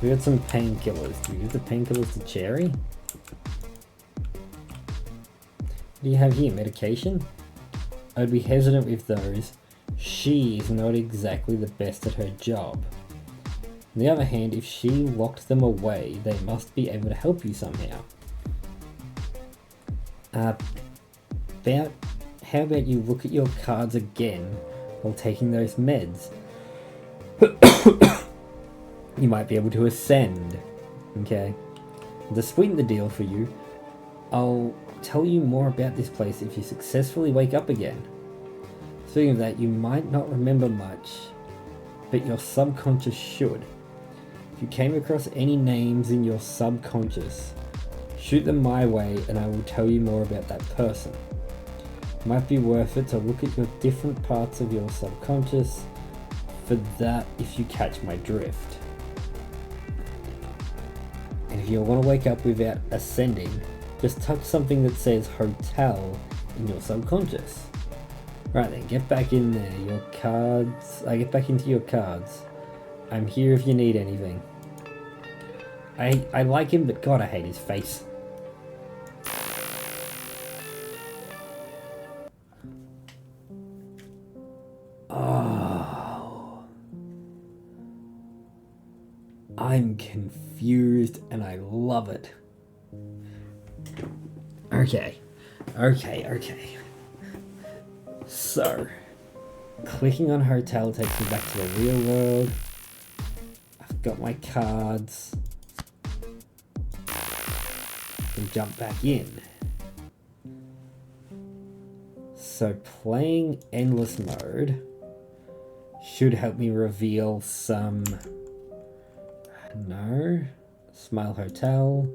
We got some painkillers. Do we give the painkillers to Cherry? What do you have here? Medication? I'd be hesitant with those. She is not exactly the best at her job. On the other hand, if she locked them away, they must be able to help you somehow. How about you look at your cards again while taking those meds? You might be able to ascend. Okay. To sweeten the deal for you, I'll tell you more about this place if you successfully wake up again. Speaking of that, you might not remember much, but your subconscious should. If you came across any names in your subconscious, shoot them my way and I will tell you more about that person. It might be worth it to look at your different parts of your subconscious for that if you catch my drift. And if you want to wake up without ascending, just touch something that says hotel in your subconscious. Right then, get back in there. Your cards. Get back into your cards. I'm here if you need anything. I like him, but God, I hate his face. Oh. I'm confused and I love it. Okay. So, clicking on hotel takes me back to the real world. I've got my cards. And jump back in. So playing endless mode should help me reveal some... No. Smile Hotel.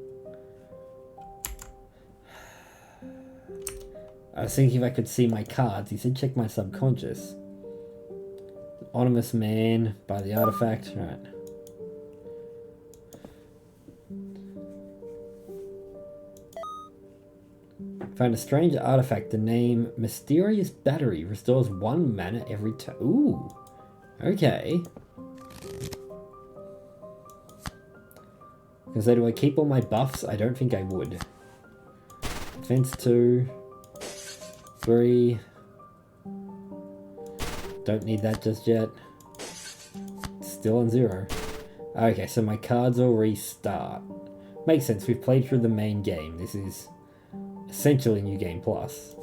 I was thinking if I could see my cards. He said check my subconscious. Anonymous Man by the artifact. Right. Find a strange artifact. The name Mysterious Battery restores 1 mana every turn. Ooh. Okay. Because do I keep all my buffs? I don't think I would. Defense 2. 3. Don't need that just yet. Still on 0. Okay, so my cards will restart. Makes sense, we've played through the main game. This is essentially New Game Plus.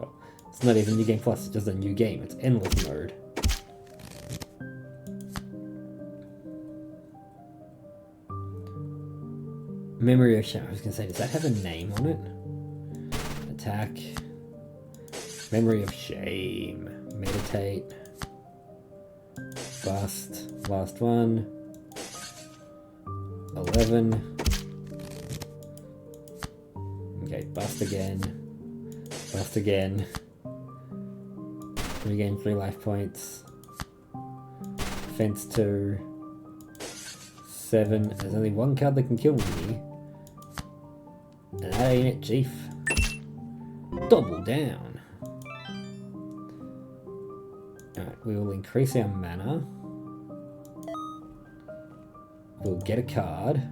Well, it's not even New Game Plus, it's just a new game. It's Endless Mode. Memory of Shame. I was going to say, does that have a name on it? Attack. Memory of Shame. Meditate. Bust. Last one. 11. Okay, bust again. Bust again. Regain 3 life points. Fence 2. 7. There's only 1 card that can kill me. And that ain't it, Chief. Double down. Alright, we will increase our mana. We'll get a card.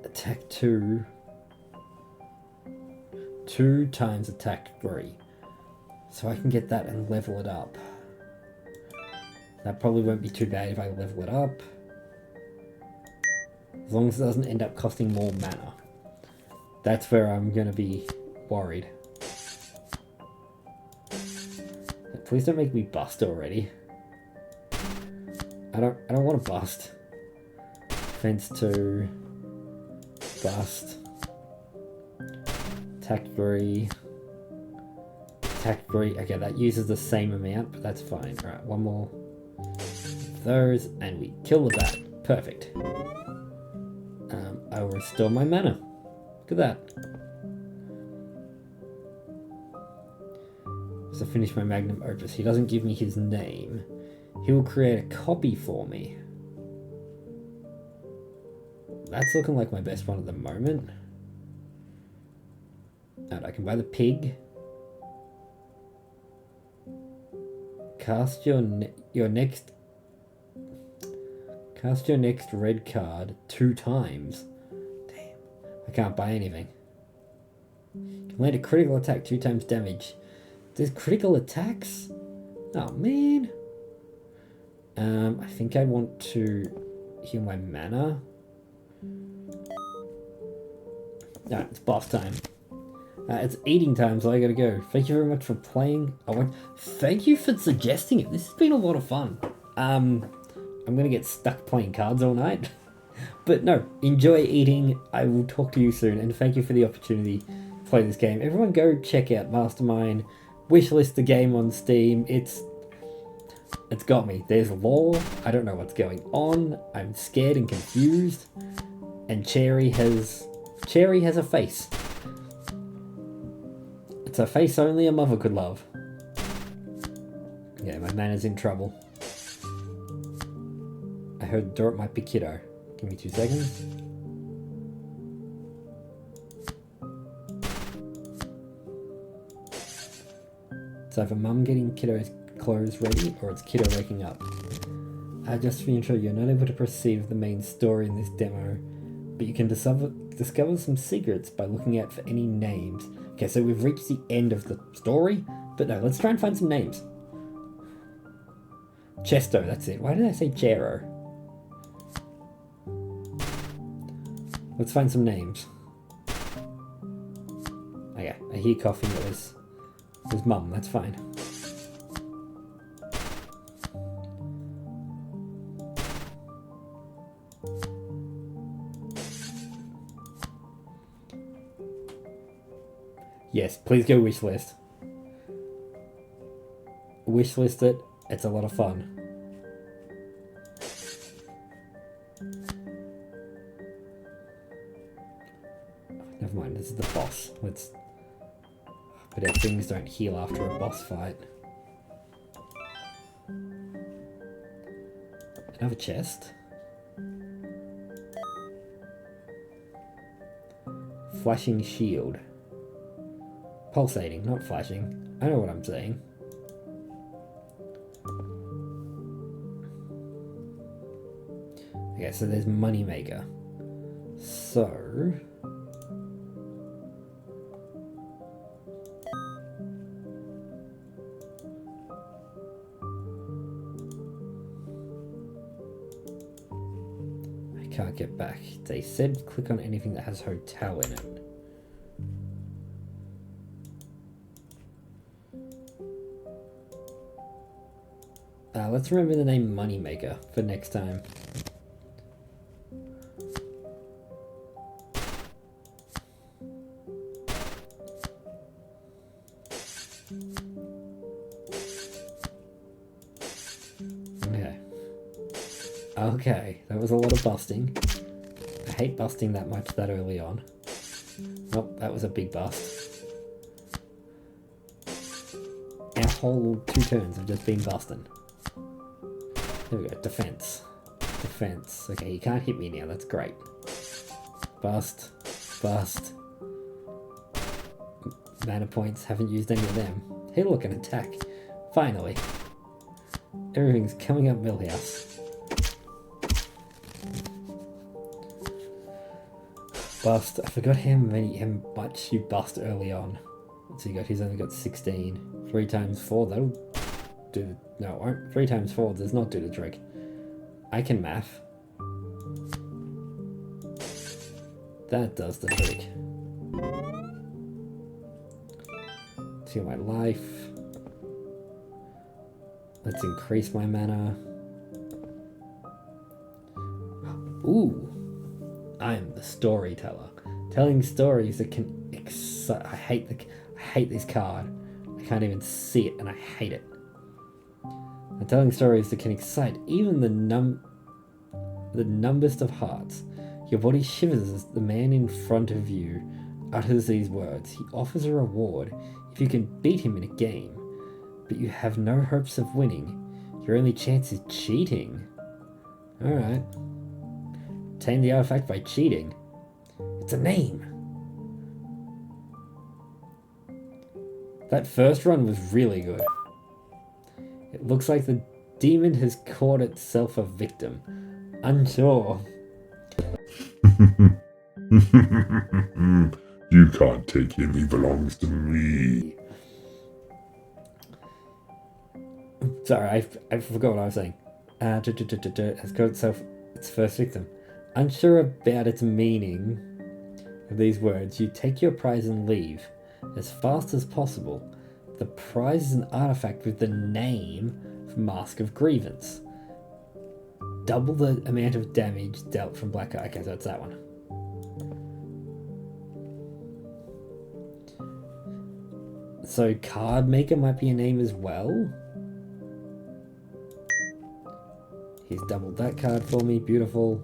Attack 2. 2 times attack 3. So I can get that and level it up. That probably won't be too bad if I level it up. As long as it doesn't end up costing more mana. That's where I'm gonna be worried. Please don't make me bust already. I don't want to bust. Fence 2. Bust. Attack 3. Attack 3. Okay, that uses the same amount, but that's fine. Alright, one more of those, and we kill the bat. Perfect. I will restore my mana. Look at that. So finish my magnum opus. He doesn't give me his name. He will create a copy for me. That's looking like my best one at the moment. And I can buy the pig. Cast your next red card 2 times. Damn. I can't buy anything. You can land a critical attack 2 times damage. There's critical attacks? Oh man. I think I want to heal my mana. Alright, it's boss time. It's eating time, so I gotta go. Thank you very much for playing. Thank you for suggesting it. This has been a lot of fun. I'm gonna get stuck playing cards all night. But no, enjoy eating. I will talk to you soon, and thank you for the opportunity to play this game. Everyone go check out Mastermind. Wishlist the game on Steam. It's got me. There's lore. I don't know what's going on. I'm scared and confused. And Cherry has a face. It's a face only a mother could love. Yeah, my man is in trouble. I heard the door might be kiddo. Give me 2 seconds. It's either mum getting kiddo's clothes ready or it's kiddo waking up. Just for your intro, you're not able to proceed with the main story in this demo, but you can discover some secrets by looking out for any names. Okay, so we've reached the end of the story, but no, let's try and find some names. Chesto, that's it. Why did I say Chero? Let's find some names. Okay, I hear coughing. It was mum, that's fine. Yes, please go wishlist. Wishlist it. It's a lot of fun. Never mind, this is the boss. But our things don't heal after a boss fight. Another chest. Flashing shield. Pulsating, not flashing. I know what I'm saying. Okay, so there's Moneymaker. So... I can't get back. They said click on anything that has hotel in it. Let's remember the name Moneymaker for next time. Okay, that was a lot of busting. I hate busting that much that early on. Nope, that was a big bust. Our whole 2 turns have just been busting. There we go, defense. Defense. Okay, you can't hit me now, that's great. Bust. Bust. Mana points, haven't used any of them. Hey look, an attack. Finally. Everything's coming up Millhouse. Bust. I forgot how much you bust early on. So he's only got 16. 3 times 4, that'll do. No, 3 times 4 does not do the trick. I can math. That does the trick. See my life. Let's increase my mana. Ooh. I am the storyteller. Telling stories that can excite. I hate this card. I can't even see it and I hate it. I'm telling stories that can excite even the numbest of hearts. Your body shivers as the man in front of you utters these words. He offers a reward if you can beat him in a game, but you have no hopes of winning. Your only chance is cheating. Alright. Obtain the artifact by cheating. It's a name. That first run was really good. It looks like the demon has caught itself a victim. Unsure. You can't take him, he belongs to me. Sorry, I forgot what I was saying. Has caught itself its first victim. Unsure about its meaning of these words, you take your prize and leave as fast as possible. The prize is an artifact with the name Mask of Grievance. Double the amount of damage dealt from Black Eye. Okay, so it's that one. So Card Maker might be a name as well. He's doubled that card for me. Beautiful.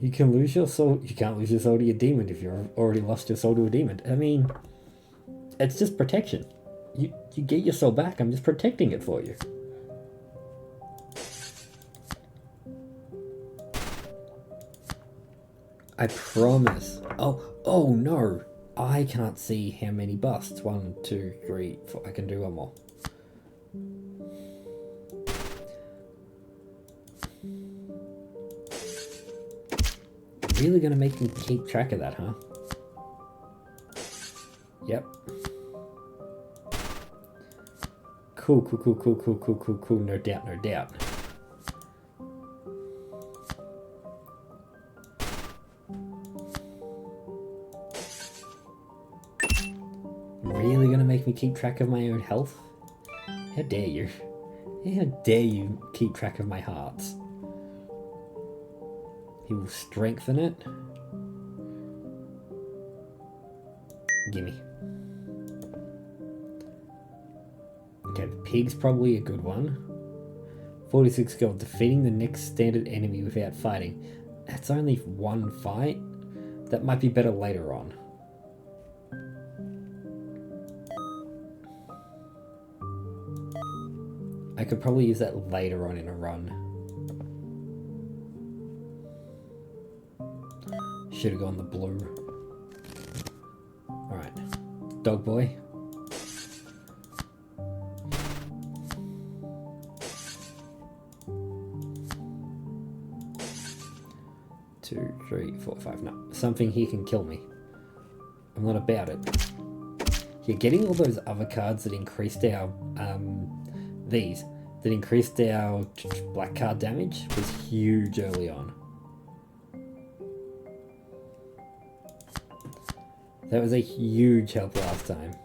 You can lose your soul. You can't lose your soul to your demon if you've already lost your soul to a demon. I mean, it's just protection. You get your soul back. I'm just protecting it for you. I promise. Oh no. I can't see how many busts. 1, 2, 3, 4. I can do one more. Really gonna make me keep track of that, huh? Yep. Cool. No doubt. Really gonna make me keep track of my own health? How dare you? How dare you keep track of my hearts? He will strengthen it. Gimme. Okay, the pig's probably a good one. 46 gold. Defeating the next standard enemy without fighting. That's only 1 fight. That might be better later on. I could probably use that later on in a run. Should have gone the blue. Alright. Dog boy. Two, three, four, five. No. Something here can kill me. I'm not about it. Yeah, getting all those other cards that increased our that increased our black card damage was huge early on. That was a huge help last time.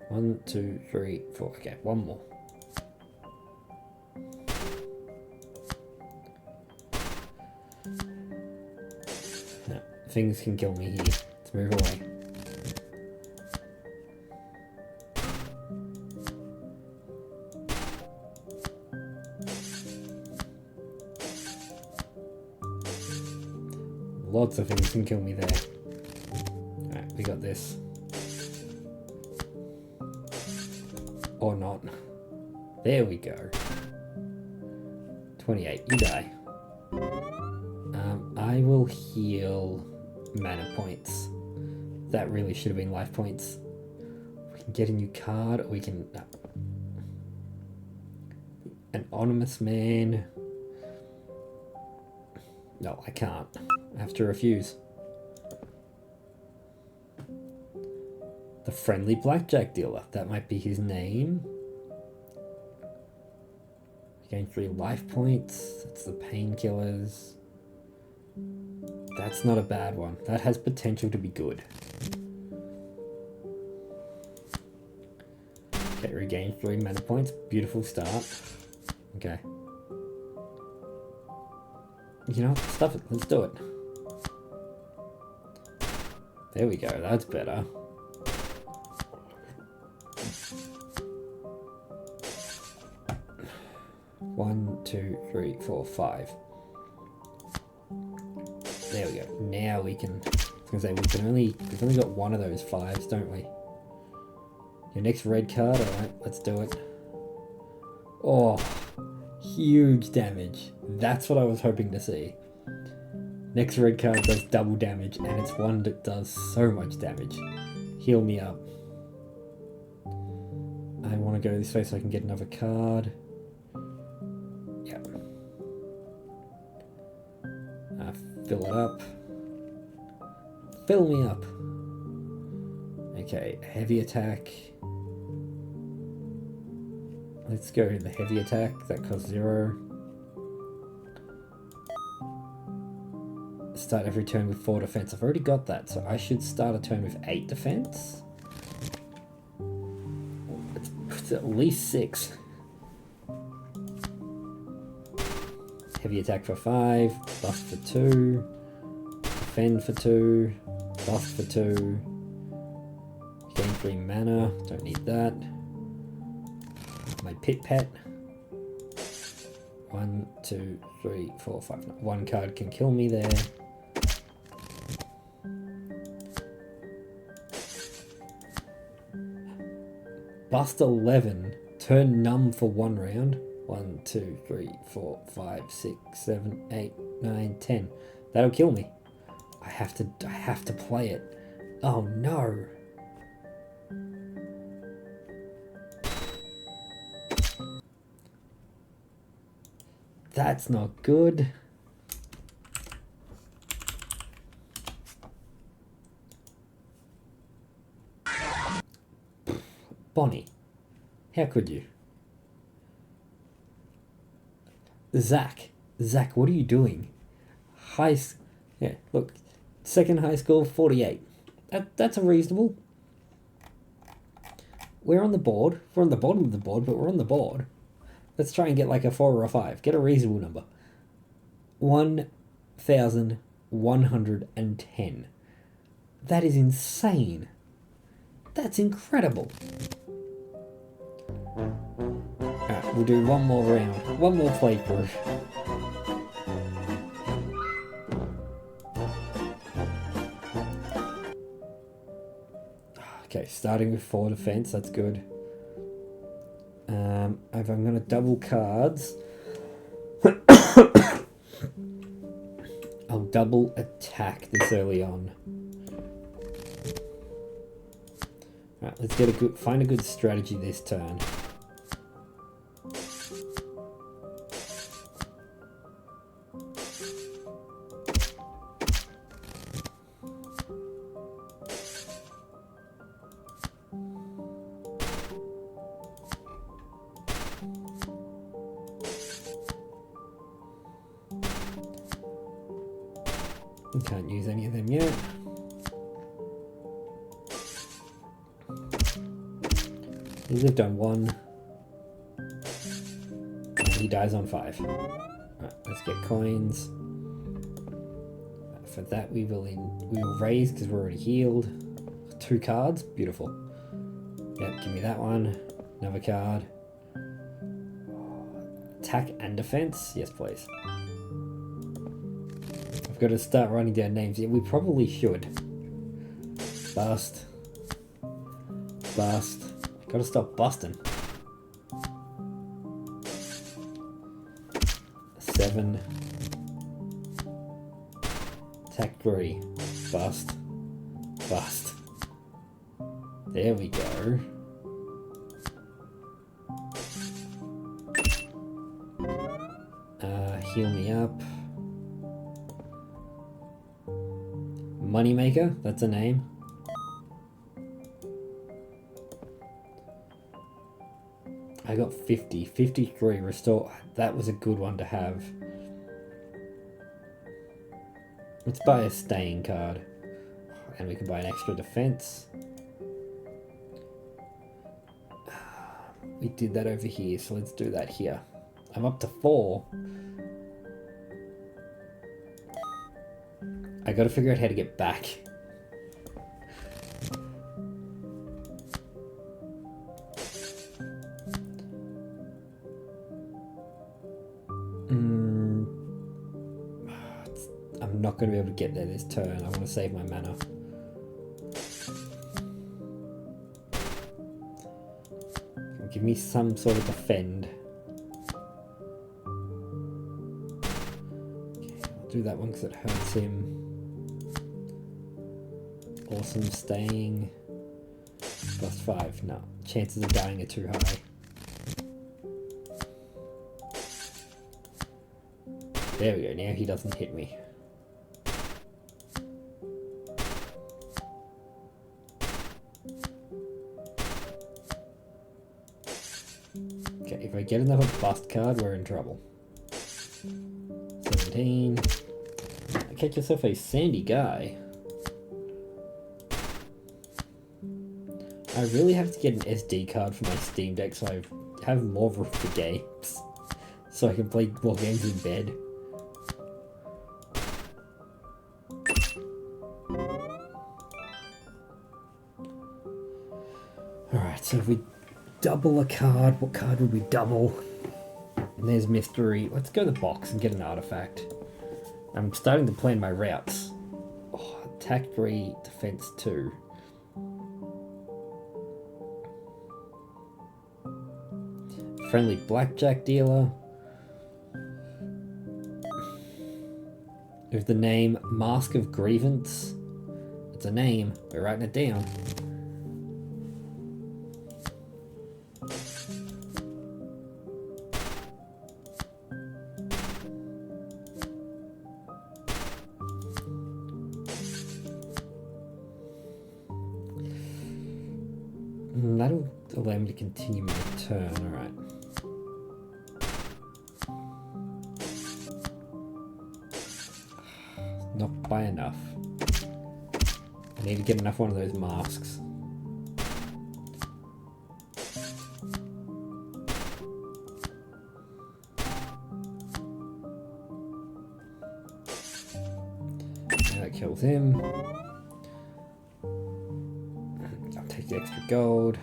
One, two, three, four. Okay, one more. No, things can kill me here. Let's move away. Lots of things can kill me there. Alright, we got this. Or not. There we go. 28, you die. I will heal mana points. That really should have been life points. We can get a new card, or we can... Anonymous man. No, I can't. I have to refuse. The friendly blackjack dealer. That might be his name. Gain 3 life points. That's the painkillers. That's not a bad one. That has potential to be good. Okay, regain 3 mana points. Beautiful start. Okay. You know what? Stuff it. Let's do it. There we go. That's better. One, two, three, four, 5. There we go. Now we can. I was gonna say we've only got one of those 5s, don't we? Your next red card. All right, let's do it. Oh, huge damage. That's what I was hoping to see. Next red card does double damage, and it's one that does so much damage. Heal me up. I want to go this way so I can get another card. Yeah. Fill it up. Fill me up. Okay, heavy attack. Let's go to the heavy attack. That costs 0. Start every turn with 4 defense. I've already got that, so I should start a turn with 8 defense. It's at least 6. Heavy attack for 5, buff for 2, defend for 2, buff for 2, gain 3 mana, don't need that. My pit pet. 1, 2, 3, 4, 5. No, 1 card can kill me there. Bust 11. Turn numb for 1 round. 1, 2, 3, 4, 5, 6, 7, 8, 9, 10. That'll kill me. I have to play it. Oh no. That's not good. Bonnie, how could you? Zach, what are you doing? Yeah, look, second high score, 48. That's a reasonable. We're on the board. We're on the bottom of the board, but we're on the board. Let's try and get like a 4 or a 5. Get a reasonable number. 1,110. That is insane. That's incredible. Alright, we'll do one more round. One more playthrough. Okay, starting with 4 defense, that's good. If I'm going to double cards, I'll double attack this early on. Right, let's find a good strategy this turn. Can't use any of them yet. He lived on 1. And he dies on 5. Right, let's get coins. For that we will raise because we're already healed. 2 cards, beautiful. Yep, give me that one. Another card. Attack and defense, yes please. I've got to start writing down names. Yeah, we probably should. Bust. Bust. Got to stop busting. 7. Attack 3. Bust. Bust. There we go. Heal me up. Moneymaker, that's a name. I got 50. 53 restore. That was a good one to have. Let's buy a staying card. And we can buy an extra defense. We did that over here, so let's do that here. I'm up to 4. I gotta figure out how to get back. I'm not gonna be able to get there this turn. I want to save my mana. Give me some sort of defend. Okay, I'll do that one because it hurts him. Awesome staying. +5. No. Chances of dying are too high. There we go. Now he doesn't hit me. Okay, if I get another bust card, we're in trouble. 17. Catch yourself a sandy guy. I really have to get an SD card for my Steam Deck so I have more room for games. So I can play more games in bed. Alright, so if we double a card, what card would we double? And there's mystery. Let's go to the box and get an artifact. I'm starting to plan my routes. Oh, attack 3, defense 2. Friendly blackjack dealer. With the name Mask of Grievance. It's a name, we're writing it down. That'll allow me to continue my turn, alright. Not by enough. I need to get enough one of those masks. And that kills him. I'll take the extra gold.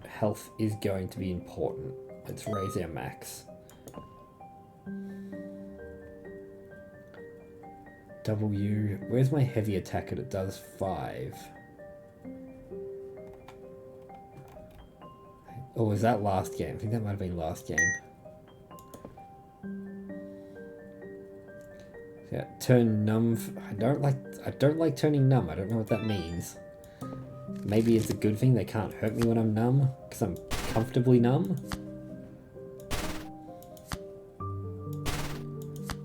Health is going to be important. Let's raise our max. W. Where's my heavy attacker that does 5? Or was that last game? I think that might have been last game. Yeah, turn numb. I don't like turning numb. I don't know what that means. Maybe it's a good thing they can't hurt me when I'm numb, because I'm comfortably numb.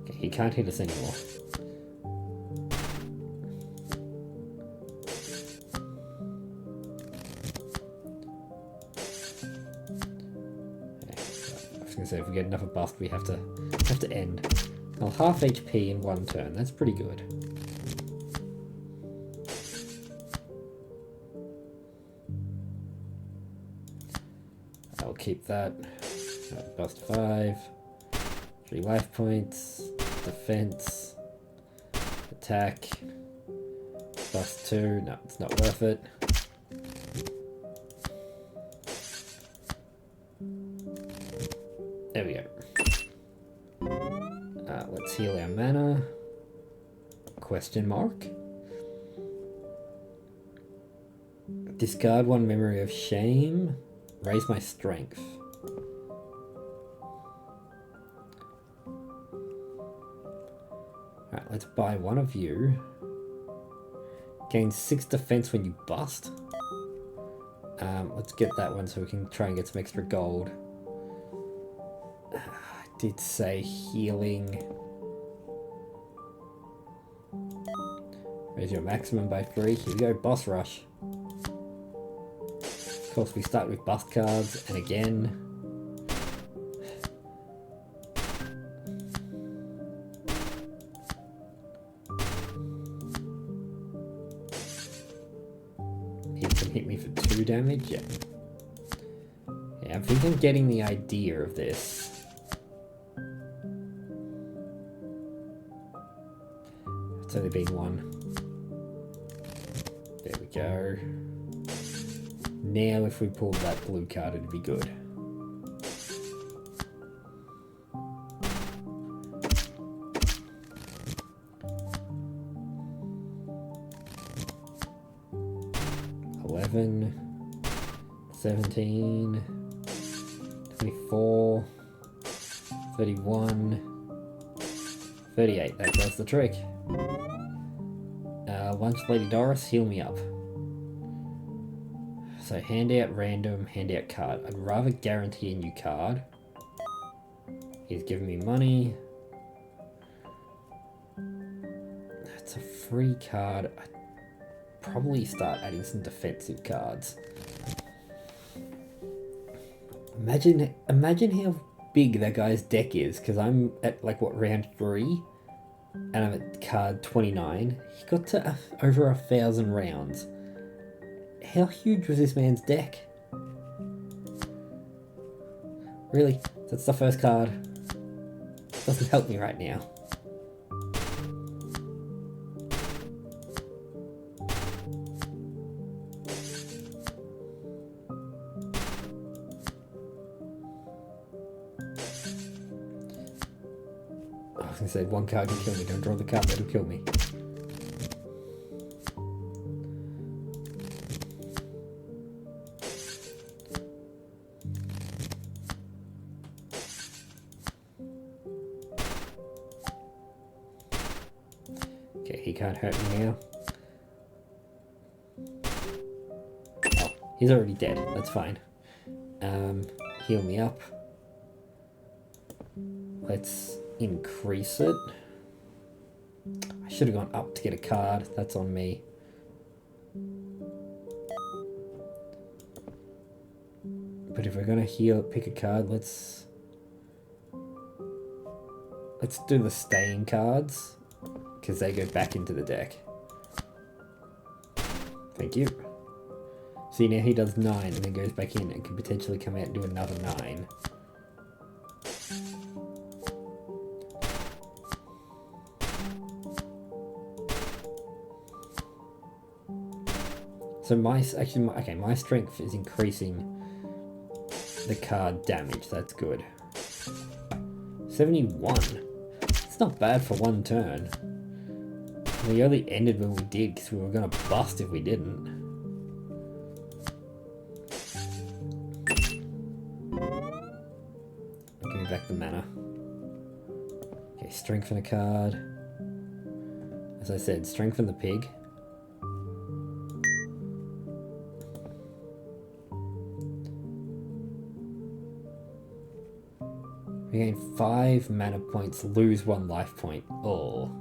Okay, he can't hit us anymore. So if we get enough of bust, we have to end. Well, half HP in 1 turn. That's pretty good. I'll keep that. Bust 5. 3 life points. Defense. Attack. Bust 2. No, it's not worth it. There we go. Let's heal our mana. Question mark. Discard 1 memory of shame. Raise my strength. Alright, let's buy one of you. Gain 6 defense when you bust. Let's get that one so we can try and get some extra gold. I did say healing. Raise your maximum by 3. Here we go, boss rush. Of course, we start with bust cards, and again. He can hit me for 2 damage, yeah. Yeah, I think I'm getting the idea of this. It's only been 1. There we go. Now if we pulled that blue card, it'd be good. $11, 17, 24, 31, 38. That does the trick. Lunch Lady Doris, heal me up. So hand out random, hand out card. I'd rather guarantee a new card. He's giving me money. That's a free card. I'd probably start adding some defensive cards. Imagine how big that guy's deck is, because I'm at like what, round 3? And I'm at card 29. He got to over 1,000 rounds. How huge was this man's deck? Really? That's the first card. Doesn't help me right now. I was gonna say 1 card can kill me. Don't draw the card that'll kill me. Okay, he can't hurt me now. Oh, he's already dead. That's fine. Heal me up. Let's increase it. I should have gone up to get a card. That's on me. But if we're gonna heal, pick a card, let's do the staying cards, because they go back into the deck. Thank you. See, now he does 9 and then goes back in and can potentially come out and do another 9. So my strength is increasing the card damage. That's good. 71. It's not bad for 1 turn. We only ended when we did because we were going to bust if we didn't. Give me back the mana. Okay, strengthen a card. As I said, strengthen the pig. We gain 5 mana points, lose 1 life point. Oh.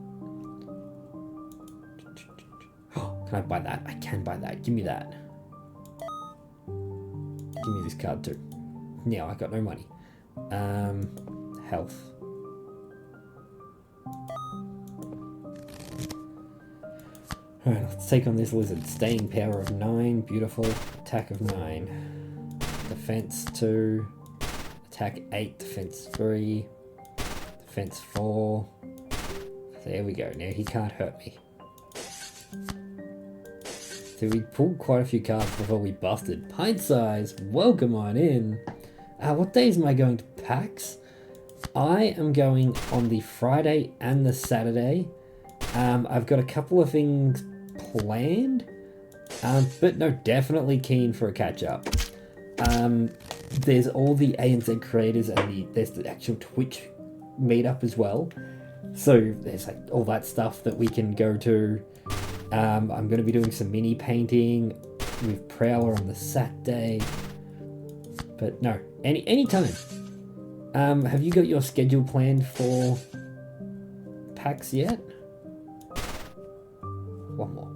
Can I buy that? I can buy that. Give me that. Give me this card too. No, I got no money. Health. Alright, let's take on this lizard. Staying power of 9. Beautiful. Attack of 9. Defense 2. Attack 8. Defense 3. Defense 4. There we go. Now he can't hurt me. So we pulled quite a few cards before we busted. Pint size, welcome on in. What days am I going to PAX? I am going on the Friday and the Saturday. I've got a couple of things planned, but no, definitely keen for a catch up. There's all the ANZ creators and there's the actual Twitch meetup as well. So there's like all that stuff that we can go to. I'm going to be doing some mini painting with Prowler on the Saturday. But no, any time. Have you got your schedule planned for PAX yet? One more.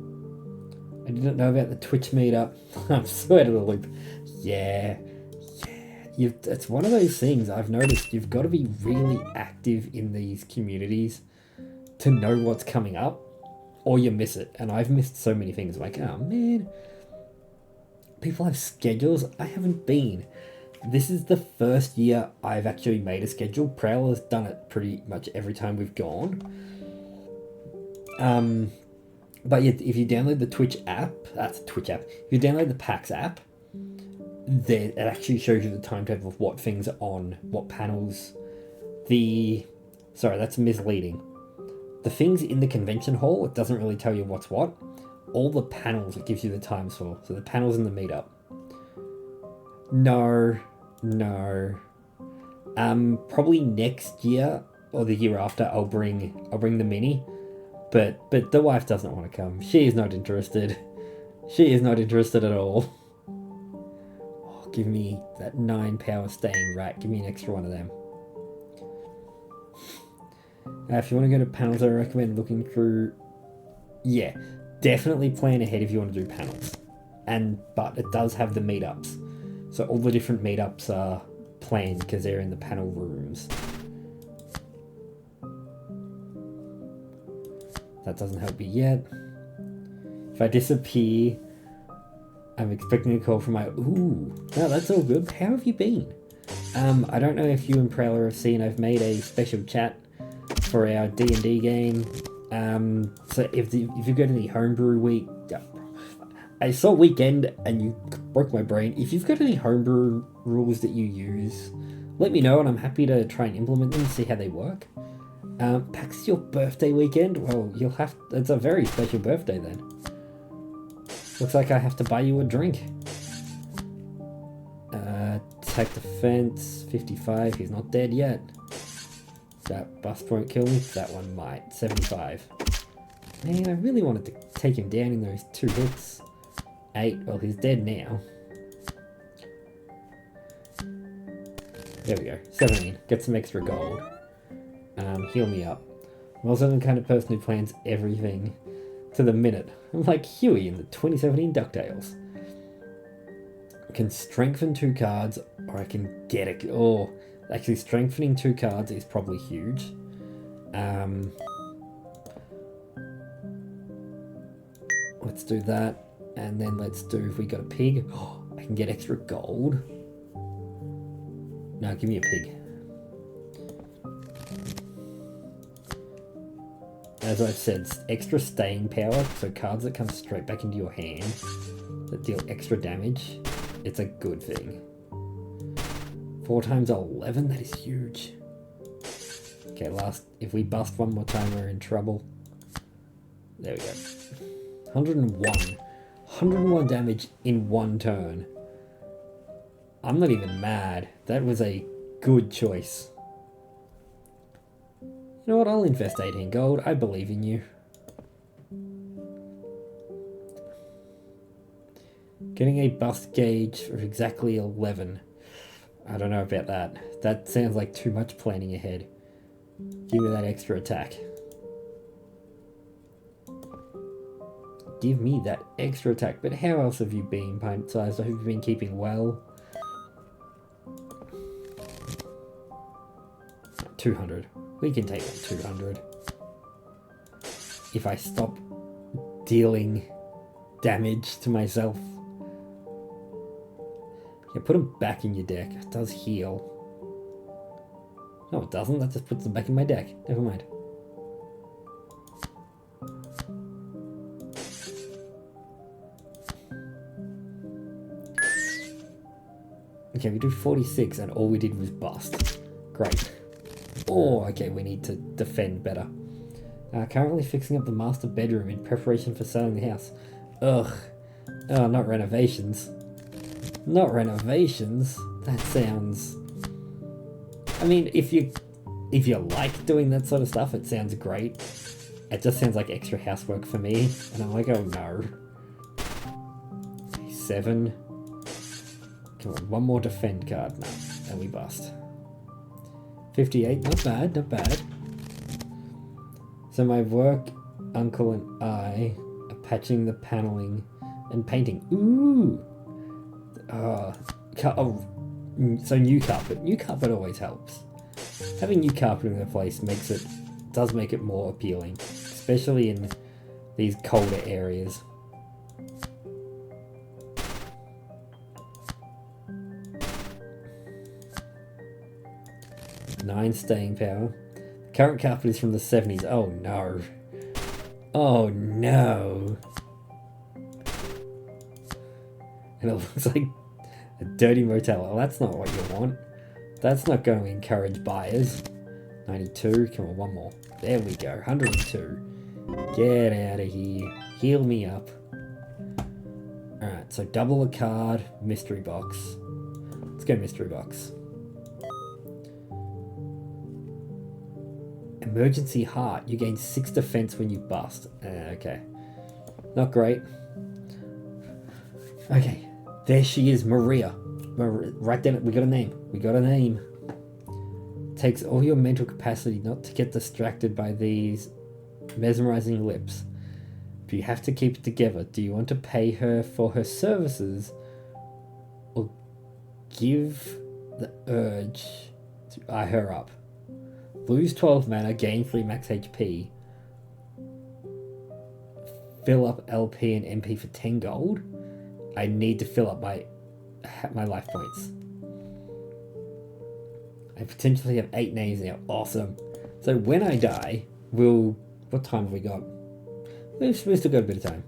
I didn't know about the Twitch meetup. I'm so out of the loop. Yeah. It's one of those things I've noticed. You've got to be really active in these communities to know what's coming up, or you miss it. And I've missed so many things. Like, oh man, people have schedules. I haven't been. This is the first year I've actually made a schedule. Prowler's done it pretty much every time we've gone. But yeah, if you download the Twitch app, that's Twitch app. If you download the PAX app, then it actually shows you the timetable of what things are on, what panels. Sorry, that's misleading. The things in the convention hall, it doesn't really tell you what's what. All the panels, it gives you the times for. So the panels in the meetup. No. Probably next year or the year after I'll bring the mini. But the wife doesn't want to come. She is not interested. She is not interested at all. Oh, give me that 9 power staying rat. Give me an extra one of them. If you want to go to panels, I recommend looking through. Yeah, definitely plan ahead if you want to do panels. But it does have the meetups. So all the different meetups are planned because they're in the panel rooms. That doesn't help me yet. If I disappear, I'm expecting a call from my... Ooh, no, that's all good. How have you been? I don't know if you and Prowler have seen, I've made a special chat for our D&D game. So if you go to the homebrew week... I saw weekend and you broke my brain. If you've got any homebrew rules that you use, let me know and I'm happy to try and implement them and see how they work. PAX is your birthday weekend? Well, it's a very special birthday then. Looks like I have to buy you a drink. Attack defense, 55, he's not dead yet. That bust won't kill me, that one might, 75. Man, I really wanted to take him down in those 2 hits. 8, well he's dead now. There we go, 17, get some extra gold. Heal me up. I'm also the kind of person who plans everything to the minute. I'm like Huey in the 2017 DuckTales. I can strengthen 2 cards, or I can get it. Oh, actually strengthening 2 cards is probably huge. Let's do that. And then let's do, if we got a pig, oh, I can get extra gold. No, give me a pig. As I've said, extra staying power, so cards that come straight back into your hand that deal extra damage, it's a good thing. 4 times 11, that is huge. Okay, if we bust one more time, we're in trouble. There we go. 101. 101 damage in one turn. I'm not even mad. That was a good choice. You know what? I'll invest 18 gold. I believe in you. Getting a bust gauge of exactly 11. I don't know about that. That sounds like too much planning ahead. Give me that extra attack. Give me that extra attack. But how else have you been, pint-sized? Have you been keeping well? 200. We can take that 200. If I stop dealing damage to myself. Yeah, put them back in your deck. It does heal. No, it doesn't. That just puts them back in my deck. Never mind. Okay, we do 46 and all we did was bust. Great. Oh, okay, we need to defend better. Currently fixing up the master bedroom in preparation for selling the house. Ugh. Oh, not renovations. Not renovations. That sounds... I mean, if you like doing that sort of stuff, it sounds great. It just sounds like extra housework for me. And I'm like, oh no. 7. Come on, one more defend card. No, and we bust. 58, not bad, not bad. So my work uncle and I are patching the paneling and painting. Ooh! So new carpet. New carpet always helps. Having new carpet in the place does make it more appealing, especially in these colder areas. Nine staying power. Current carpet is from the 70s. Oh no. Oh no. And it looks like a dirty motel. Well, that's not what you want. That's not going to encourage buyers. 92. Come on, one more. There we go. 102. Get out of here. Heal me up. Alright, so double a card. Mystery box. Let's go mystery box. Emergency heart. You gain 6 defense when you bust. Okay. Not great. Okay. There she is, Maria. Right down. We got a name. We got a name. Takes all your mental capacity not to get distracted by these mesmerizing lips. But you have to keep it together. Do you want to pay her for her services or give the urge to eye her up? Lose 12 mana, gain 3 max HP. Fill up LP and MP for 10 gold. I need to fill up my life points. I potentially have 8 names now. Awesome. So when I die, what time have we got? We've still got a bit of time.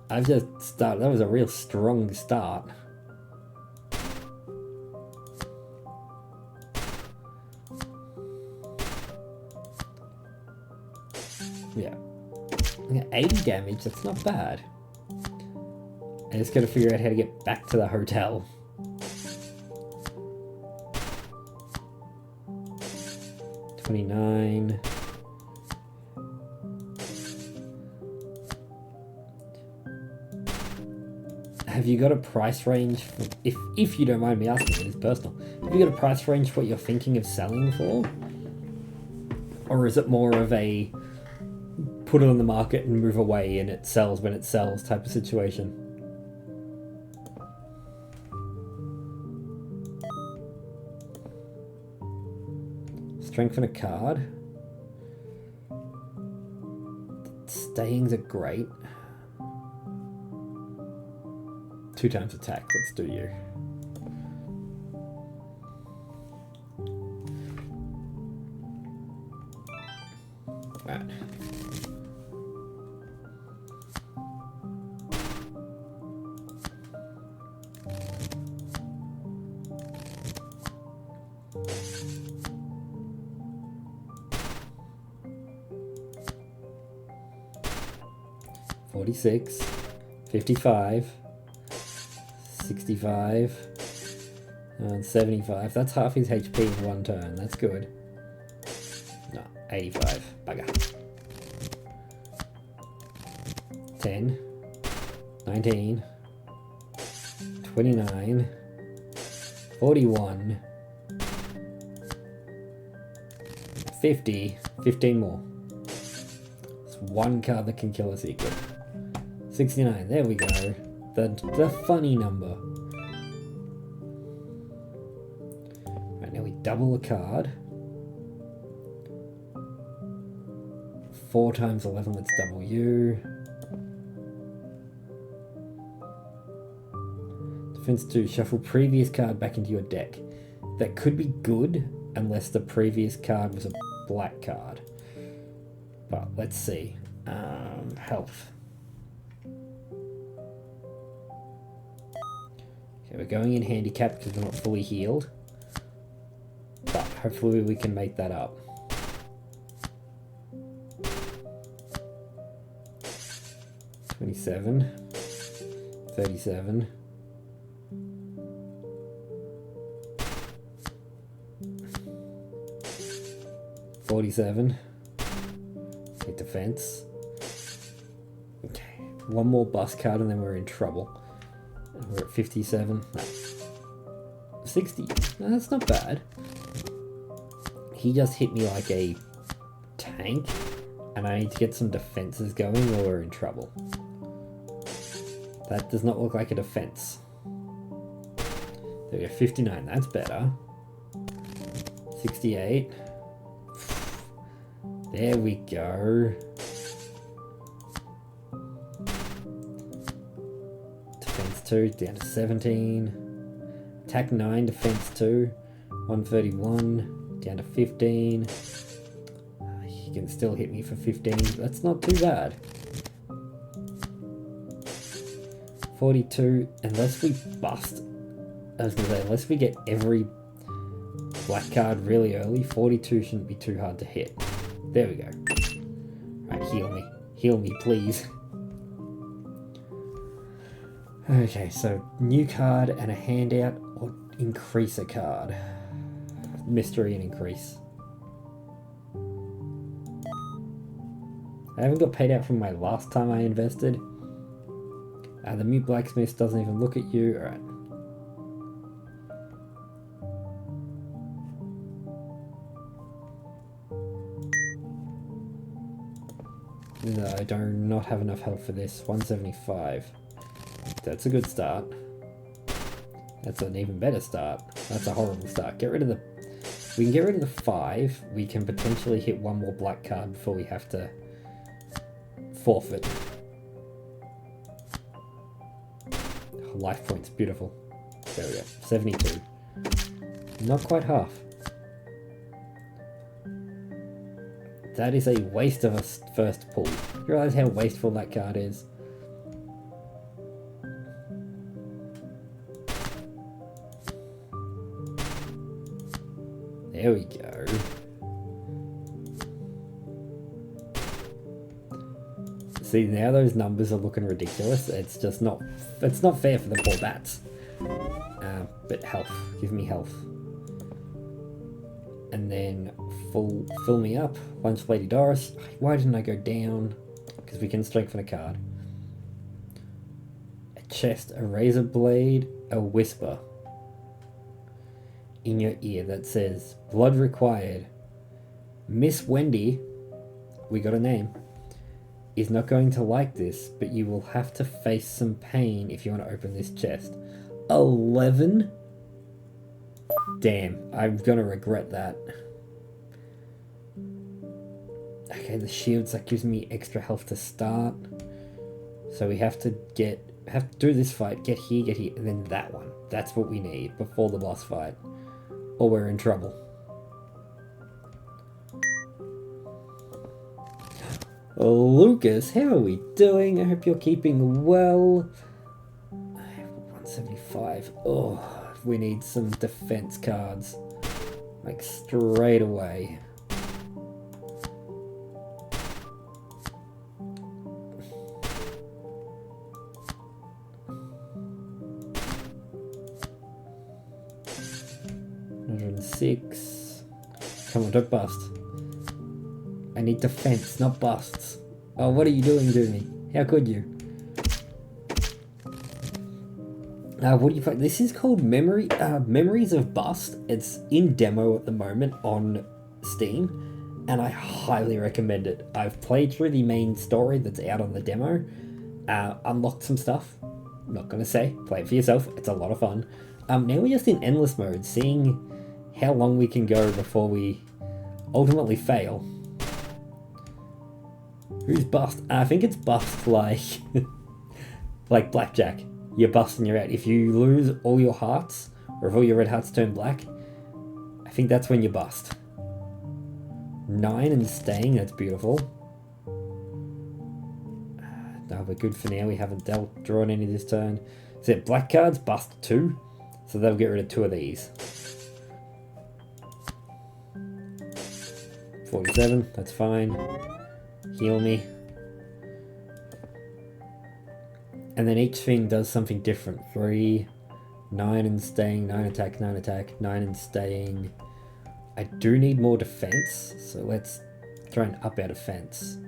I've just started. That was a real strong start. Yeah. 80 damage, that's not bad. I just gotta figure out how to get back to the hotel. $29. Have you got a price range for, if you don't mind me asking, it is personal. Have you got a price range for what you're thinking of selling for? Or is it more of a put it on the market and move away and it sells when it sells type of situation? Strengthen a card. Stayings are great. 2 times attack, let's do you. Right. 46, 55, 65, and 75. That's half his HP in one turn. That's good. No, 85. Bugger. 10, 19, 29, 41, 50, 15 more. It's one card that can kill a secret. 69, there we go. The funny number. Right, now we double a card. 4 times 11, let's double you. Defense 2, shuffle previous card back into your deck. That could be good unless the previous card was a black card. But let's see. Health. Okay, we're going in handicap because we're not fully healed. But hopefully we can make that up. $27, 37, 47. Hit defense. Okay, one more bust card and then we're in trouble. We're at 57. No. 60. No, that's not bad. He just hit me like a tank, and I need to get some defenses going or we're in trouble. That does not look like a defense. There we go, 59. That's better. 68. There we go. Defense 2 down to 17. Attack 9, defense 2. 131 down to 15. He can still hit me for 15. That's not too bad. 42. Unless we bust. I was going to say, unless we get every black card really early, 42 shouldn't be too hard to hit. There we go. Right, heal me. Heal me, please. Okay, so new card and a handout or increase a card. Mystery and increase. I haven't got paid out from my last time I invested. The mute blacksmith doesn't even look at you. Alright. No, I do not have enough health for this. 175. That's a good start. That's an even better start. That's a horrible start. Get rid of the... We can get rid of the 5. We can potentially hit one more black card before we have to forfeit. Life points. Beautiful. There we go. 72. Not quite half. That is a waste of a first pull. You realize how wasteful that card is? There we go. See, now those numbers are looking ridiculous. It's just not... It's not fair for the poor bats. But health. Give me health. And then fill me up. Lunch Lady Doris. Why didn't I go down? Because we can strengthen a card. A chest, a razor blade, a whisper in your ear that says, blood required. Miss Wendy, we got a name, is not going to like this, but you will have to face some pain if you want to open this chest. 11? Damn, I'm gonna regret that. Okay, the shields, that gives me extra health to start. So we have to do this fight, get here, and then that one. That's what we need before the boss fight. Or we're in trouble. Lucas, how are we doing? I hope you're keeping well. 175. Oh, we need some defense cards. Like straight away. 46. Come on, don't bust. I need defense, not busts. Oh, what are you doing to me? How could you? What do you find? This is called Memories of Bust. It's in demo at the moment on Steam, and I highly recommend it. I've played through the main story that's out on the demo, unlocked some stuff. I'm not gonna say, play it for yourself. It's a lot of fun. Now we're just in endless mode, seeing how long we can go before we ultimately fail. Who's bust? I think it's bust like like blackjack. You're bust and you're out. If you lose all your hearts, or if all your red hearts turn black, I think that's when you bust. 9 and staying, that's beautiful. No, we're good for now. We haven't drawn any this turn. Is it black cards? Bust 2. So they'll get rid of 2 of these. 47, that's fine. Heal me. And then each thing does something different. 3, 9 and staying, 9 attack, 9 attack, 9 and staying. I do need more defense, so let's try and up our defense.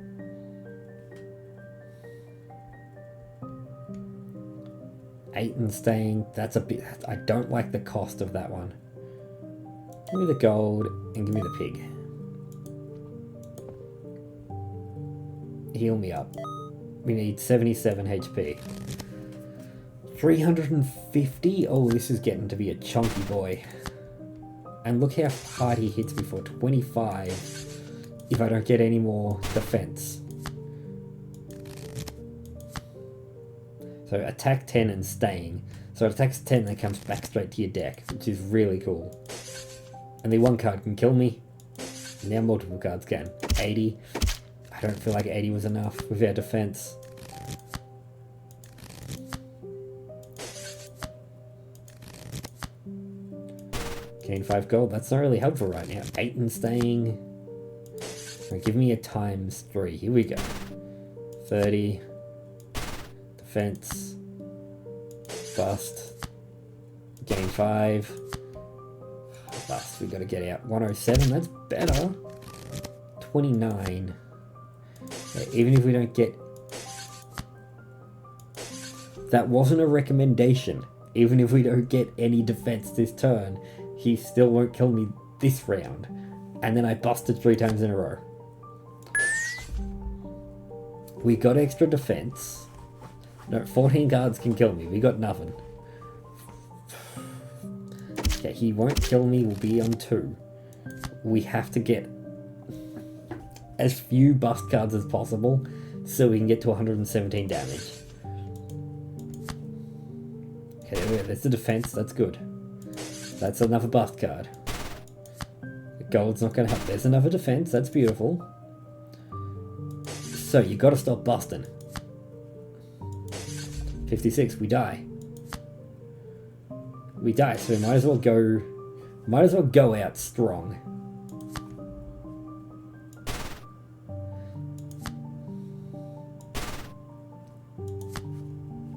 Eight and staying, that's a bit, I don't like the cost of that one. Give me the gold and give me the pig. Heal me up. We need 77 HP. 350? Oh, this is getting to be a chunky boy. And look how hard he hits me for 25 if I don't get any more defense. So attack 10 and staying. So it attacks 10 and it comes back straight to your deck, which is really cool. Only one card can kill me. Now multiple cards can. 80. I don't feel like 80 was enough with our defense. Gain 5 gold. That's not really helpful right now. 8 and staying. Right, give me a times 3. Here we go. 30. Defense. Bust. Gain 5. Bust. We gotta get out. 107. That's better. 29. Even if we don't get... That wasn't a recommendation. Even if we don't get any defense this turn, he still won't kill me this round. And then I busted 3 times in a row. We got extra defense. No, 14 cards can kill me. We got nothing. Okay, he won't kill me. We'll be on 2. We have to get as few bust cards as possible so we can get to 117 damage. Okay, there we go. There's the defense. That's good. That's another bust card. The gold's not going to help. There's another defense. That's beautiful. So you got to stop busting. 56. We die. We die. So we might as well go. Might as well go out strong.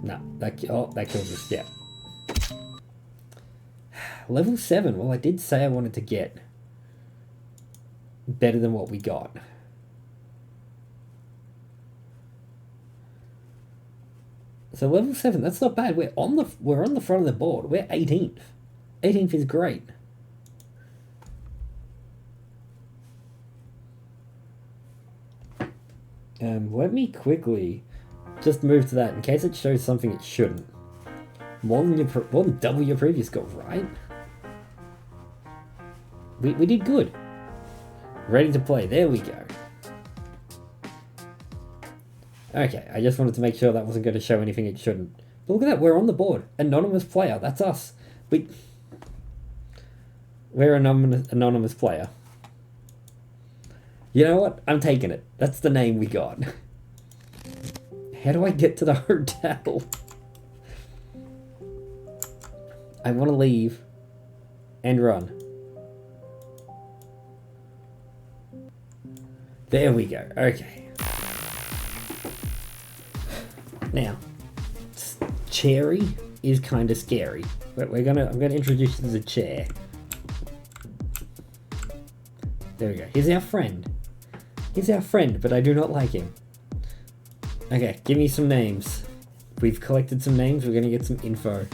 No, that kills us. Yeah. Level 7. Well, I did say I wanted to get better than what we got. So level 7, that's not bad. We're on the front of the board. We're 18th. 18th is great. Let me quickly just move to that in case it shows something it shouldn't. More than double your previous goal, right? We did good. Ready to play. There we go. Okay, I just wanted to make sure that wasn't going to show anything it shouldn't. But look at that, we're on the board. Anonymous player, that's us. We're an anonymous player. You know what? I'm taking it. That's the name we got. How do I get to the hotel? I want to leave and run. There we go. Okay. Now, Cherry is kind of scary. But I'm gonna introduce you to the chair. There we go. He's our friend. He's our friend, but I do not like him. Okay, give me some names. We've collected some names, we're gonna get some info.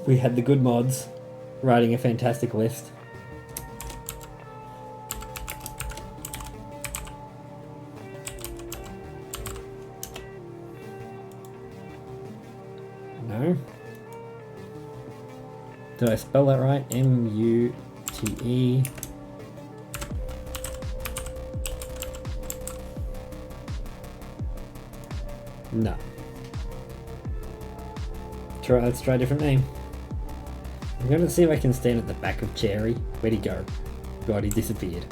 We had the good mods writing a fantastic list. No. Did I spell that right? M-U-T-E. No. Let's try a different name. I'm gonna see if I can stand at the back of Cherry. Where'd he go? God, he disappeared.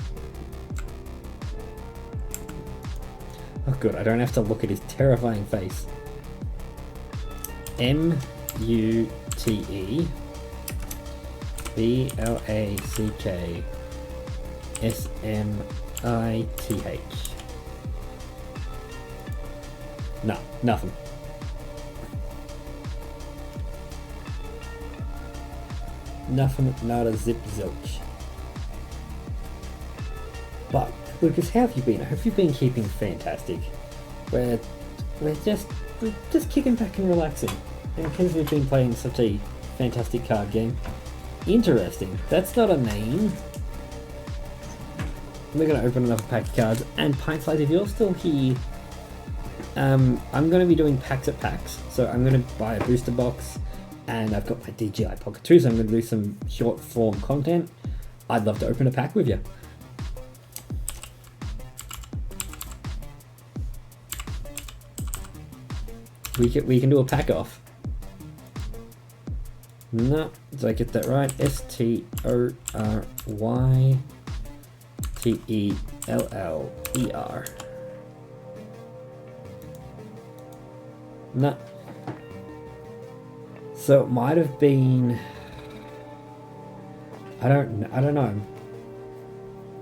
Oh good, I don't have to look at his terrifying face. M-U-T-E B-L-A-C-K-S-M-I-T-H. No, nothing. Nothing, not a zip zilch. But, Lucas, how have you been? I hope you've been keeping fantastic. We're just kicking back and relaxing. And because we've been playing such a fantastic card game. Interesting. That's not a name. We're going to open another pack of cards. And Pint Slice, if you're still here, I'm going to be doing packs at packs. So I'm going to buy a booster box. And I've got my DJI Pocket 2, so I'm going to do some short form content. I'd love to open a pack with you. We can do a pack off. No, did I get that right? S-T-O-R-Y-T-E-L-L-E-R. No. So it might have been. I don't know. I'm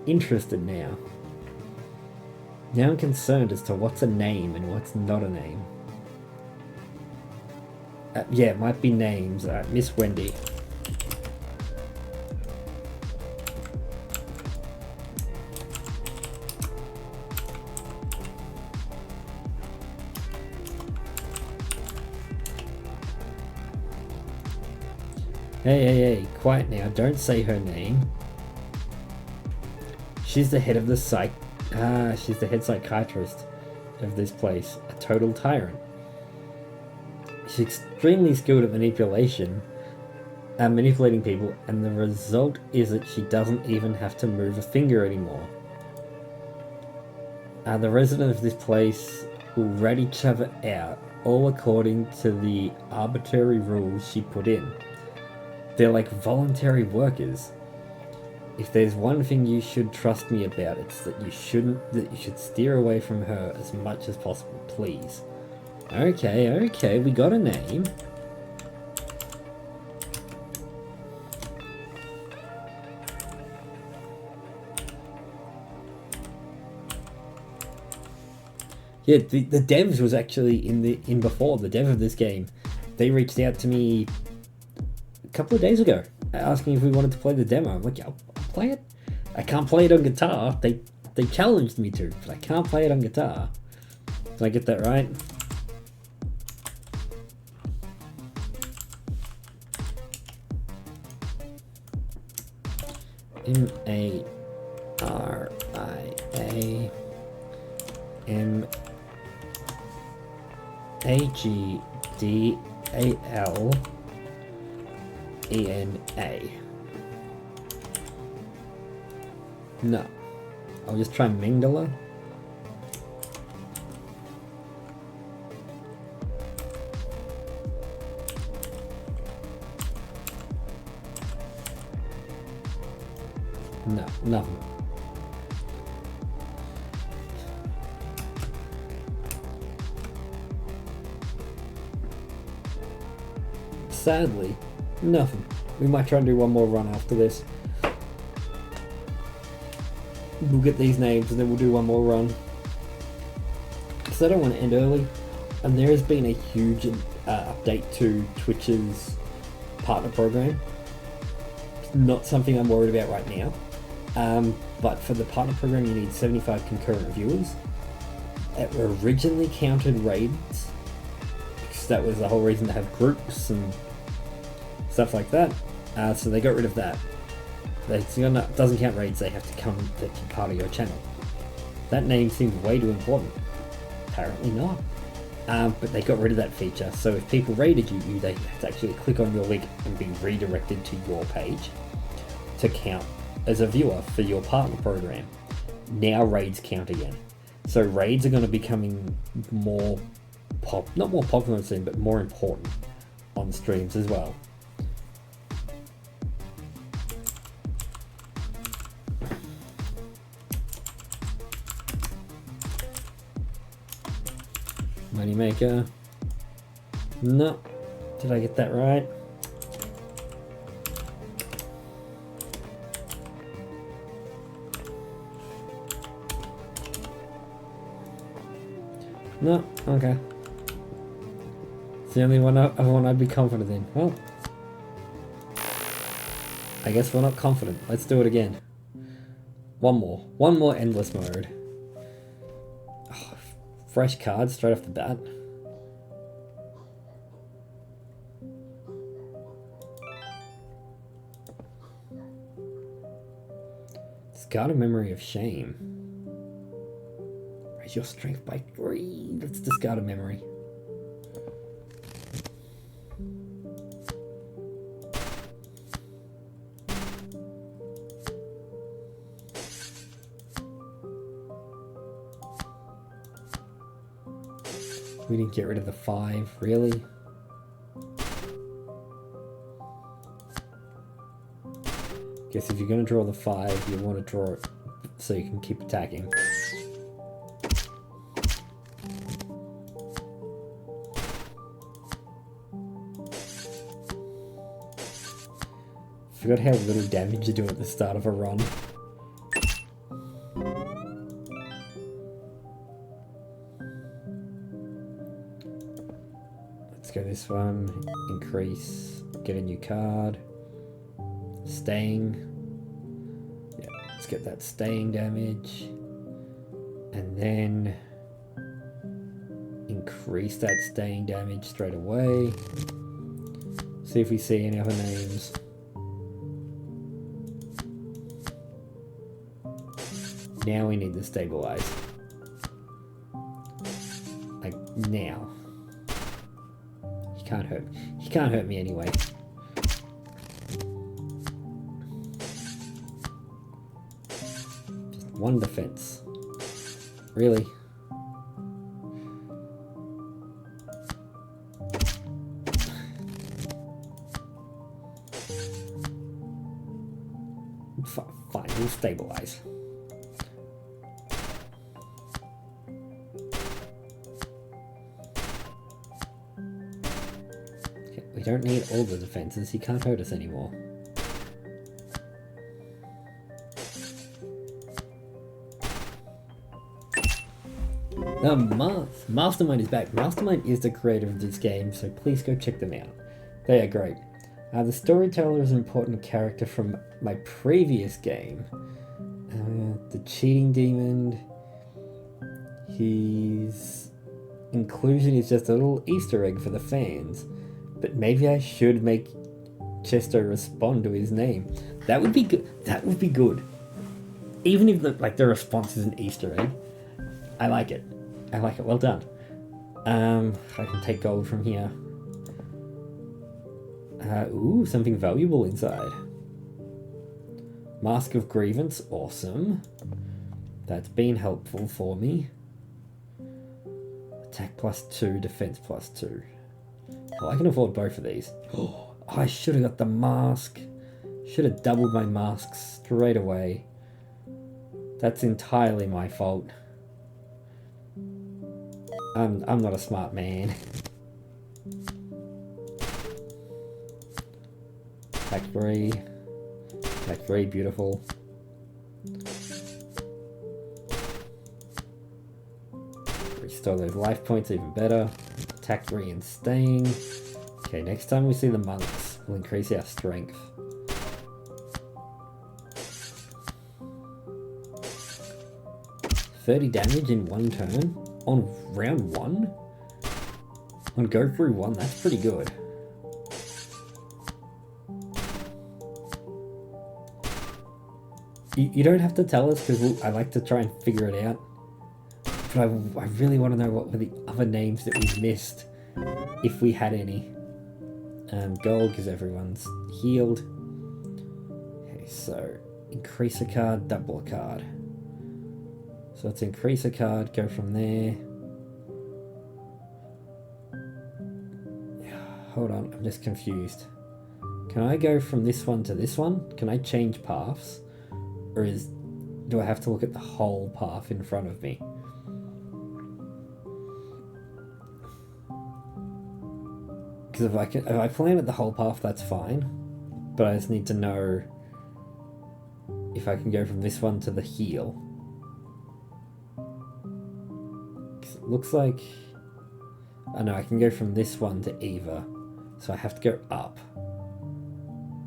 interested now. Now I'm concerned as to what's a name and what's not a name. Yeah, it might be names. Miss Wendy. Hey, quiet now. Don't say her name. She's the head of the she's the head psychiatrist of this place. A total tyrant. She's extremely skilled at manipulating people, and the result is that she doesn't even have to move a finger anymore. The residents of this place will rat each other out, all according to the arbitrary rules she put in. They're like voluntary workers. If there's one thing you should trust me about, it's that you should steer away from her as much as possible, please. Okay, we got a name. Yeah, the devs was actually in before. The dev of this game, they reached out to me a couple of days ago asking if we wanted to play the demo. I'm like, yeah, I'll play it. I can't play it on guitar. They challenged me to, but I can't play it on guitar. Did I get that right? M-A-R-I-A-N-A-G-D-A-L-E-N-A. No. I'll just try Mangala. No, nothing. Sadly, nothing. We might try and do one more run after this. We'll get these names and then we'll do one more run. Because I don't want to end early. And there has been a huge update to Twitch's partner program. not something I'm worried about right now. But for the partner program, you need 75 concurrent viewers. It originally counted raids, because that was the whole reason to have groups and stuff like that. So they got rid of that. It doesn't count raids, they have to come to be part of your channel. That name seems way too important. Apparently not. But they got rid of that feature, so if people raided you, they had to actually click on your link and be redirected to your page to count as a viewer for your partner program. Now raids count again. So raids are going to be becoming more not more popular on Steam, but more important on streams as well. Moneymaker. No. Did I get that right? No? Okay. It's the only one I'd be confident in. Well, I guess we're not confident. Let's do it again. One more endless mode. Oh, fresh cards straight off the bat. Discard a memory of shame. Raise your strength by 3. Let's discard a memory. We didn't get rid of the 5, really? Guess if you're going to draw the 5, you want to draw it so you can keep attacking. Forgot how little damage you do at the start of a run. Let's go this one. Increase. Get a new card. Staying. Yeah, let's get that staying damage. And then increase that staying damage straight away. See if we see any other names. Now we need to stabilize. Like now. He can't hurt me anyway. Just 1 defense. Really? Fine, we'll stabilize. We don't need all the defenses, he can't hurt us anymore. Mastermind is back. Mastermind is the creator of this game, so please go check them out. They are great. The storyteller is an important character from my previous game. The cheating demon. His inclusion is just a little Easter egg for the fans. But maybe I should make Chesto respond to his name. That would be good. That would be good. Even if the response is an Easter egg. I like it. I like it. Well done. I can take gold from here. Ooh, something valuable inside. Mask of Grievance. Awesome. That's been helpful for me. Attack +2, defense +2. Oh, I can afford both of these. Oh, I should have got the mask. Should have doubled my masks straight away. That's entirely my fault. I'm not a smart man. Attack 3. Attack 3, beautiful. Restore those life points even better. Attack 3 and staying. Okay, next time we see the monks, we'll increase our strength. 30 damage in one turn on round 1? On go through 1, that's pretty good. You don't have to tell us because I like to try and figure it out. But I really want to know what were the other names that we missed, if we had any. Gold because everyone's healed. Okay, so increase a card, double a card. So let's increase a card, go from there. Hold on, I'm just confused. Can I go from this one to this one? Can I change paths? Or do I have to look at the whole path in front of me? Because if I plan at the whole path, that's fine. But I just need to know if I can go from this one to the heal. 'Cause it looks like... Oh no, I can go from this one to Eva. So I have to go up.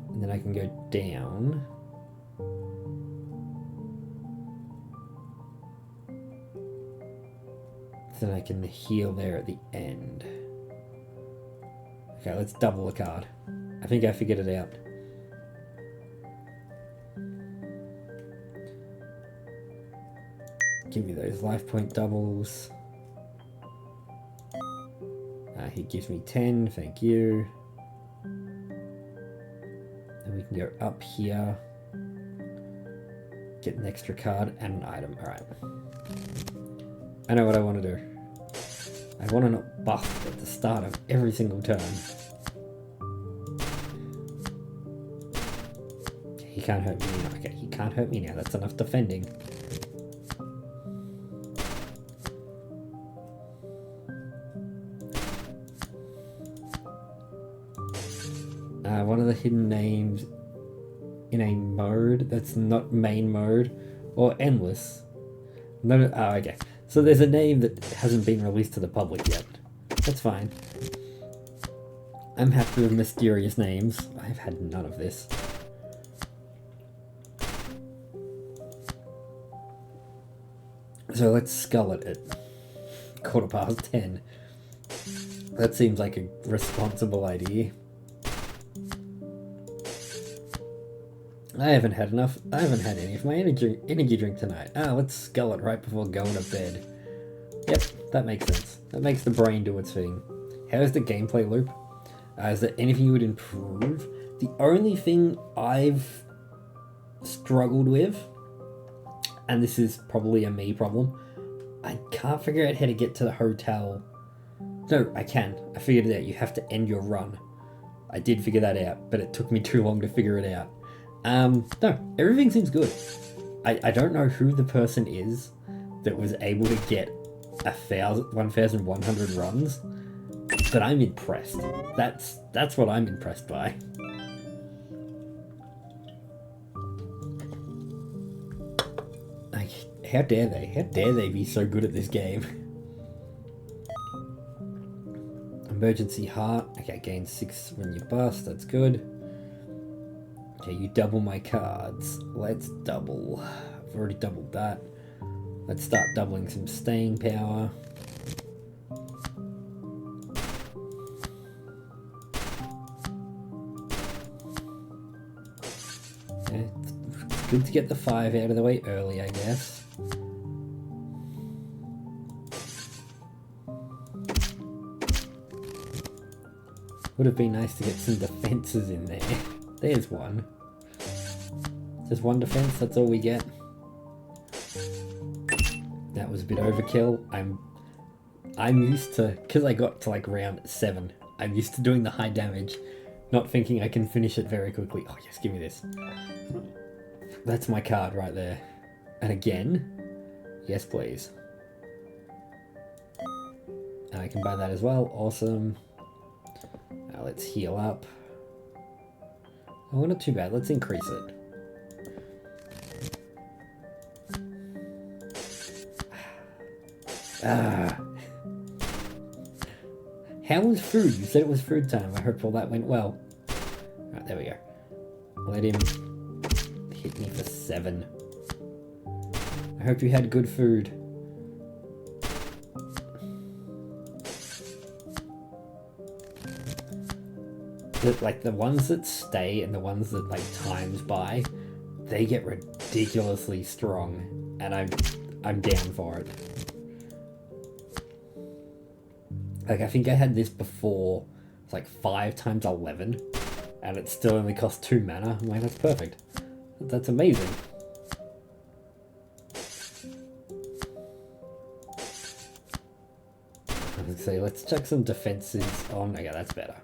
And then I can go down. Then I can heal there at the end. Okay, let's double a card. I think I figured it out. Give me those life point doubles. He gives me 10, thank you. Then we can go up here. Get an extra card and an item. Alright. I know what I want to do. I want to not buff at the start of every single turn. He can't hurt me now. Okay, he can't hurt me now. That's enough defending. One of the hidden names in a mode that's not main mode or endless. No, oh, okay. So there's a name that hasn't been released to the public yet. That's fine. I'm happy with mysterious names. I've had none of this. So let's skull it at 10:15. That seems like a responsible idea. I haven't had enough. I haven't had any of my energy drink tonight. Let's skull it right before going to bed. Yep, that makes sense. That makes the brain do its thing. How's the gameplay loop? Is there anything you would improve? The only thing I've struggled with, and this is probably a me problem, I can't figure out how to get to the hotel. No, I can. I figured it out. You have to end your run. I did figure that out, but it took me too long to figure it out. No, everything seems good. I don't know who the person is that was able to get 1,100 runs, but I'm impressed. That's what I'm impressed by. Like, how dare they? How dare they be so good at this game? Emergency heart. Okay, gain 6 when you bust. That's good. Okay, you double my cards. Let's double. I've already doubled that. Let's start doubling some staying power. Okay, it's good to get the 5 out of the way early, I guess. Would have been nice to get some defenses in there. There's one. Just one defense, that's all we get. That was a bit overkill. I'm used to, because I got to like round 7, I'm used to doing the high damage, not thinking I can finish it very quickly. Oh yes, give me this. That's my card right there. And again, yes please. And I can buy that as well, awesome. Now let's heal up. Oh, not too bad. Let's increase it. How was food? You said it was food time. I hope all that went well. Alright, there we go. Let him hit me for 7. I hope you had good food. like the ones that stay and the ones that like times by, they get ridiculously strong, and I'm down for it. Like I think I had this before, it's like 5 times 11, and it still only costs 2 mana. I'm like, that's perfect. That's amazing. Let's see, let's check some defenses on. Okay, that's better.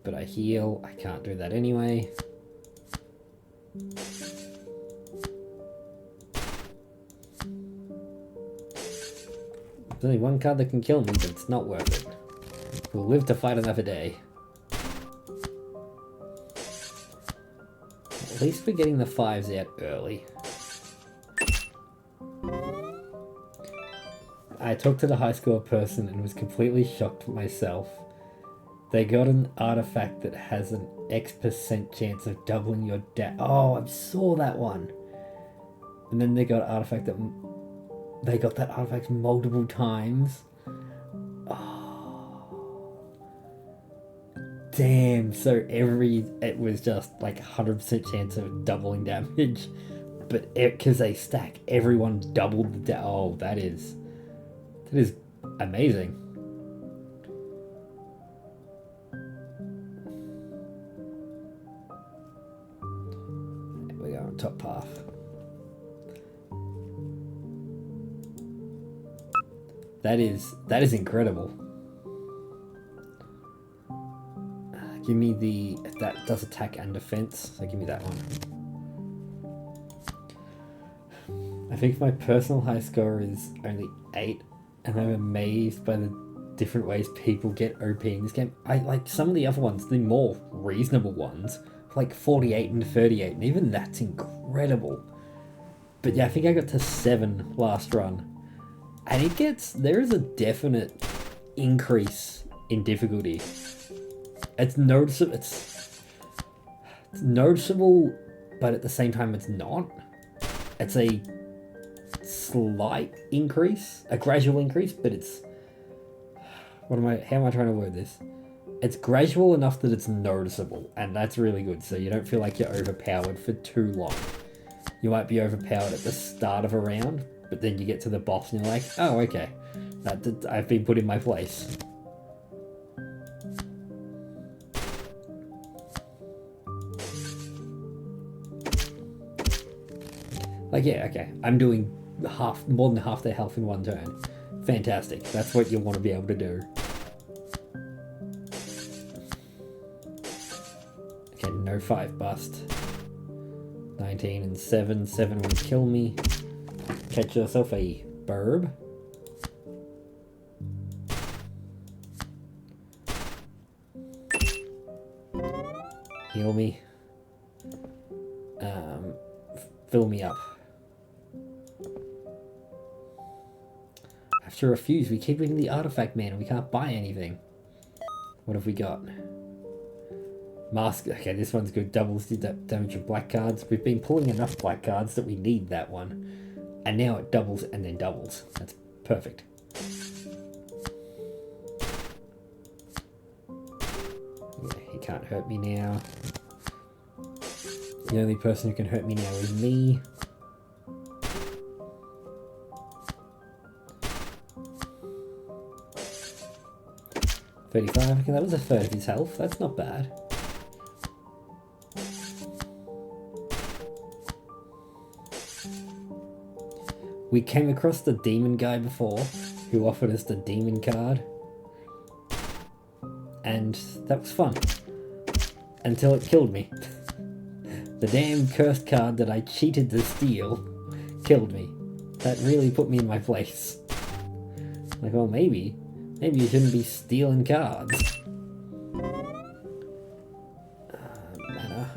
But I heal. I can't do that anyway. There's only one card that can kill me, but it's not worth it. We'll live to fight another day. At least we're getting the 5s out early. I talked to the high score person and was completely shocked myself. They got an artifact that has an X% chance of doubling your Oh, I saw that one. And then they got an artifact that they got that artifact multiple times. Oh, damn! So it was just like 100% chance of doubling damage, but because they stack, everyone doubled the Oh, that is amazing. We go on top path. That is incredible. Give me that does attack and defense, so give me that one. I think my personal high score is only 8, and I'm amazed by the different ways people get OP in this game. I like some of the other ones, the more reasonable ones, like 48 and 38, and even that's incredible. But yeah, I think I got to 7 last run. And there is a definite increase in difficulty. It's noticeable, it's noticeable, but at the same time it's not. It's a slight increase, a gradual increase, but it's, how am I trying to word this? It's gradual enough that it's noticeable, and that's really good, so you don't feel like you're overpowered for too long. You might be overpowered at the start of a round, but then you get to the boss and you're like, oh, okay, I've been put in my place. Like, yeah, okay, I'm doing more than half their health in one turn. Fantastic, that's what you want to be able to do. Okay, no 5 bust. 19 and 7. 7 would kill me. Catch yourself a burb. Heal me. Fill me up. After a fuse, we keep getting the artifact man and we can't buy anything. What have we got? Mask. Okay, this one's good. Doubles the damage of black cards. We've been pulling enough black cards that we need that one. And now it doubles and then doubles. That's perfect. Yeah, he can't hurt me now. The only person who can hurt me now is me. $35. Okay, that was a third of his health. That's not bad. We came across the demon guy before, who offered us the demon card. And that was fun. Until it killed me. The damn cursed card that I cheated to steal killed me. That really put me in my place. Like, well, maybe you shouldn't be stealing cards. Mana.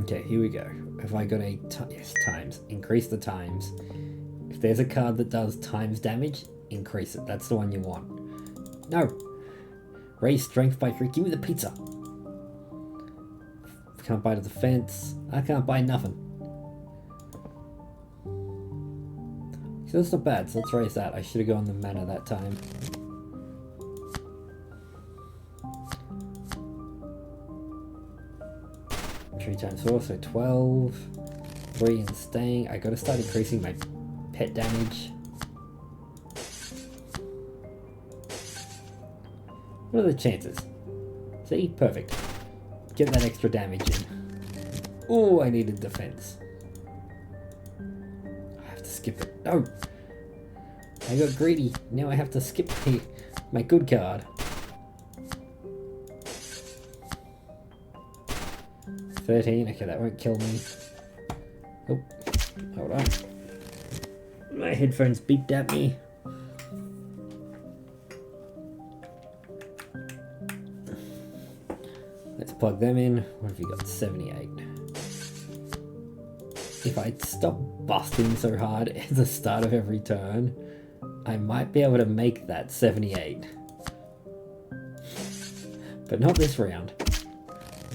Okay, here we go. Have I got a yes, times. Increase the times. If there's a card that does times damage, increase it. That's the one you want. No! Raise strength by 3. Give me the pizza. Can't buy the defense. I can't buy nothing. So that's not bad, so let's raise that. I should have gone the mana that time. Three times 4, so 12. 3 in staying. I gotta start increasing my pet damage. What are the chances? See? Perfect. Get that extra damage in. Oh, I needed defense. I have to skip it. No! I got greedy. Now I have to skip my good card. 13. Okay, that won't kill me. Oh, hold on. My headphones beeped at me. Let's plug them in. What have you got? 78. If I stop busting so hard at the start of every turn, I might be able to make that 78. But not this round.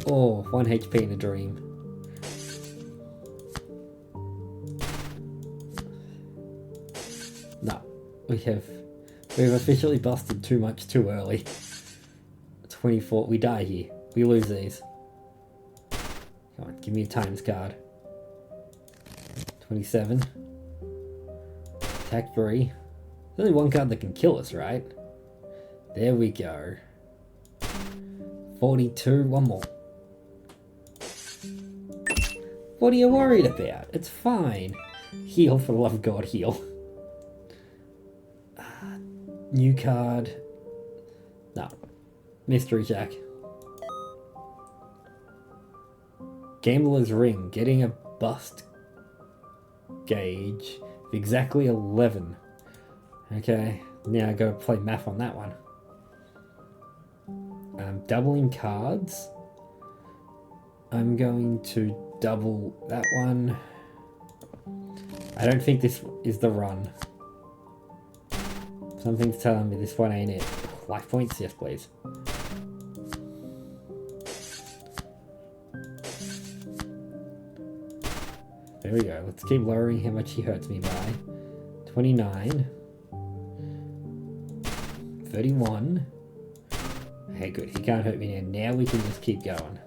Oh, 1 HP in a dream. No, we've officially busted too much too early. 24, we die here. We lose these. Come on, give me a times card. 27. Attack 3. There's only one card that can kill us, right? There we go. 42, one more. What are you worried about? It's fine. Heal, for the love of God, heal. New card. No. Mystery Jack. Gambler's Ring. Getting a bust gauge of exactly 11. Okay, now I gotta play math on that one. Doubling cards. I'm going to double that one. I don't think this is the run. Something's telling me this one ain't it. Life points? Yes, please. There we go. Let's keep lowering how much he hurts me by. 29. 31. Okay, good. He can't hurt me now. Now we can just keep going.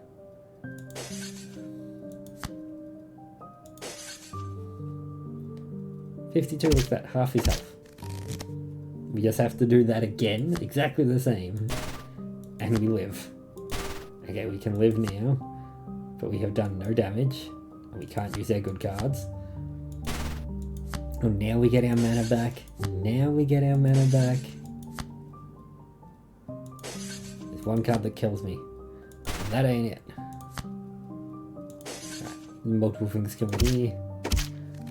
$52 looks at half his health. We just have to do that again, exactly the same, and we live. Okay, we can live now, but we have done no damage, and we can't use our good cards. Oh, now we get our mana back. Now we get our mana back. There's one card that kills me. And that ain't it. Right. Multiple things kill me here.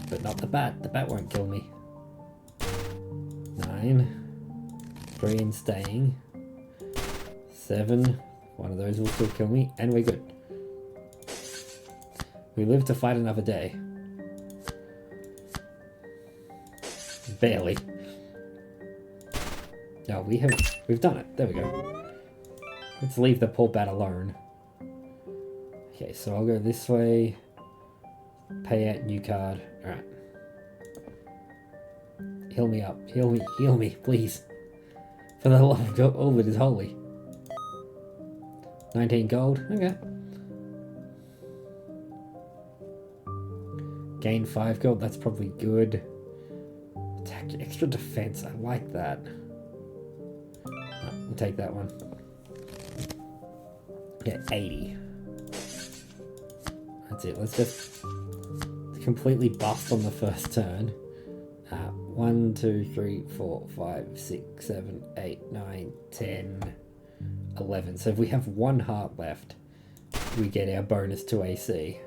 But not the bat. The bat won't kill me. 9. 3 in staying. 7. One of those will still kill me. And we're good. We live to fight another day. Barely. No, we've done it. There we go. Let's leave the poor bat alone. Okay, so I'll go this way. Pay out new card. Alright. Heal me up. Heal me, please. For the love of God, all that is holy. 19 gold. Okay. Gain 5 gold. That's probably good. Attack, extra defense. I like that. We'll take that one. Okay, 80. That's it. Let's just completely bust on the first turn. 1, 2, 3, 4, 5, 6, 7, 8, 9, 10, 11. So if we have 1 heart left, we get our bonus to AC.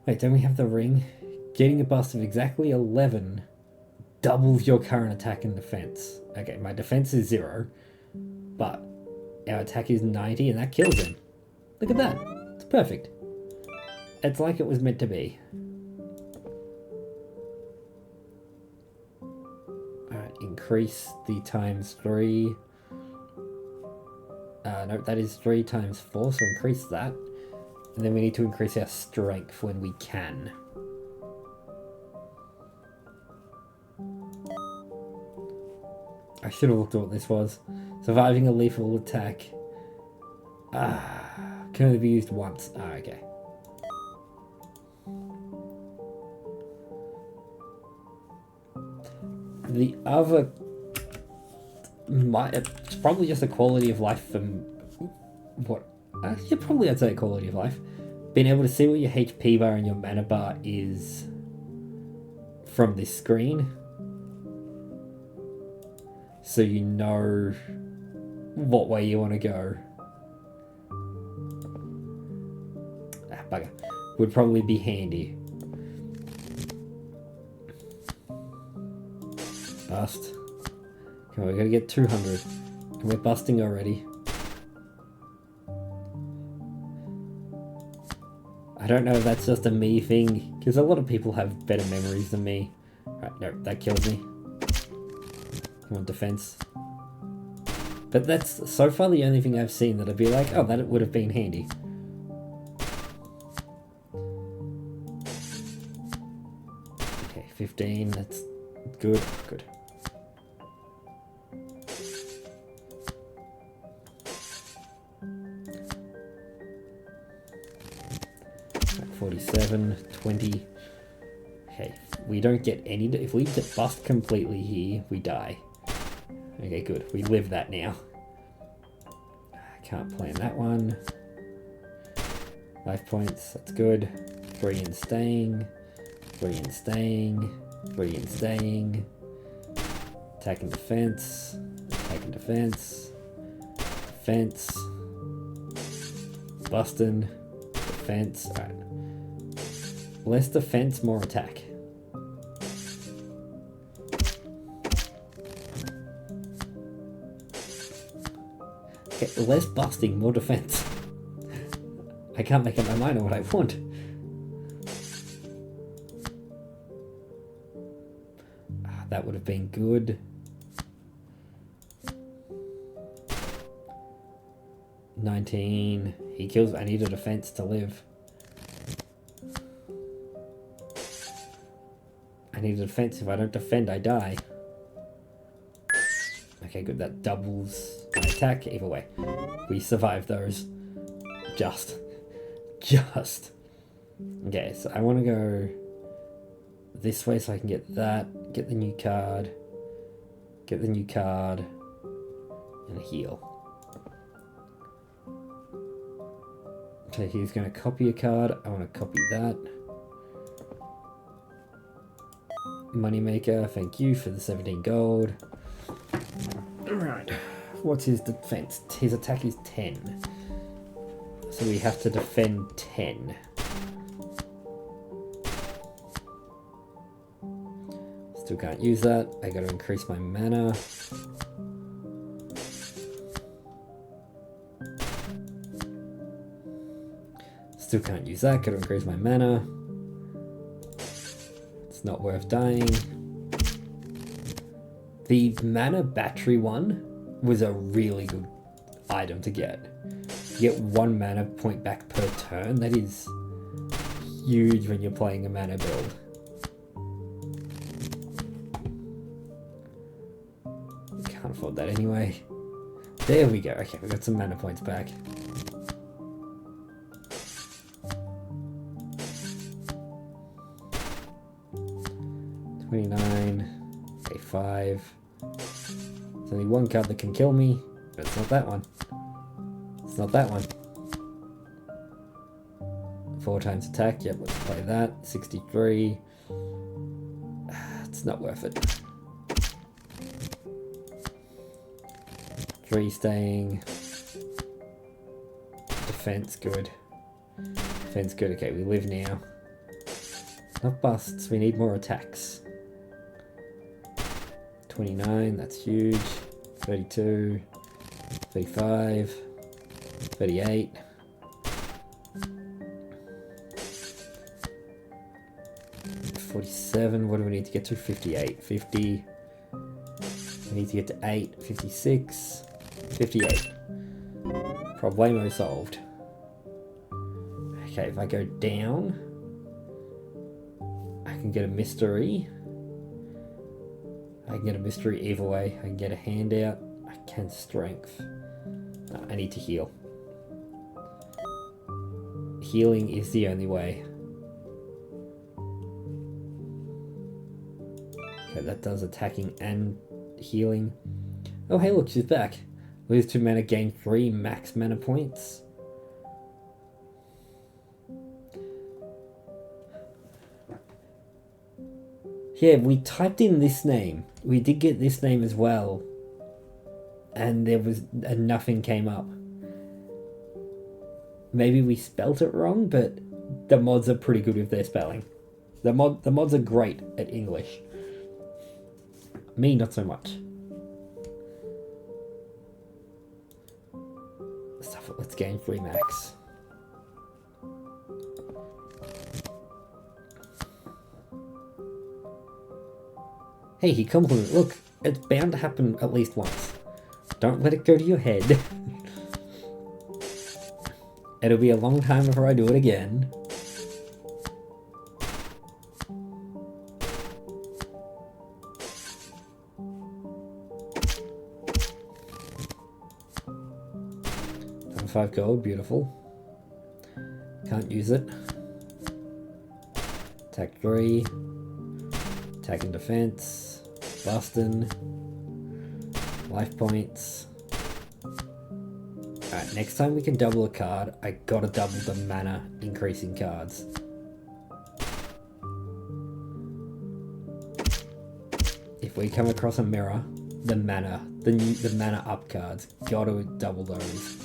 Wait, don't we have the ring? Getting a bust of exactly 11 doubles your current attack and defense. Okay, my defense is 0, but our attack is 90 and that kills him. Look at that. It's perfect. It's like it was meant to be. Alright, increase the times 3. no, that is 3 times 4, so increase that. And then we need to increase our strength when we can. I should have looked at what this was. Surviving a lethal attack. Can only be used once. Okay. The other... it's probably just a quality of life from... What? Yeah, probably I'd say quality of life. Being able to see what your HP bar and your mana bar is from this screen. So you know what way you want to go. Bugger. Would probably be handy. Bust. Come on, we gotta get 200. And we're busting already. I don't know if that's just a me thing, because a lot of people have better memories than me. Right, no, that kills me. Come on, defense. But that's so far the only thing I've seen that I'd be like, oh, that would have been handy. Okay, 15, that's good, good. Right, 47, 20. Okay, we don't get any, if we get bust completely here, we die. Okay, good. We live that now. I can't plan that one. Life points, that's good. 3 in staying. 3 in staying. 3 in staying. Attack and defense. Attack and defense. Defense. Bustin'. Defense. Alright. Less defense, more attack. Okay, less busting, more defense. I can't make up my mind on what I want. That would have been good. 19. He kills. I need a defense to live. I need a defense. If I don't defend, I die. Okay, good. That doubles my attack. Either way, we survive those. Just. Okay, so I want to go this way so I can get that. Get the new card. Get the new card. And heal. Okay, he's going to copy a card. I want to copy that. Moneymaker, thank you for the 17 gold. Alright, what's his defense? His attack is 10. So we have to defend 10. Still can't use that. I gotta increase my mana. Still can't use that. Gotta increase my mana. It's not worth dying. The mana battery one was a really good item to get. You get 1 mana point back per turn. That is huge when you're playing a mana build. Can't afford that anyway. There we go. Okay, we got some mana points back. Okay, 5. There's only 1 card that can kill me, but it's not that one. It's not that one. 4 times attack, yep, let's play that. 63. It's not worth it. 3 staying. Defense, good. Defense, good. Okay, we live now. Not busts, we need more attacks. 29, that's huge. 32, 35, 38. 47, what do we need to get to? 58, 50. We need to get to 8, 56, 58. Problemo solved. Okay, if I go down, I can get a mystery. I can get a mystery either way. I can get a handout. I can strength. I need to heal. Healing is the only way. Okay, that does attacking and healing. Oh, hey, look, she's back. Lose 2 mana, gain 3 max mana points. Yeah, we typed in this name. We did get this name as well. And there was... and nothing came up. Maybe we spelt it wrong, but the mods are pretty good with their spelling. The mods are great at English. Me, not so much. Stuff it, let's gain 3 max. Hey, he complimented. Look, it's bound to happen at least once. Don't let it go to your head. It'll be a long time before I do it again. Number 5 gold, beautiful. Can't use it. Attack 3. Attack and defense. Bustin'. Life points. Alright, next time we can double a card, I gotta double the mana increasing cards. If we come across a mirror, the mana up cards, gotta double those.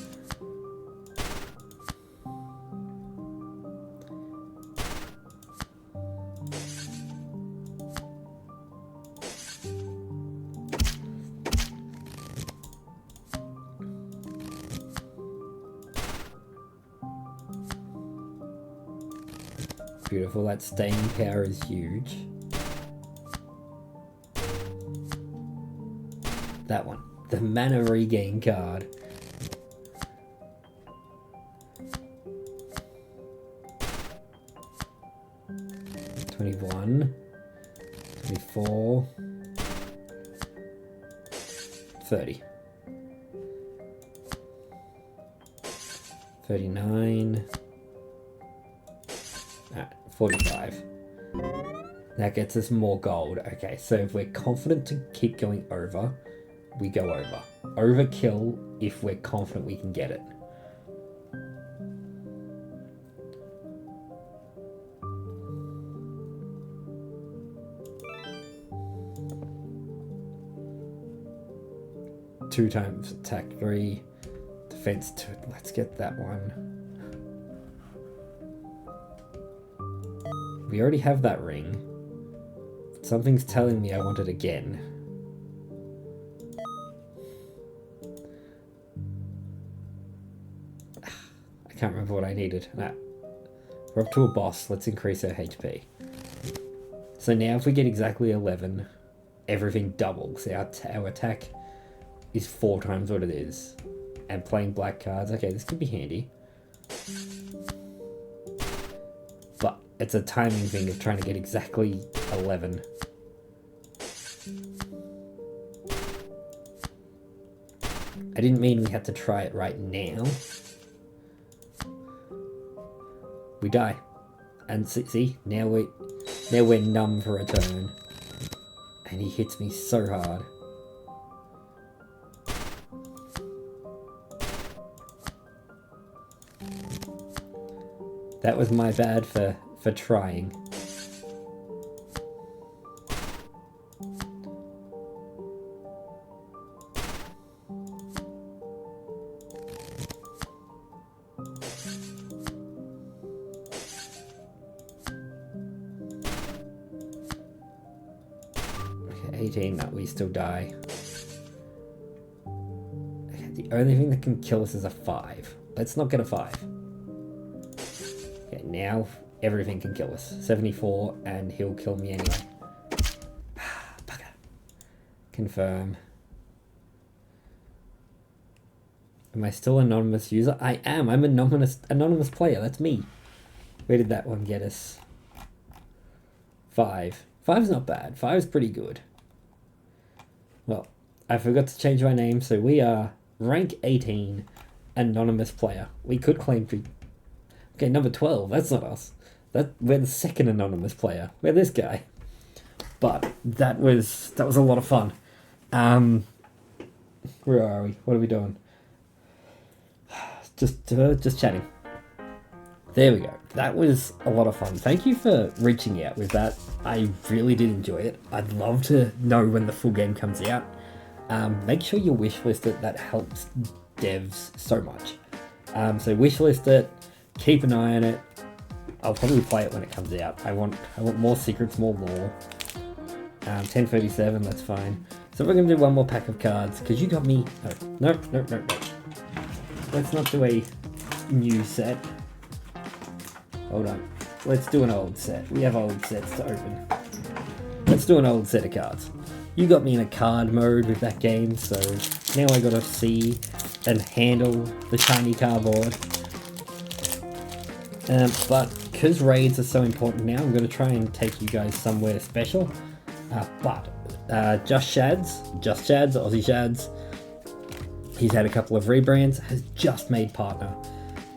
Beautiful, that staying power is huge. That one, the mana regain card. $21, $24, $30, $39. 45. That gets us more gold. Okay, so if we're confident to keep going over, we go over. Overkill if we're confident we can get it. Two times attack 3, defense 2. Let's get that one. We already have that ring. But something's telling me I want it again. I can't remember what I needed. Nah. We're up to a boss. Let's increase our HP. So now if we get exactly 11, everything doubles. Our attack is 4 times what it is. And playing black cards. Okay, this could be handy. It's a timing thing of trying to get exactly 11. I didn't mean we had to try it right now. We die. And see, now we're numb for a turn. And he hits me so hard. That was my bad for trying. Okay, 18, no, we still die. Okay, the only thing that can kill us is a 5. Let's not get a 5. Okay, now everything can kill us. 74, and he'll kill me anyway. Bugger. Confirm. Am I still anonymous user? I am. I'm anonymous player. That's me. Where did that one get us? 5. 5's not bad. 5's pretty good. Well, I forgot to change my name, so we are rank 18 anonymous player. We could claim to... Okay, number 12. That's not us. We're the second anonymous player. We're this guy. But that was a lot of fun. Where are we? What are we doing? Just chatting. There we go. That was a lot of fun. Thank you for reaching out with that. I really did enjoy it. I'd love to know when the full game comes out. Make sure you wishlist it. That helps devs so much. So wishlist it. Keep an eye on it. I'll probably play it when it comes out. I want more secrets, more lore. 1037, that's fine. So we're going to do one more pack of cards, because you got me... No. Let's not do a new set. Hold on. Let's do an old set. We have old sets to open. Let's do an old set of cards. You got me in a card mode with that game, so now I got to see and handle the shiny cardboard. But because raids are so important now, I'm going to try and take you guys somewhere special. Just Shads, Aussie Shads, he's had a couple of rebrands, has just made partner.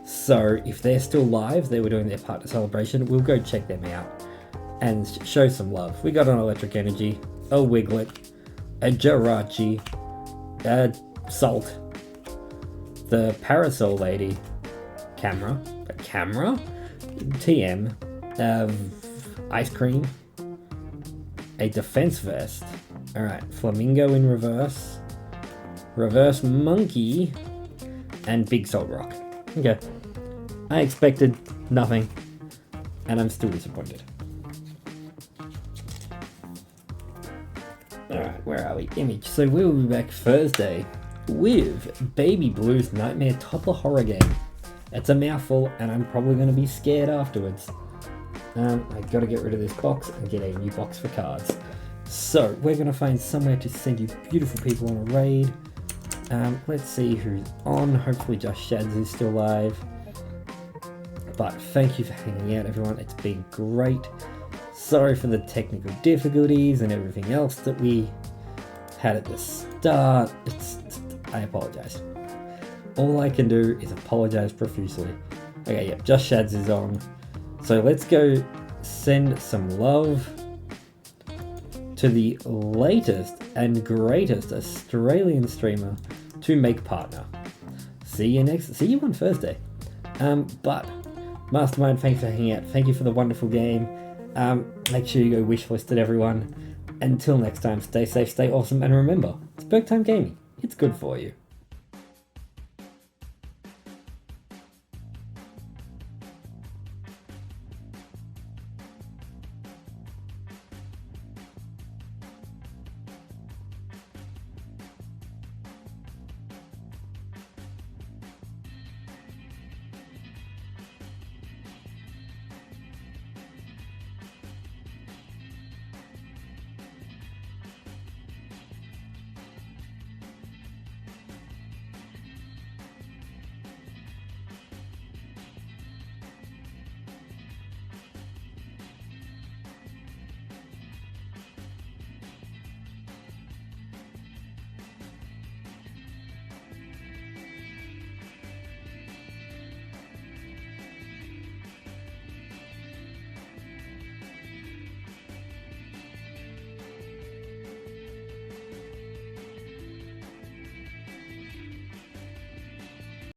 So if they're still live, they were doing their partner celebration, we'll go check them out and show some love. We got an Electric Energy, a Wiglet, a Jirachi, a Salt, the Parasol Lady, Camera, TM, Ice Cream, a Defense Vest, alright, Flamingo in reverse, Reverse Monkey, and Big Salt Rock. Okay, I expected nothing, and I'm still disappointed. Alright, where are we? Image. So we'll be back Thursday with Baby Blue's Nightmare Toddler Horror Game. It's a mouthful, and I'm probably going to be scared afterwards. I got to get rid of this box and get a new box for cards. So we're going to find somewhere to send you beautiful people on a raid. Let's see who's on. Hopefully Just Shads is still live. But thank you for hanging out, everyone. It's been great. Sorry for the technical difficulties and everything else that we had at the start. I apologize. All I can do is apologize profusely. Okay, yep, Just Shads is on. So let's go send some love to the latest and greatest Australian streamer to make partner. See you on Thursday. But Mastermind, thanks for hanging out. Thank you for the wonderful game. Make sure you go wishlist it, everyone. Until next time, stay safe, stay awesome, and remember, it's Berg Time Gaming. It's good for you.